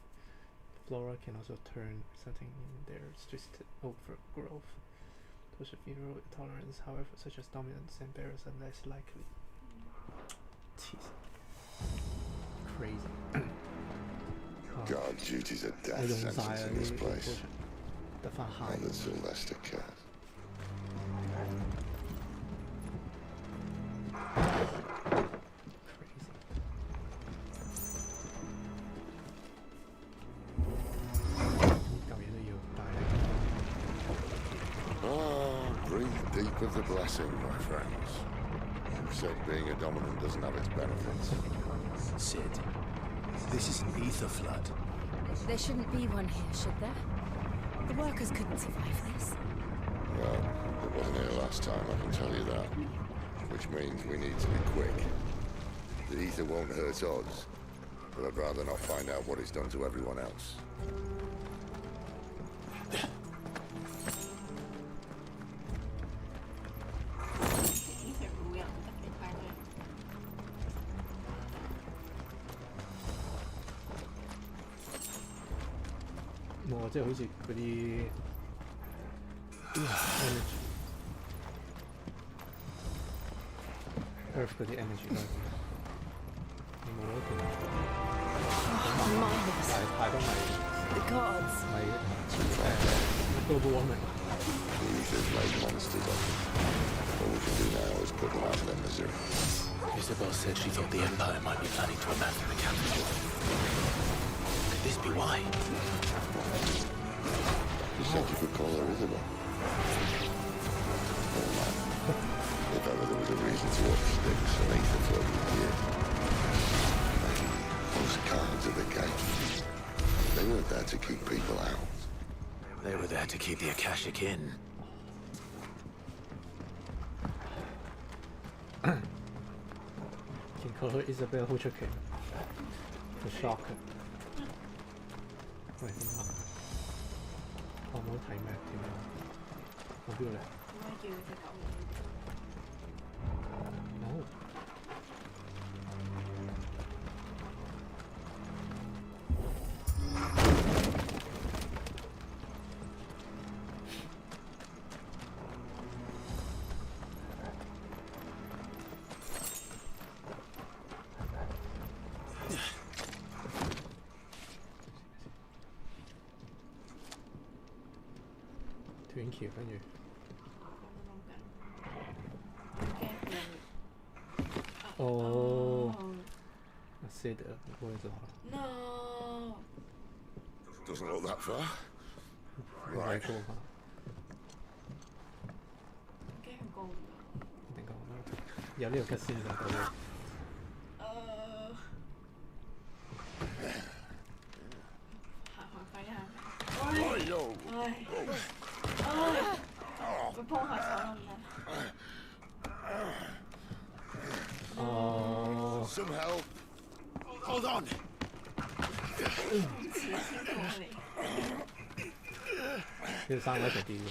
Flora can also turn, resulting in their twisted overgrowth. Those with mineral tolerance, however, such as dominance and bearers, are less likely. Jeez. Crazy. Guard duties are death sentences in this place. Not that Sylvester cares. Deep of the blessing, my friends. Who said being a dominant doesn't have its benefits? Sid, this is an ether flood. There shouldn't be one here, should there? The workers couldn't survive this. Well, it wasn't here last time, I can tell you that. Which means we need to be quick. The ether won't hurt us, but I'd rather not find out what it's done to everyone else. More 即係好似嗰啲 energy earth 嗰啲 energy 都係咁，你冇得斷。太多咪 global warming。 The ether's made monsters of them. All we can do now is put them out of their misery. Isabel said she thought the Empire might be planning to abandon the capital. Could this be why? You said you could call her Isabel. Oh man, if ever there was a reason to watch sticks and ether floating here. Those cards at the gate. They weren't there to keep people out. They were there to keep the Akashic in. Can call her Isabel 好出奇，個 shock。喂，點啊？我冇睇咩添啊？我邊度嚟？應該叫隻狗。哦。斷橋跟住。哦，I said avoid No. Doesn't look that far. Right. Right. 高㗎。一定高啦，有呢個吉先就到啦。行快啲行。會幫下手啦唔得。哦。 Some help. Hold on. 呢三個一齊跌嘅喎。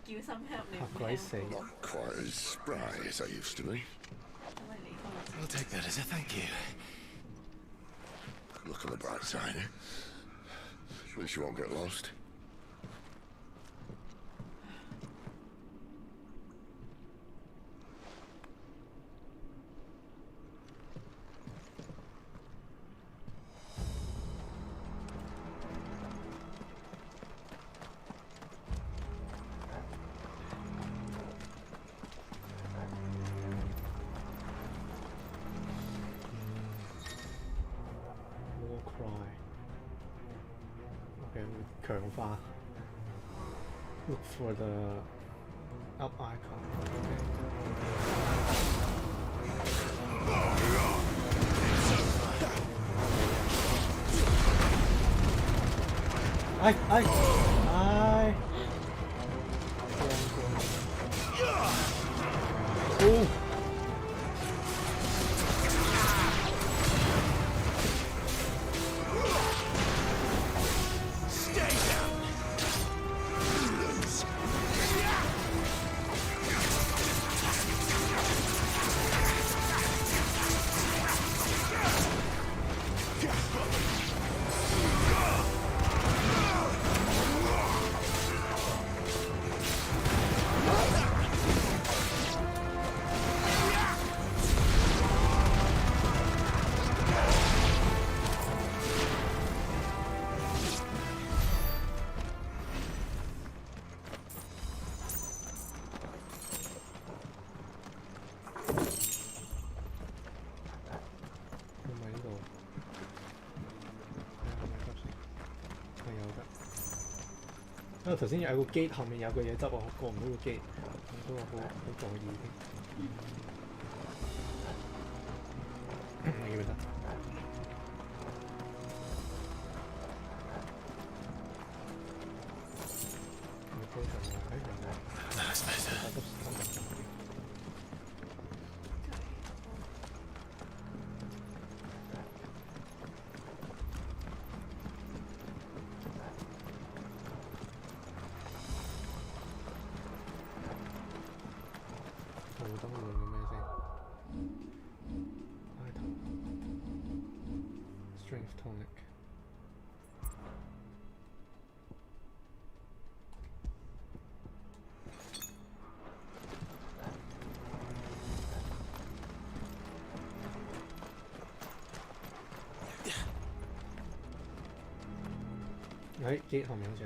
叫心 help 你。鬼死。 Not quite as spry as I used to be. I'll take that as a thank you. Look on the bright side, eh? At least you won't get lost. Okay, 強化。Look for the up icon. Ai. Oh.因為頭先有個 gate 後面有個嘢執我過唔到個 gate， 所以我好在意添。你記唔記得？Strength tonic. Đấy, gate 後面好似係。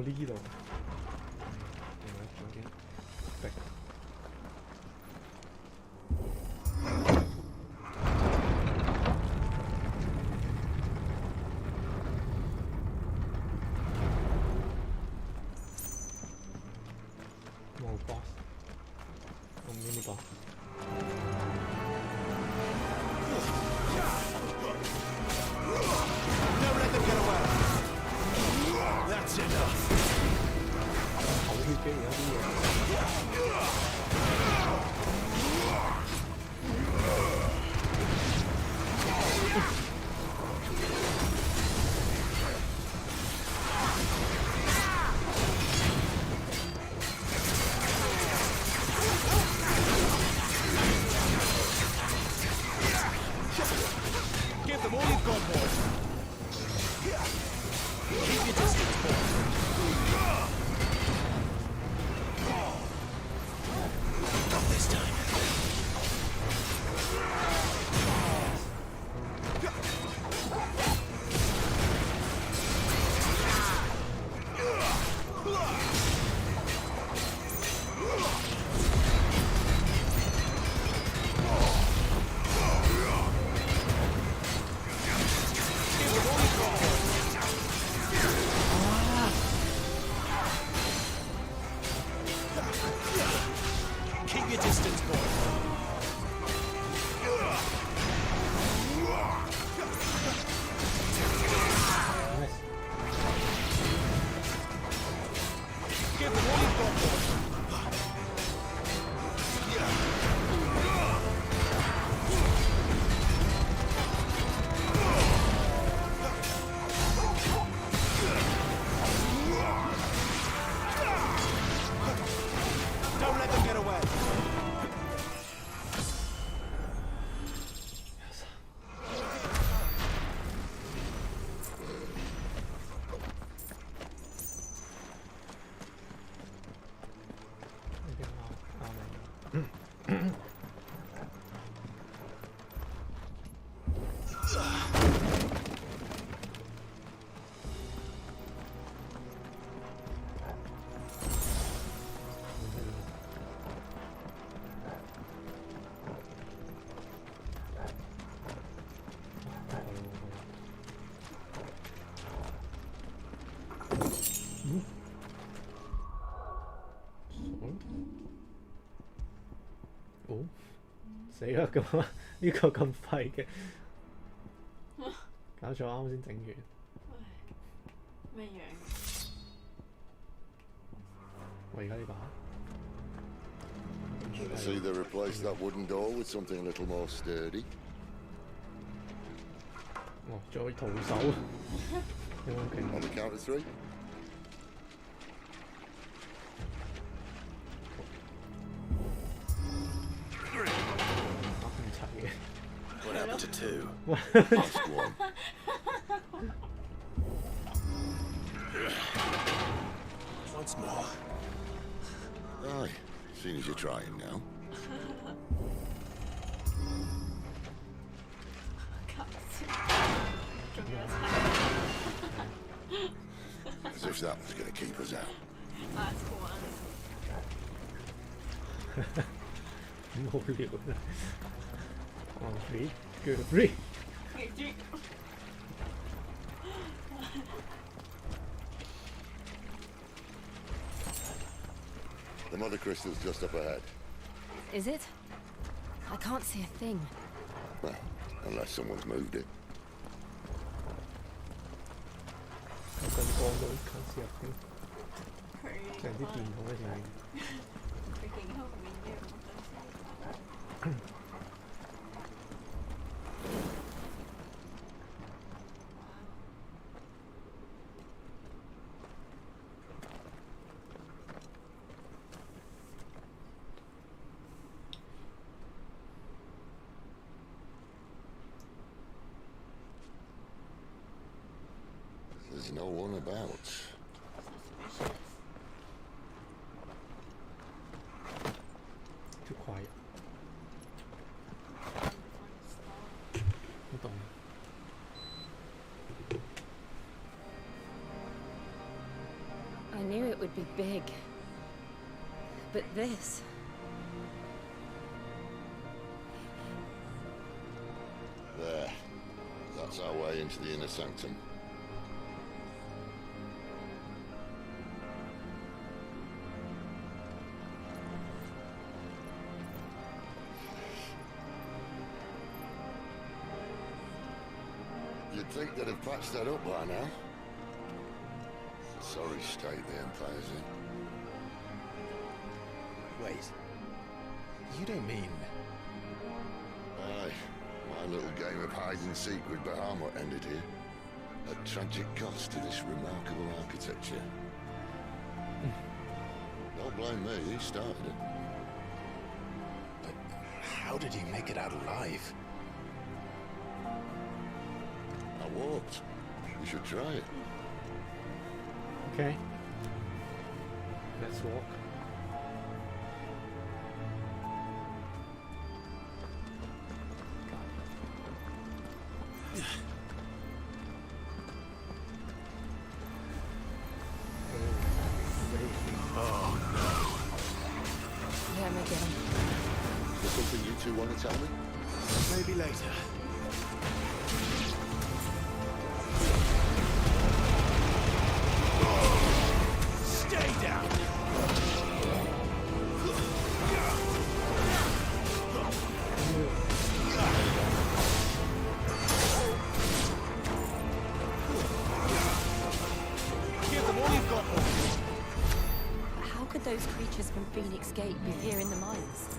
呢度，係咪仲見逼？冇 boss， 冇 mini boss。Don't let them get away. That's enough. 口血嘅有啲嘢。死啦咁啊！呢個咁廢嘅，搞錯啱先整完。咩樣？我而家呢把。 Let's either replace that wooden door with something a little more sturdy. 哦，再徒手，有冇勁 On the count of 3. What happened to 2? Lost 1. Once more. Aye, seeing as you're trying now. As if that was going to keep us out. That's one. 無聊啦。On 3, go to 3. The mother crystal's just up ahead. Is it? I can't see a thing. Well, unless someone's moved it. 我近過到近視入邊，成啲電筒喺前面。佢勁後面嘅，我覺得。There's no one about. Too quiet. 好凍。I knew it would be big. But this... There. That's our way into the inner sanctum. You'd think they'd have patched that up by now. Sorry state the Empire's in. Wait. You don't mean... Aye. My little game of hide-and-seek with Bahamut ended here. At tragic cost to this remarkable architecture. Don't blame me, he started it. But how did he make it out alive? I walked. You should try it. Okay. Let's walk. Oh Them again. no. Is there something you two want to tell me? Maybe later. Stay down! Give them all you've got. How could those creatures from Phoenix Gate be here in the mines?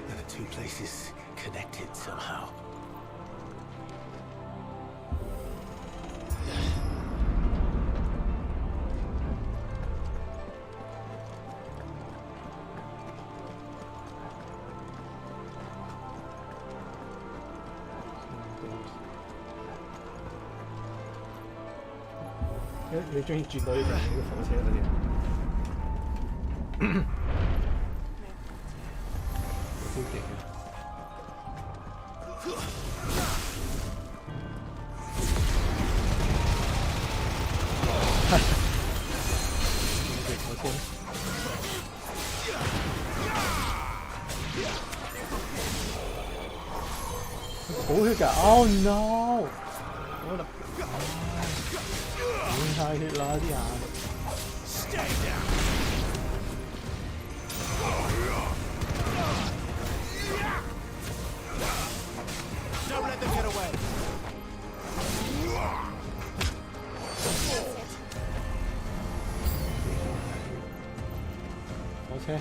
Are the two places connected somehow?你中意轉到呢條火車嗰啲？都勁啊！火車。好血㗎 ！Oh no！ 我諗。滿晒血啦啲眼。車。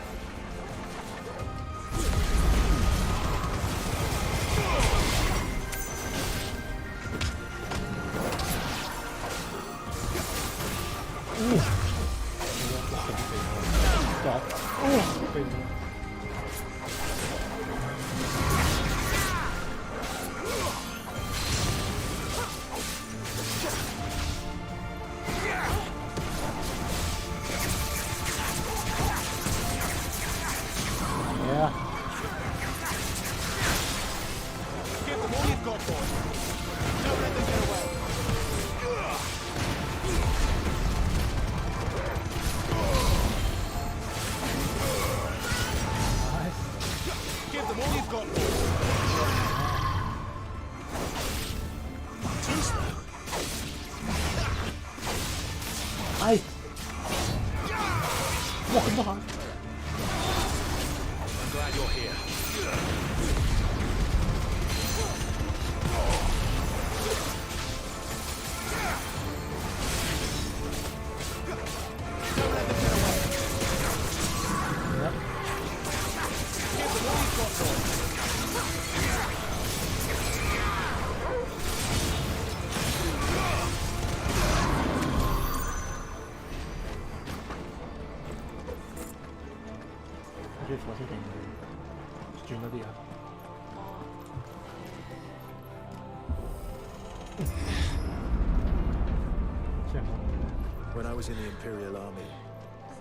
When I was in the Imperial Army,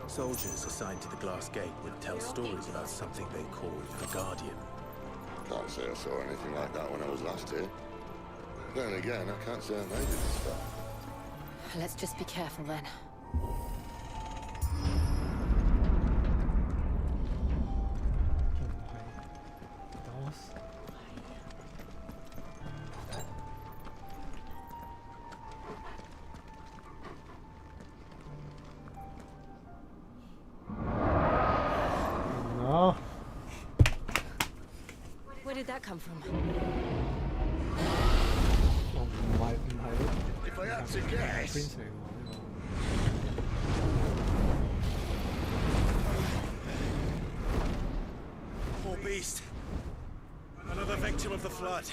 soldiers assigned to the Glass Gate would tell stories about something they called the Guardian. Can't say I saw anything like that when I was last here. Then again, I can't say I made it this far. Let's just be careful then. Where did that come from? If I had to guess... Poor beast. Another victim of the flood.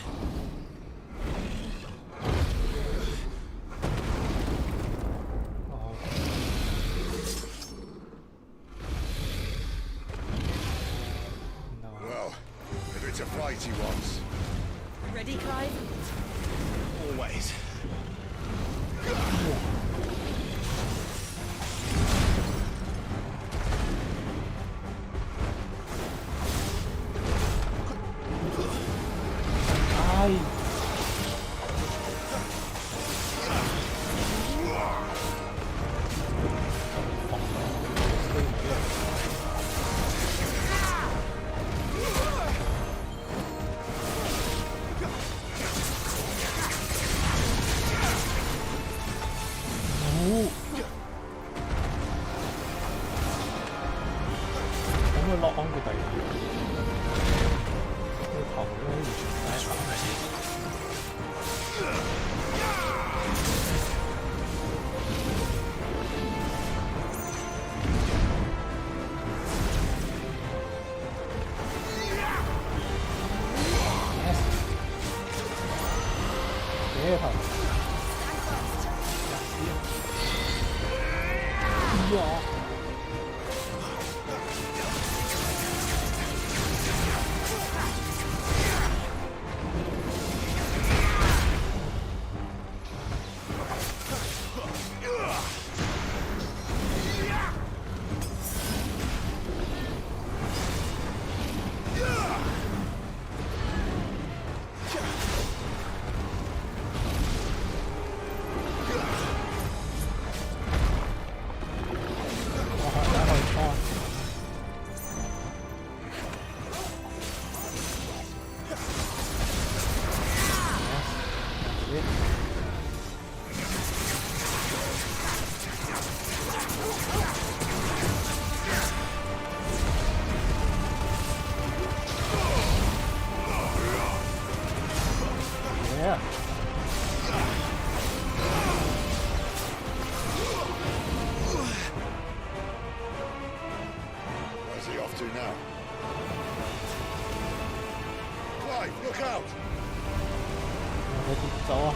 Well, if it's a fight he wants. Ready, Clive? Always. off to now? Clive, look out! 走啊！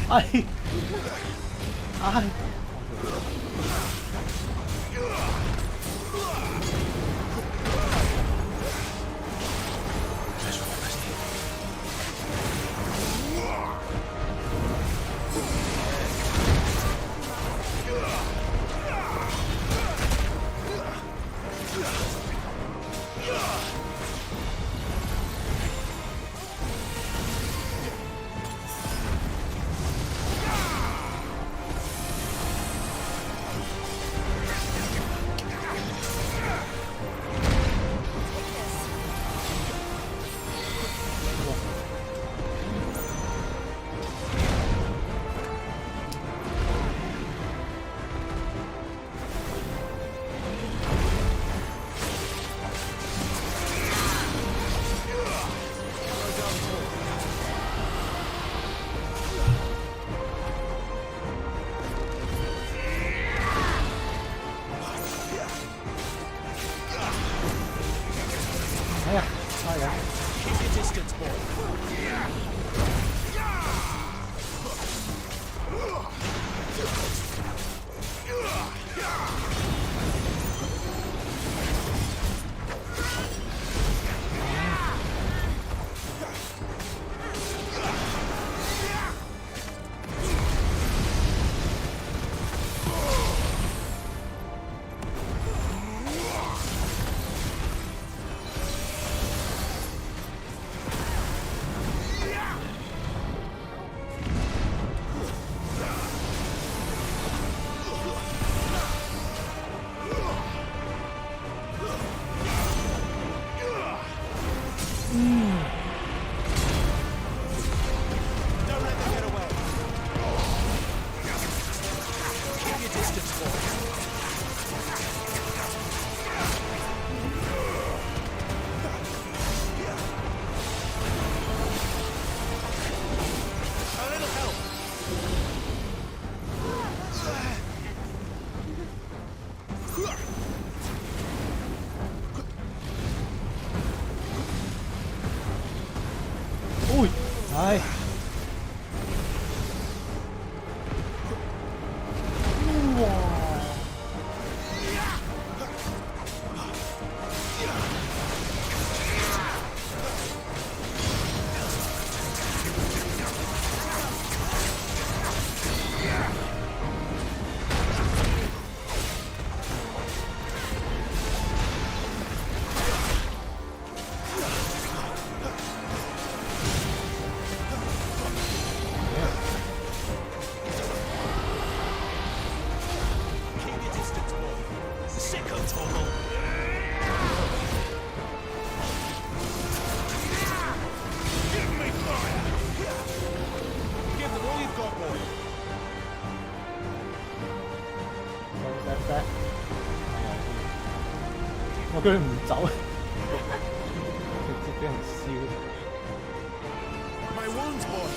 哎，哎！哎呀，差点！ Keep your distance, boy. Ui, ai.我叫佢唔走，直接俾人燒。My wounds, boy.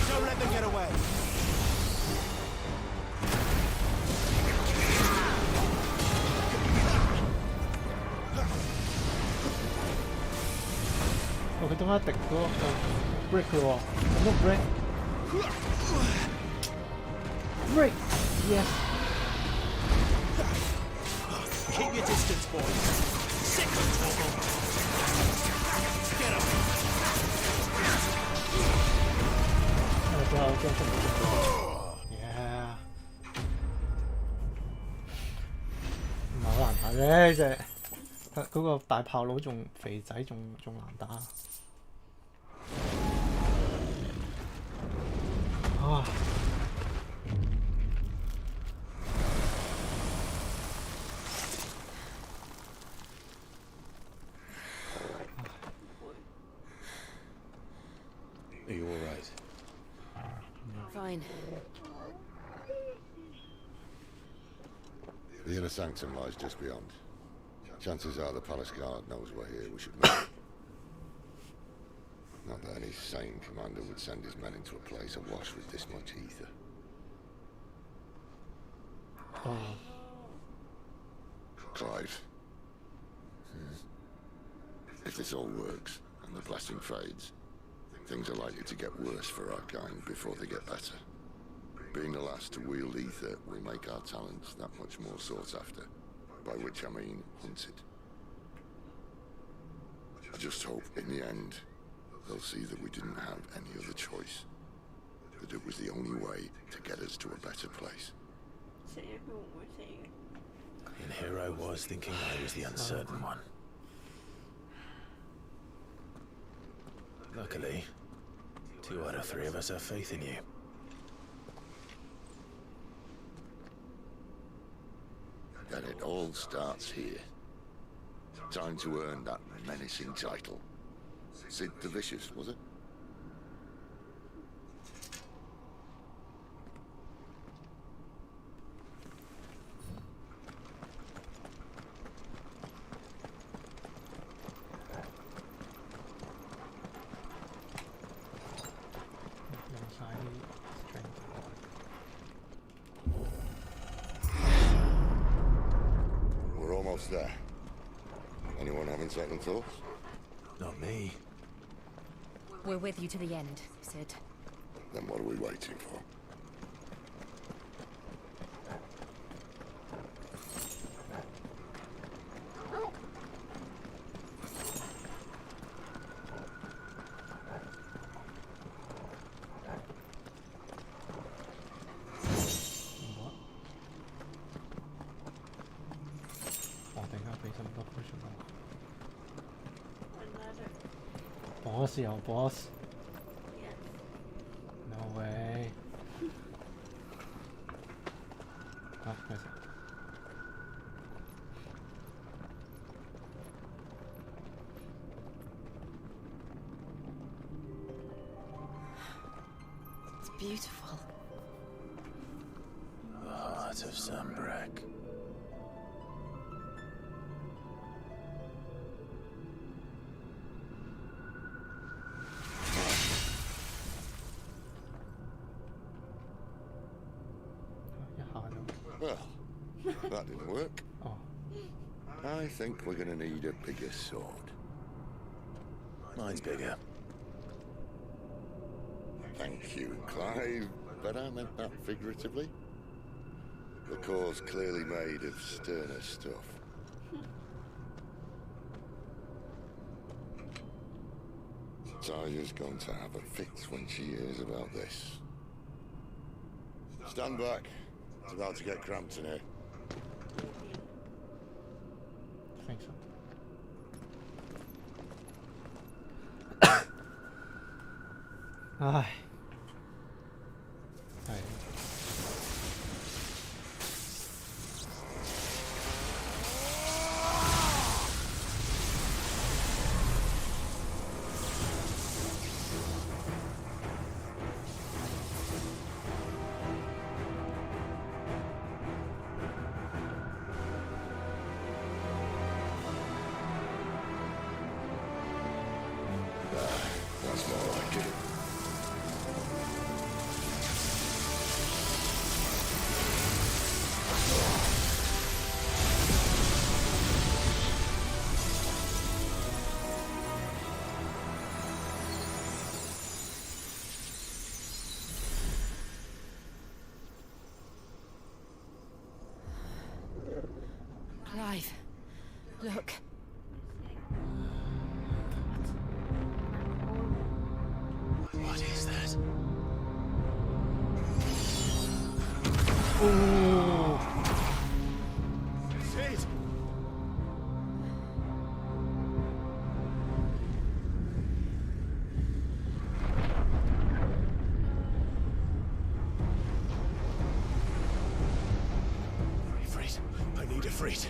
Don't let them get away. 佢都一滴嗰個 break 佢喎，咁都 break break yes。 Keep your distance, boy. Sick of trouble. Get him. 最後將出嚟，yeah， 唔係好難打啫呢隻，嗰個大炮佬仲肥仔仲難打。哇！ fine. The inner sanctum lies just beyond. Chances are the palace guard knows we're here. We should move. Not that any sane commander would send his men into a place awash with this much ether. Oh. Clive. If this all works, and the blessing fades, things are likely to get worse for our kind before they get better. Being the last to wield ether will make our talents that much more sought after, by which I mean hunted. I just hope, in the end, they'll see that we didn't have any other choice. That it was the only way to get us to a better place. And here I was thinking I was the uncertain one. Luckily, 2 out of 3 of us have faith in you. Then it all starts here. Time to earn that menacing title. Sid the Vicious, was it? We're almost there. Anyone having second thoughts? Not me. We're with you to the end, Sid. Then what are we waiting for? Boss, yo, boss. No way. Ah, where's it? It's beautiful. The heart of Sunbreak. Well, that didn't work. Oh. I think we're gonna need a bigger sword. Mine's bigger. Thank you, Clive, but I meant that figuratively. The core's clearly made of sterner stuff. Taya's going to have a fix when she hears about this. Stand back. It's about to get cramped in here. I think so. Aye. Aye. That's more like it. Clive, look. What is that? Ooh. Sid! Ifrit, I need Ifrit.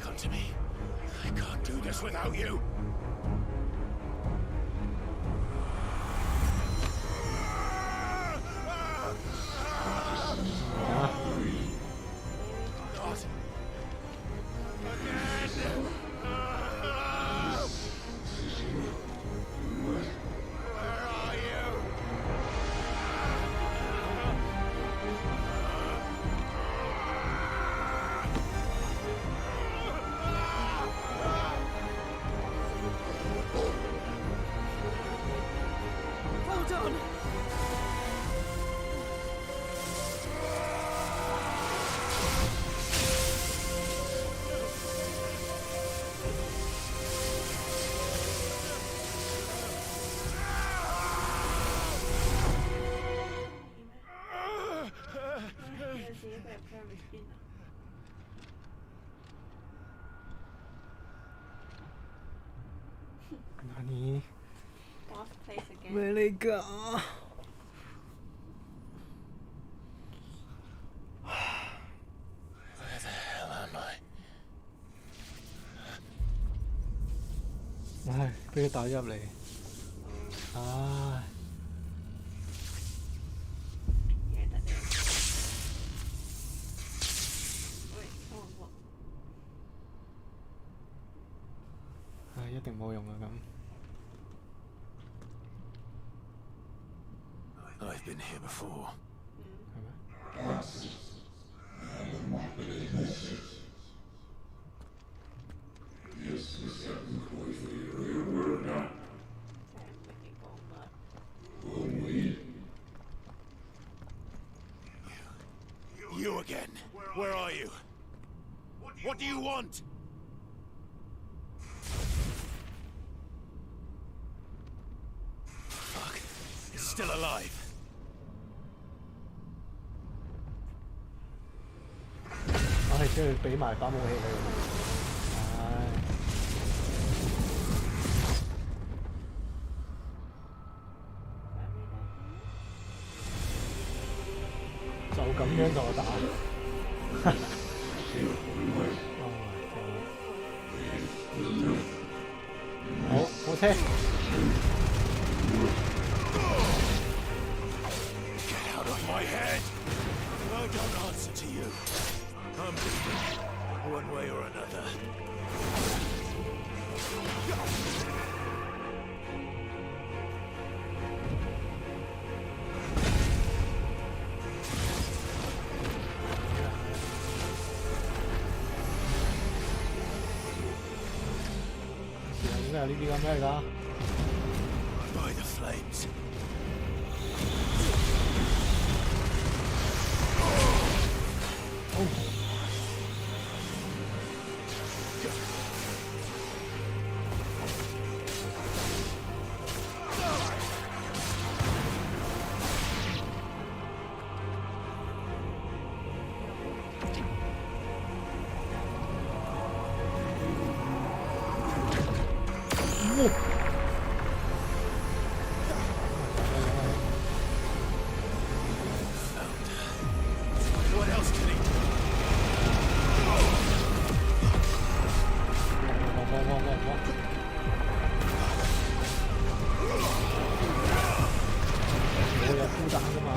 Come to me. I can't do this without you. 邊啊？ Nani? Boss place again. 咩嚟㗎？ Where the hell am I? 唉，俾佢打入嚟。唉。嘢得你。喂，錯喎。唉，一定冇用啊咁。 I've been here before. You again? Where are you? What do you want? Fuck. It's still alive. 我係需要俾埋把武器你。唉。就咁樣同我打。好，火車。Get out of my head! I don't answer to you. I'm leaving, one way or another. 咩啊？呢啲咁咩嚟㗎？ By the flames. What else can he do? 我有孤單㗎嘛。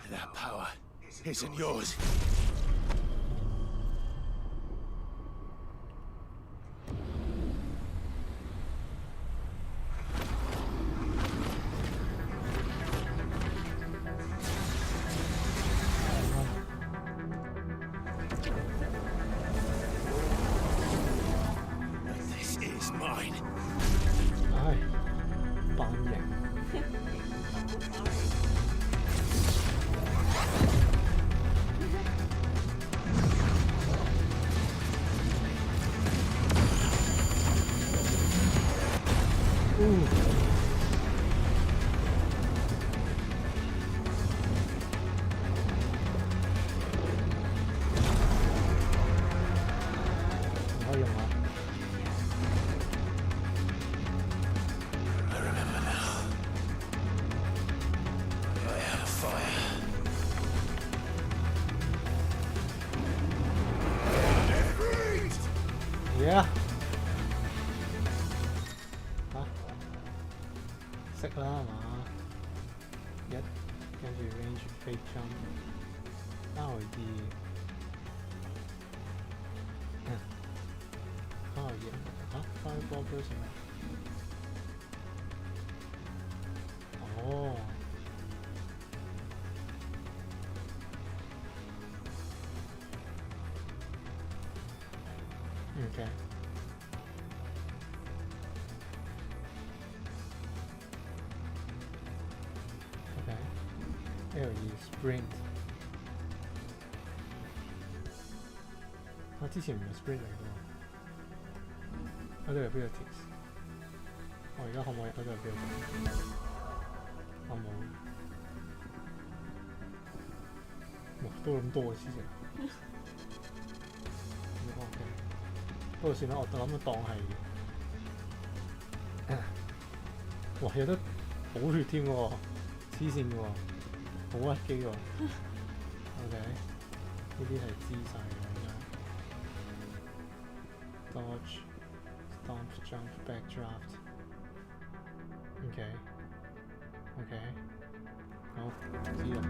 That power isn't yours. This is mine. 唉，扮型。可以用啊。 I remember now. I had a fire. Yeah. 嚇，識啦係嘛？一跟住 range fake jump，R2，R2嚇 fireball burst 咩？哦。Okay. Okay. L2 sprint。我之前唔係 sprint 嚟㗎喎。我都係 abilities。我而家可唔可以？我都係 abilities。我冇。哇！都咁多嘅事情。OK。不過算啦，我諗當係，哇有得補血添喎，黐線嘅喎，好屈機喎。OK，呢啲係姿勢嘅應該 ，dodge、stomp、jump、backdraft。OK，好，知啦。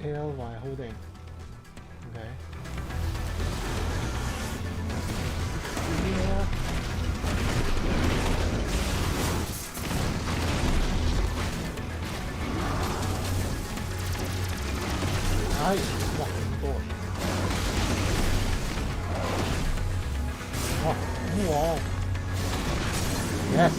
L while holding. Okay. Yeah. Nice. Wow, boy. Wow. Yes.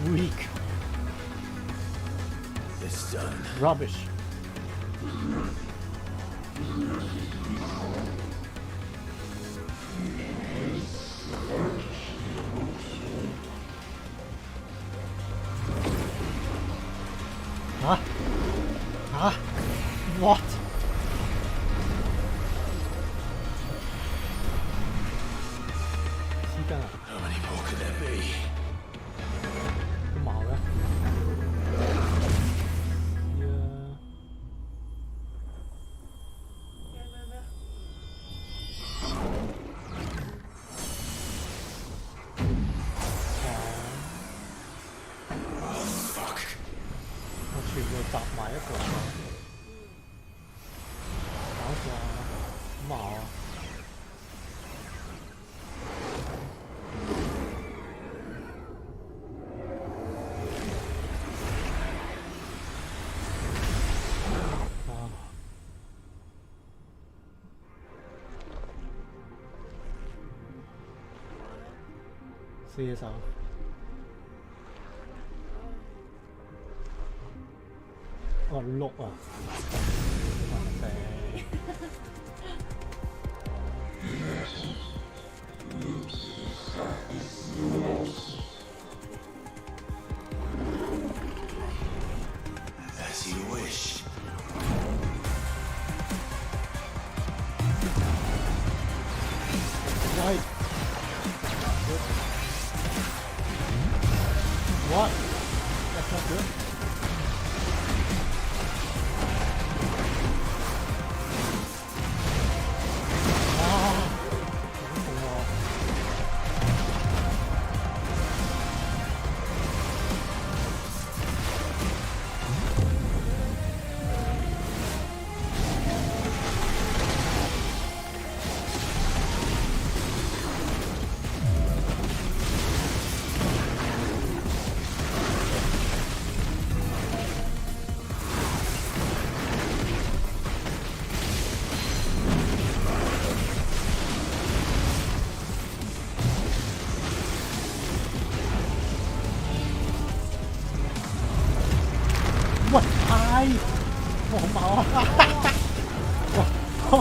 Weak. It's done. Rubbish. Huh? Huh? What? How many more could there be? See yourself. Oh, look. As you wish. Right. What? That's not good. 喂，唉，我好飽啊！哇哇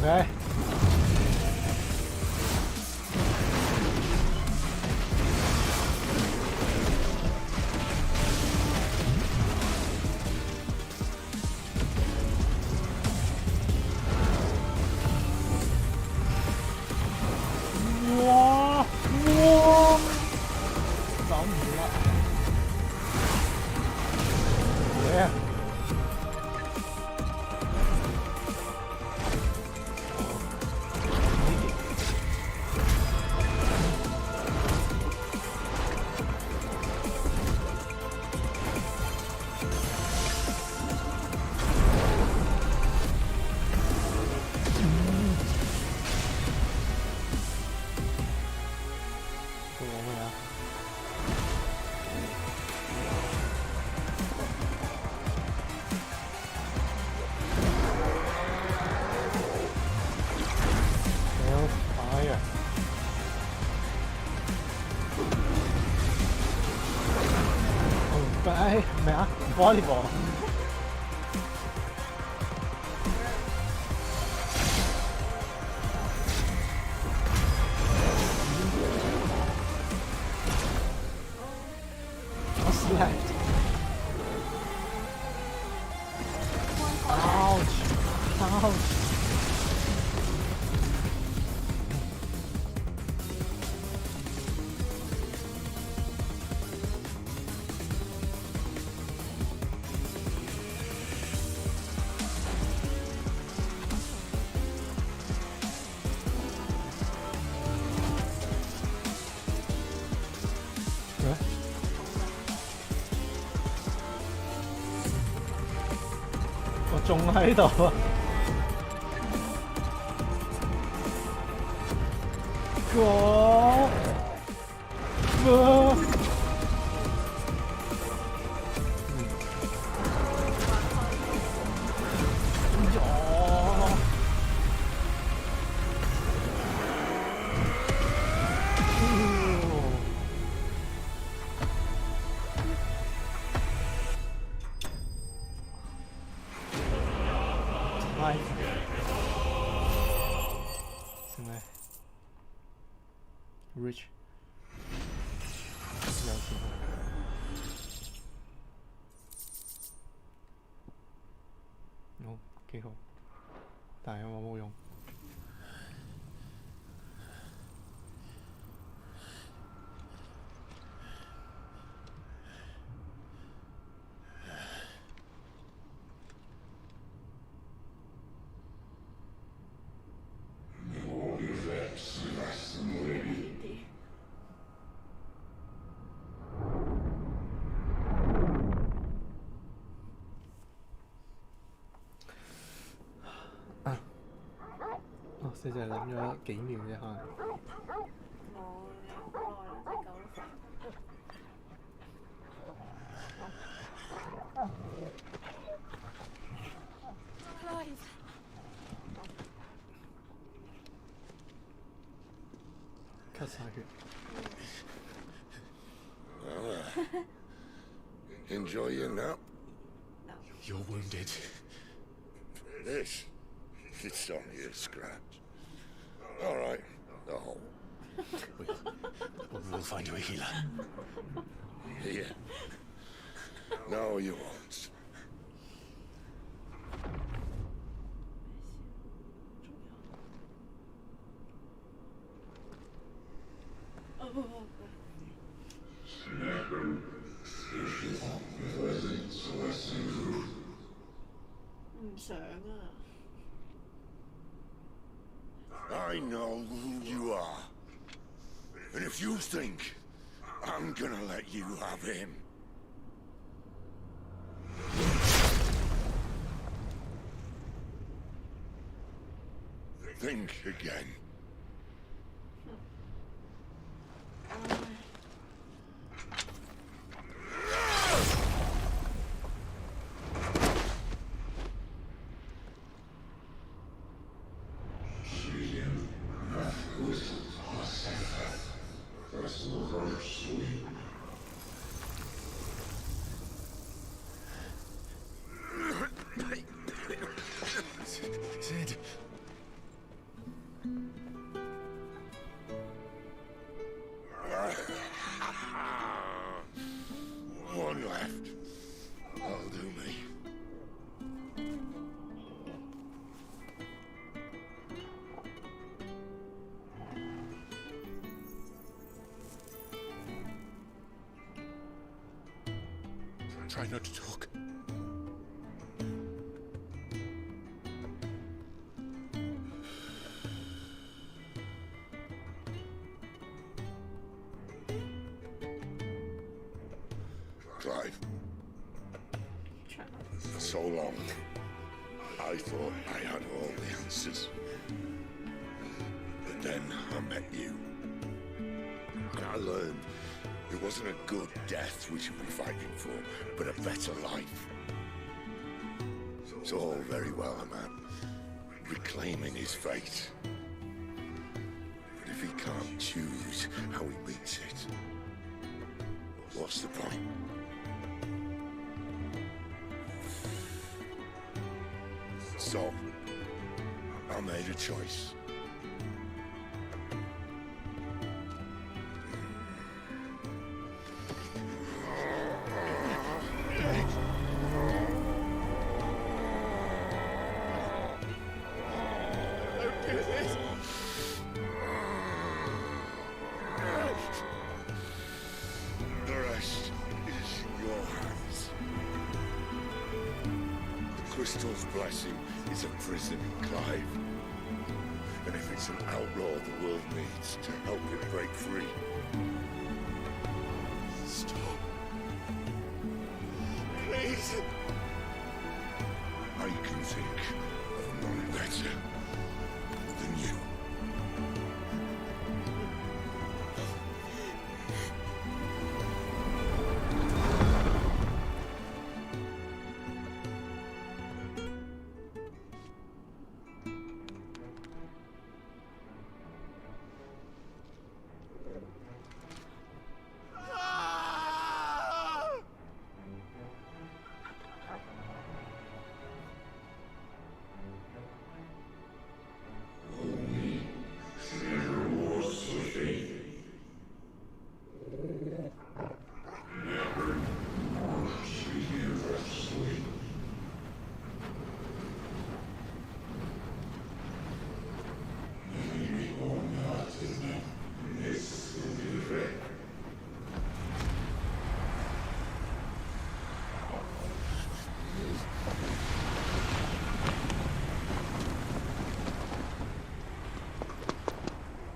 ！Okay. Wow! Wow! Không gì lắm. Yeah. Cái mẹ volleyball. What's left? Ouch! Ouch!我仲喺度啊！Rich 有錢好幾好，但係我冇用。你就係諗咗幾秒啫，可能。咳晒血。Well, enjoy your nap. You're wounded. This? It's only a scratch. All right, the hole. We'll find you a healer. Here. No, you won't. I know who you are. And if you think I'm gonna let you have him, think again. Sid. One left. That'll do me. Try not to talk. Clive. For so long, I thought I had all the answers. But then I met you. And I learned it wasn't a good death we should be fighting for, but a better life. It's all very well, a man reclaiming his fate. But if he can't choose how he meets it, what's the point? So, I made a choice. Don't do this! The rest is in your hands. The crystal's blessing is a prison, Clive. And if it's an outlaw the world needs to help it break free. Stop. Please. I can think of none better than you.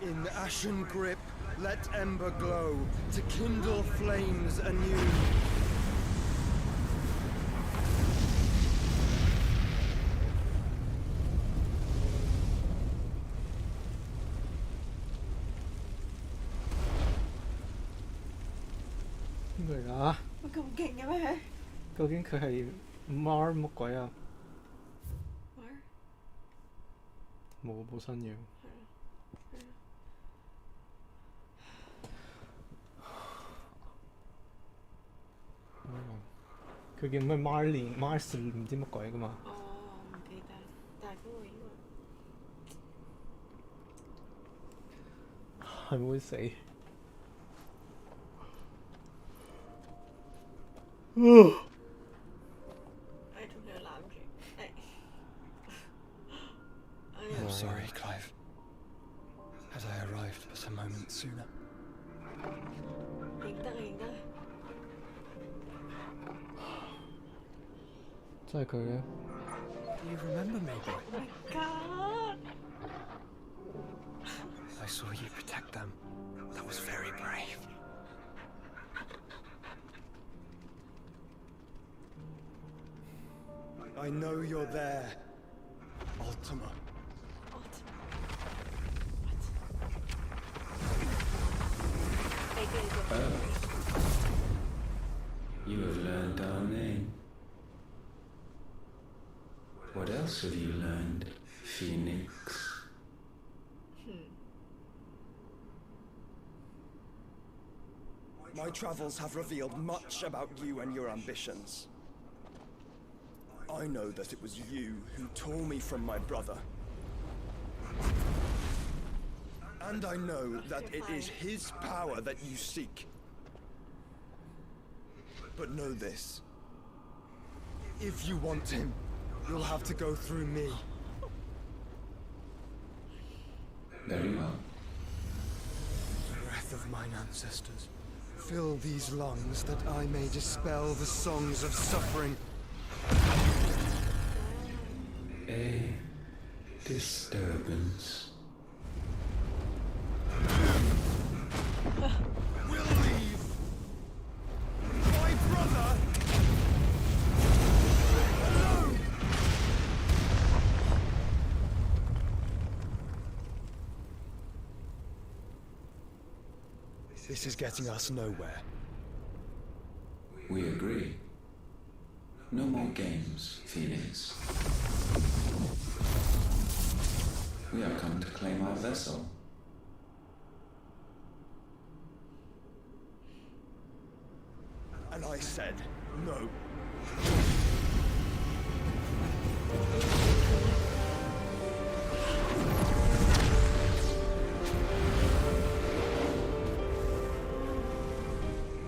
In the ashen grip, let ember glow, to kindle flames anew. Người đó 乜咁勁嘅咩？ 究竟佢係 Mar 乜鬼啊？ Mar 冇新嘢。佢叫咩 Marlene 唔知乜鬼噶嘛。哦，唔記得，但係嗰個應該係咪會死？仲要攬住，I'm sorry, Clive. Had I arrived but a moment sooner. 認得認得。真係佢嘅。Do you remember me, boy? Oh my god! I saw you protect them. That was very brave. I know you're there, Ultima. You have learned our name. What else have you learned, Phoenix? My travels have revealed much about you and your ambitions. I know that it was you who tore me from my brother. And I know that it is his power that you seek. But know this. If you want him, you'll have to go through me. Very well. Breath of mine ancestors, fill these lungs that I may dispel the songs of suffering. A disturbance. We'll leave. My brother alone. This is getting us nowhere. We agree. No more games, Phoenix. We have come to claim our vessel. And I said no.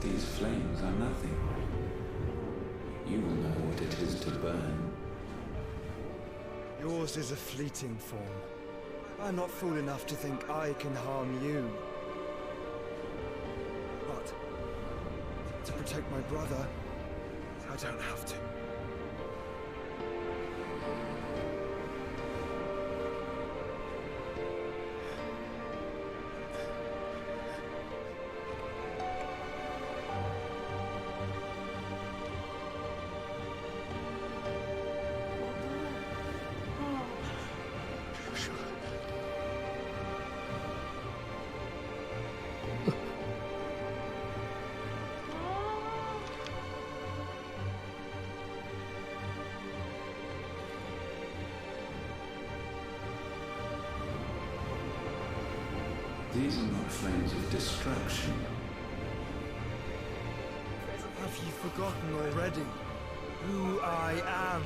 These flames are nothing. You will know what it is to burn. Yours is a fleeting form. I'm not fool enough to think I can harm you. But to protect my brother, I don't have to. These are not flames of destruction. Have you forgotten already who I am?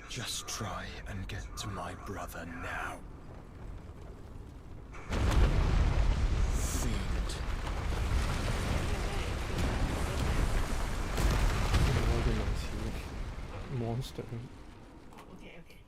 Just try and get to my brother now. Fiend. Monster. Okay.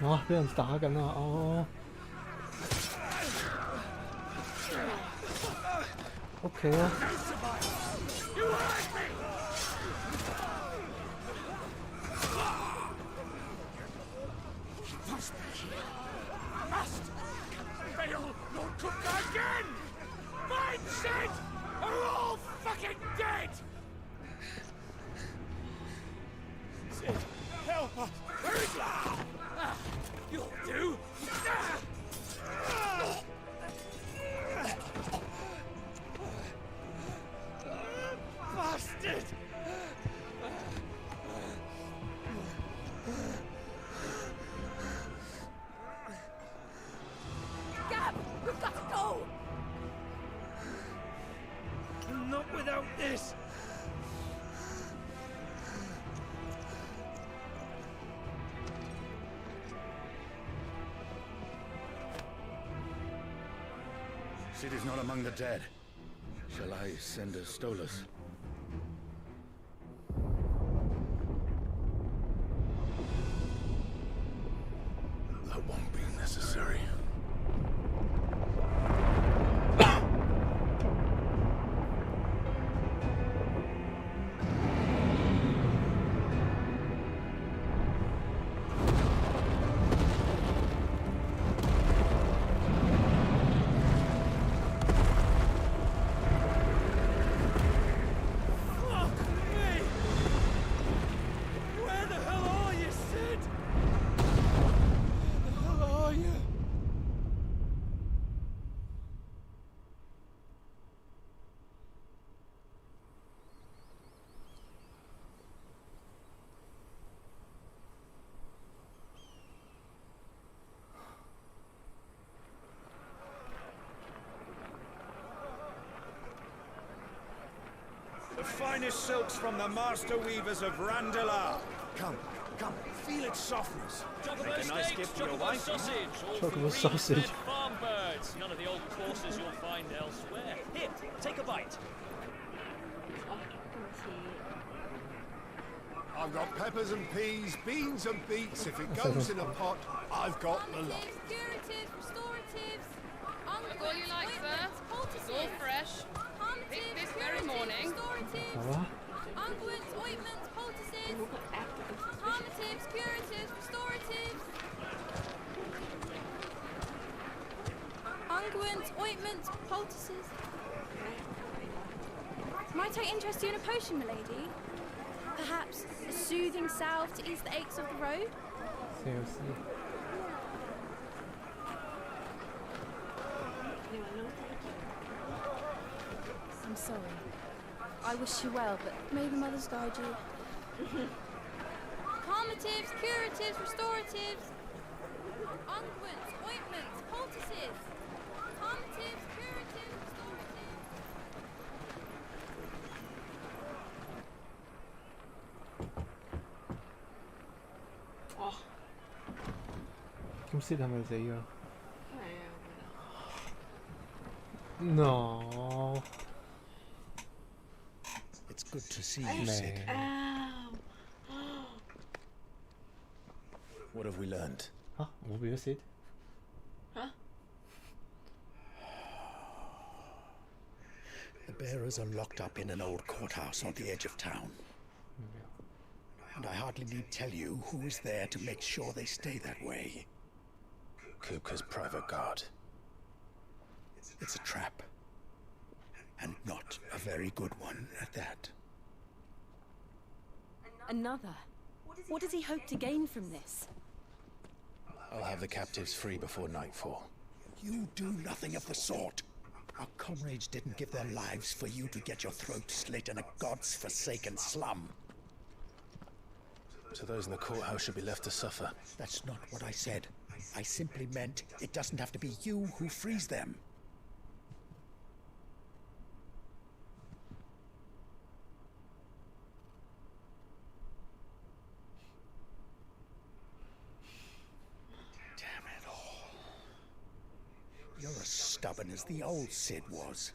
哇！俾人打緊啊！哦，OK 啊。Must fail Lord Kupka again! Mine said are all fucking dead! Sid, help us! Where is Lau? You'll do! Bastard! Gab, we've got to go! Not without this! Sid is not among the dead. Shall I send a Stolas? That won't be necessary. The finest silks from the master weavers of Randalar. Come, feel its softness. Chocolate Make a nice steaks, gift for your chocolate wife. sausage, all Chocolate free sausage. fed farm birds. None of the old courses you'll find elsewhere. Here, take a bite. I've got peppers and peas, beans and beets. If it goes in a pot, I've got the lot. Curatives, restoratives, Look all you like, sir. It's all fresh. Picked this very morning. unguents, ointments, poultices, palmatives, curatives, restoratives. Unguents, ointments, poultices. Might I interest you in a potion, milady? Perhaps a soothing salve to ease the aches of the road? Seriously. I'm sorry. I wish you well, but may the mothers guide you. Palmatives, curatives, restoratives. Unguents, ointments, poultices. Palmatives, curatives, restoratives.咁Sid係咪死咗？No. It's good to see you, Sid. What have we learned? 嚇，我變咗Sid。 The bearers are locked up in an old courthouse on the edge of town. And I hardly need tell you who is there to make sure they stay that way. Kupka's private guard. It's a trap. And not a very good one at that. Another? What does he hope to gain from this? I'll have the captives free before nightfall. You do nothing of the sort. Our comrades didn't give their lives for you to get your throat slit in a god's-forsaken slum. So those in the courthouse should be left to suffer. That's not what I said. I simply meant it doesn't have to be you who frees them. Damn it all. You're as stubborn as the old Sid was.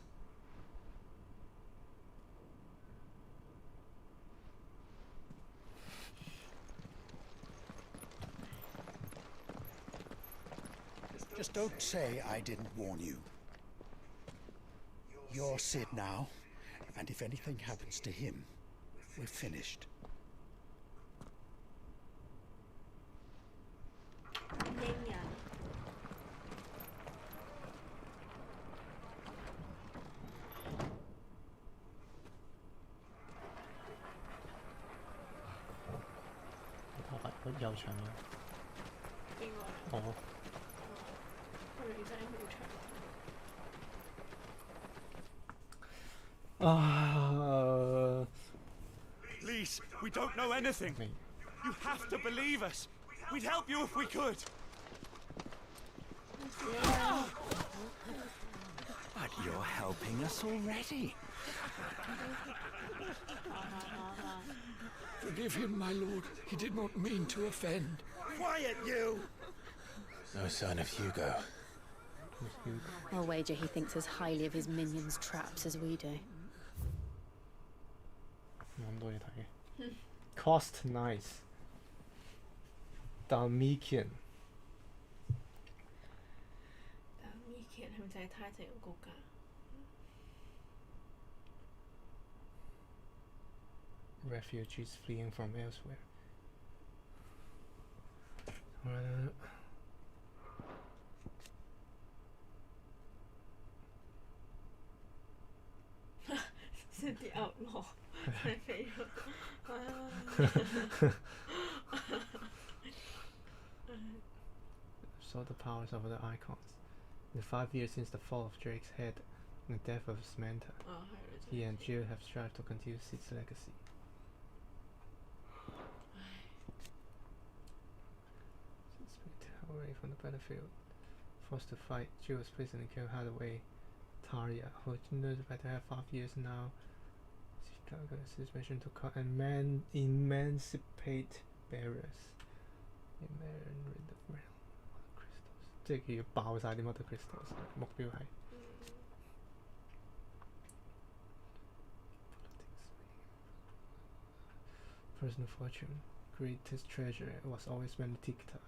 Just don't say I didn't warn you. You're Sid now, and if anything happens to him, we're finished. Please, we don't know anything. You have to believe us. We'd help you if we could. But you're helping us already. Forgive him, my lord. He did not mean to offend. Quiet, you! No sign of Hugo. I'll wager he thinks as highly of his minions' traps as we do. Cost nice. Dalmatian. 係咪就係泰籍個國家？ Refugees fleeing from elsewhere. Said the outlaw. My favorite. Saw the powers of the icons. In the 5 years since the fall of Drake's head and the death of Samantha, he and Jill have strived to continue Sid's legacy. Away from the battlefield, forced to fight, Jill was placed in the kill Hathaway, Taria, who notified to have 5 years now. Sid's mission to cut and emancipate bearers. Rid the realm of crystals. 即係佢要爆晒啲 mother crystals， 目標係。Personal fortune, greatest treasure was always Benedicta.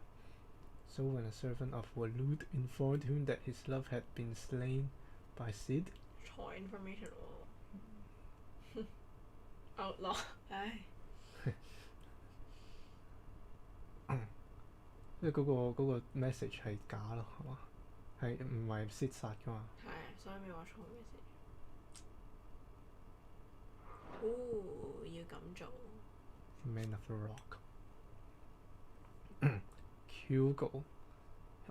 So when a servant of Walud informed him that his love had been slain by Sid, 錯 information 喎，outlaw， 唉。因為嗰個 message 係假咯，係嘛？係唔係 Sid 殺㗎嘛？係，所以咪話錯 message。哦，要咁做。Man of the Rock。Hugo，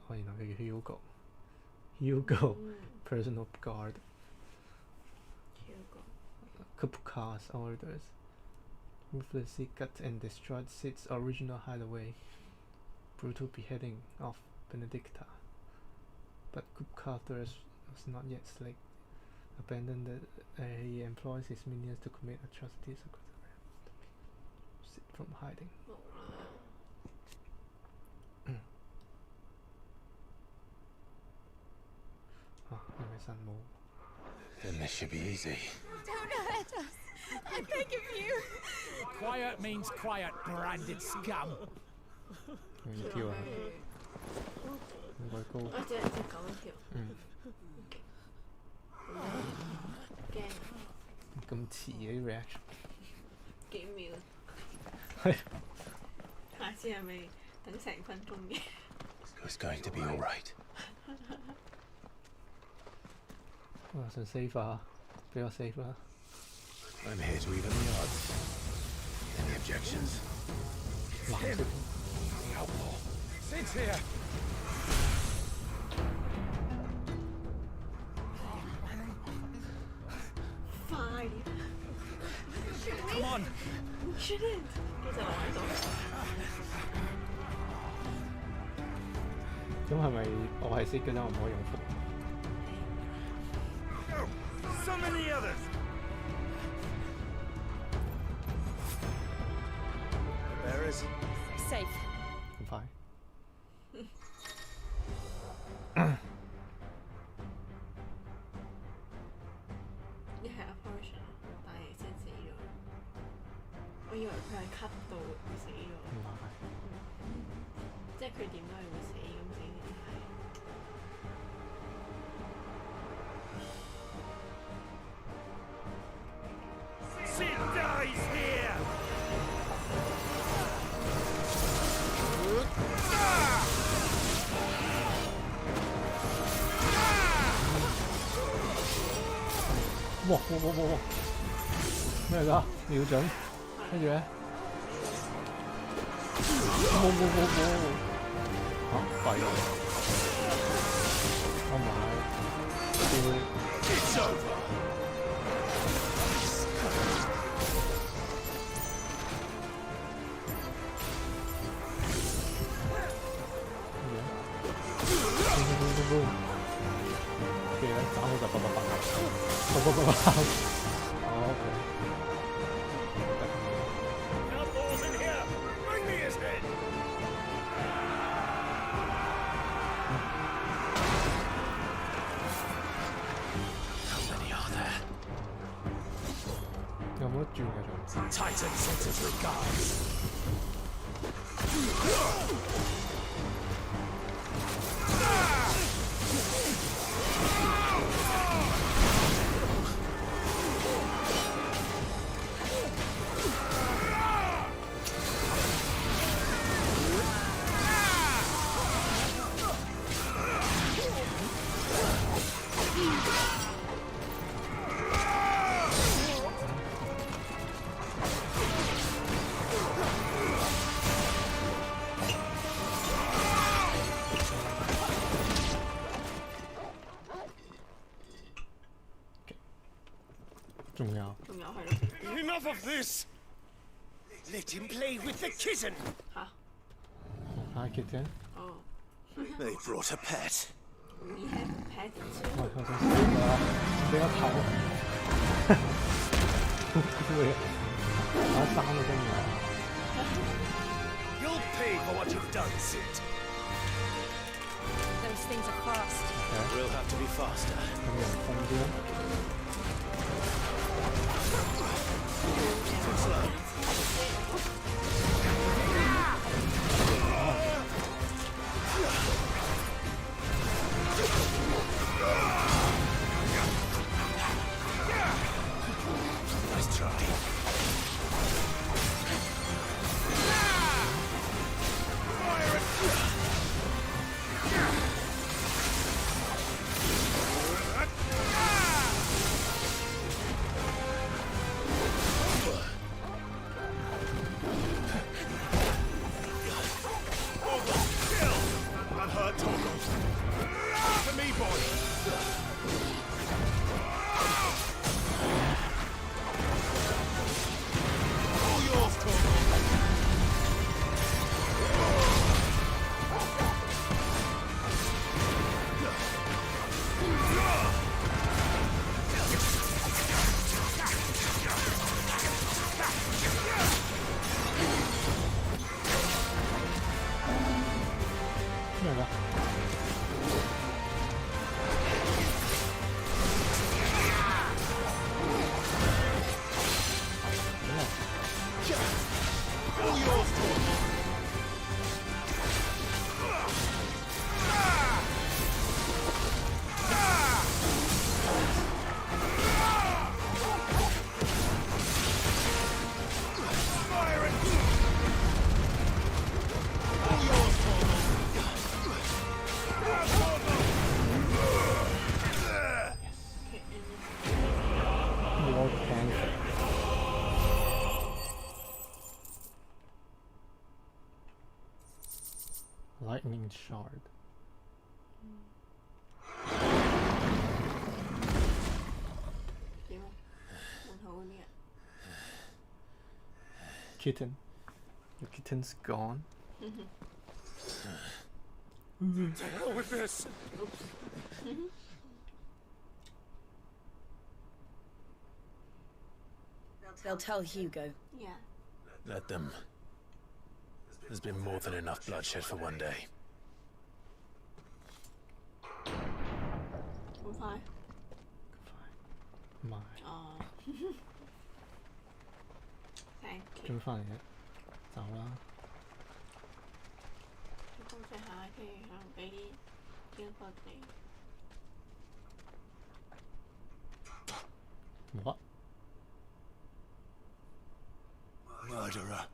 哦，原來佢叫 Hugo。Hugo personal guard。Kupka's orders ruthlessly cut and destroyed Sid's original hideaway. Brutal beheading of Benedicta. But Kupka was not yet slaked. Abandoned, he employs his minions to commit atrocities across the realm. Sid from hiding. Then this should be easy. Don't hurt us! I beg of you! Quiet means quiet, branded scum. 應該高。我隻狗一條。驚。咁遲嘅啲 reaction。幾秒。係。下次係咪等成分鐘嘅 It's going to be all right. 我想 save 啊，俾我 save 啦。I'm here to even the odds. Any objections? Outlaw. Sid's here. Fine. Come on. We shouldn't. 其實我喺度。咁係咪我係 Sid 嘅啫？我唔可以用符。So many others. Bearers. Safe. 咁快。一係 apparition， 但係先死咗。我以為佢係 cut 到會死咗。即係佢點都係會死咁死先係。哇哇哇哇哇！咩嚟㗎？瞄準，跟住咧，哇哇哇哇！嚇廢啊！我買，跟住咧斬佢就叭叭叭，叭叭叭叭。哦，OK。Outlaws in here! Bring me his head! How many are there? 有冇得轉嘅仲 Titan sends his regards. Enough of this! Let him play with the kitten! Hi, kitten. Oh. They brought a pet. We have a pet too. 喂，我想死啦！俾我頭，咩？打3個鐘啊！ You'll pay for what you've done, Sid. Those things are fast. We'll have to be faster. 咁人瞓啲。 Too slow. Nice try. Lightning shard. Kitten. Your kitten's gone. To hell with this! They'll tell Hugo. Yeah. Let them. There's been more than enough bloodshed for one day. Goodbye. My. Oh. Thank you. 終於翻嚟嘅，走啦！多謝下，跟住可能俾啲經過你。What? Murderer.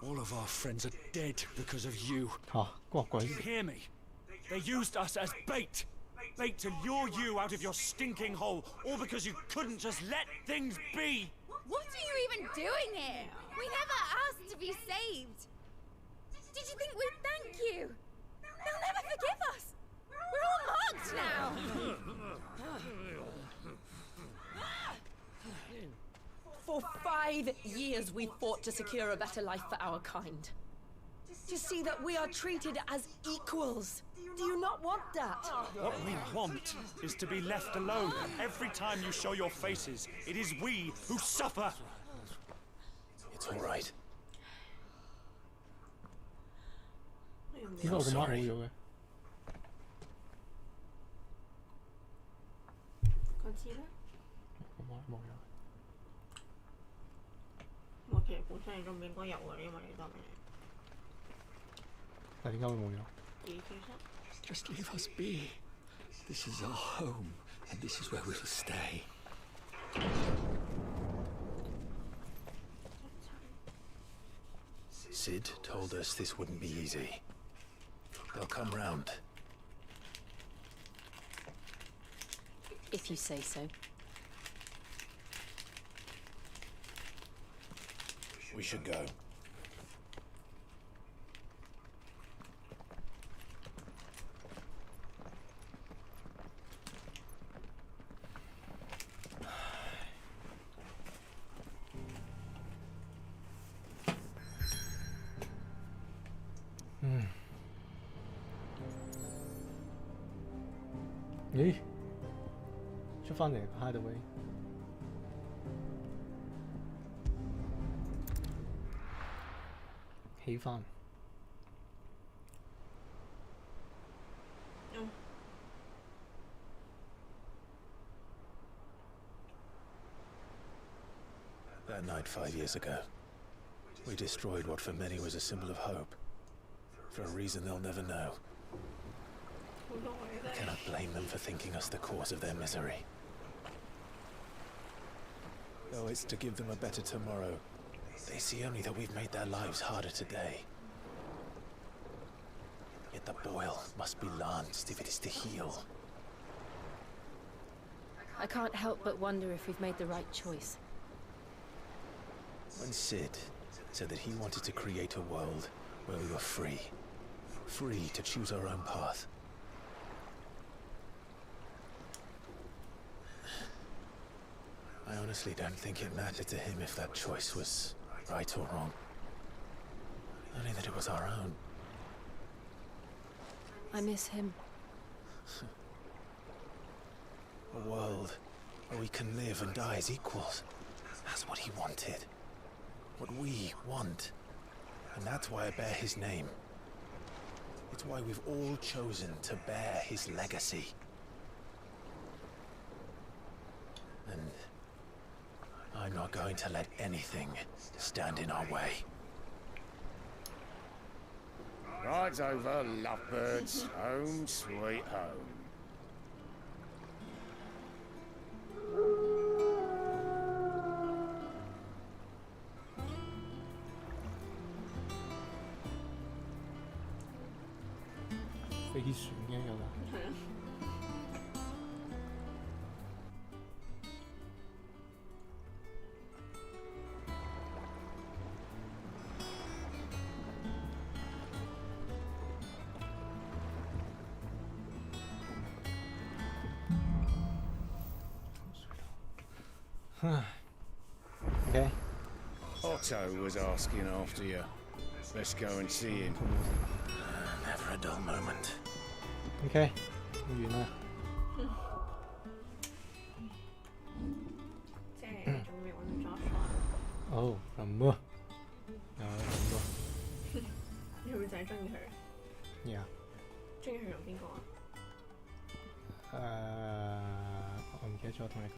All of our friends are dead because of you. What Do you hear me? They used us as bait. late to lure you out of your stinking hole, all because you couldn't just let things be. What are you even doing here? We never asked to be saved. Did you think we'd thank you? They'll never forgive us. We're all marked now. For 5 years we fought to secure a better life for our kind. To see that we are treated as equals. Do you not want that? What we want is to be left alone. Every time you show your faces, it is we who suffer. It's all right. I'm sorry. 嗰支咧？冇咗。我其實本身你都唔應該有嘅，因為你得嘅。但係點解會冇咗？幾其實 Just leave us be. This is our home, and this is where we will stay. Sid told us this wouldn't be easy. They'll come round. If you say so. We should go. Hmm. 咦？出返嚟 hideaway。起返。That night 5 years ago, we destroyed what for many was a symbol of hope. For a reason they'll never know. I cannot blame them for thinking us the cause of their misery. Though it's to give them a better tomorrow, they see only that we've made their lives harder today. Yet the boil must be lanced if it is to heal. I can't help but wonder if we've made the right choice. When Sid said that he wanted to create a world where we were free to choose our own path. I honestly don't think it mattered to him if that choice was right or wrong. Only that it was our own. I miss him. A world where we can live and die as equals. That's what he wanted. What we want. And that's why I bear his name. It's why we've all chosen to bear his legacy. And I'm not going to let anything stand in our way. Ride's over, lovebirds. Home sweet home. Okay. Otto was asking after you. Let's go and see him. Never a dull moment. Okay. 完啦。即係仲未揾到 Josh。哦，咁啊，有咁多。你係咪就係中意佢？ Yeah。中意佢同邊個啊？我唔記得咗同你講。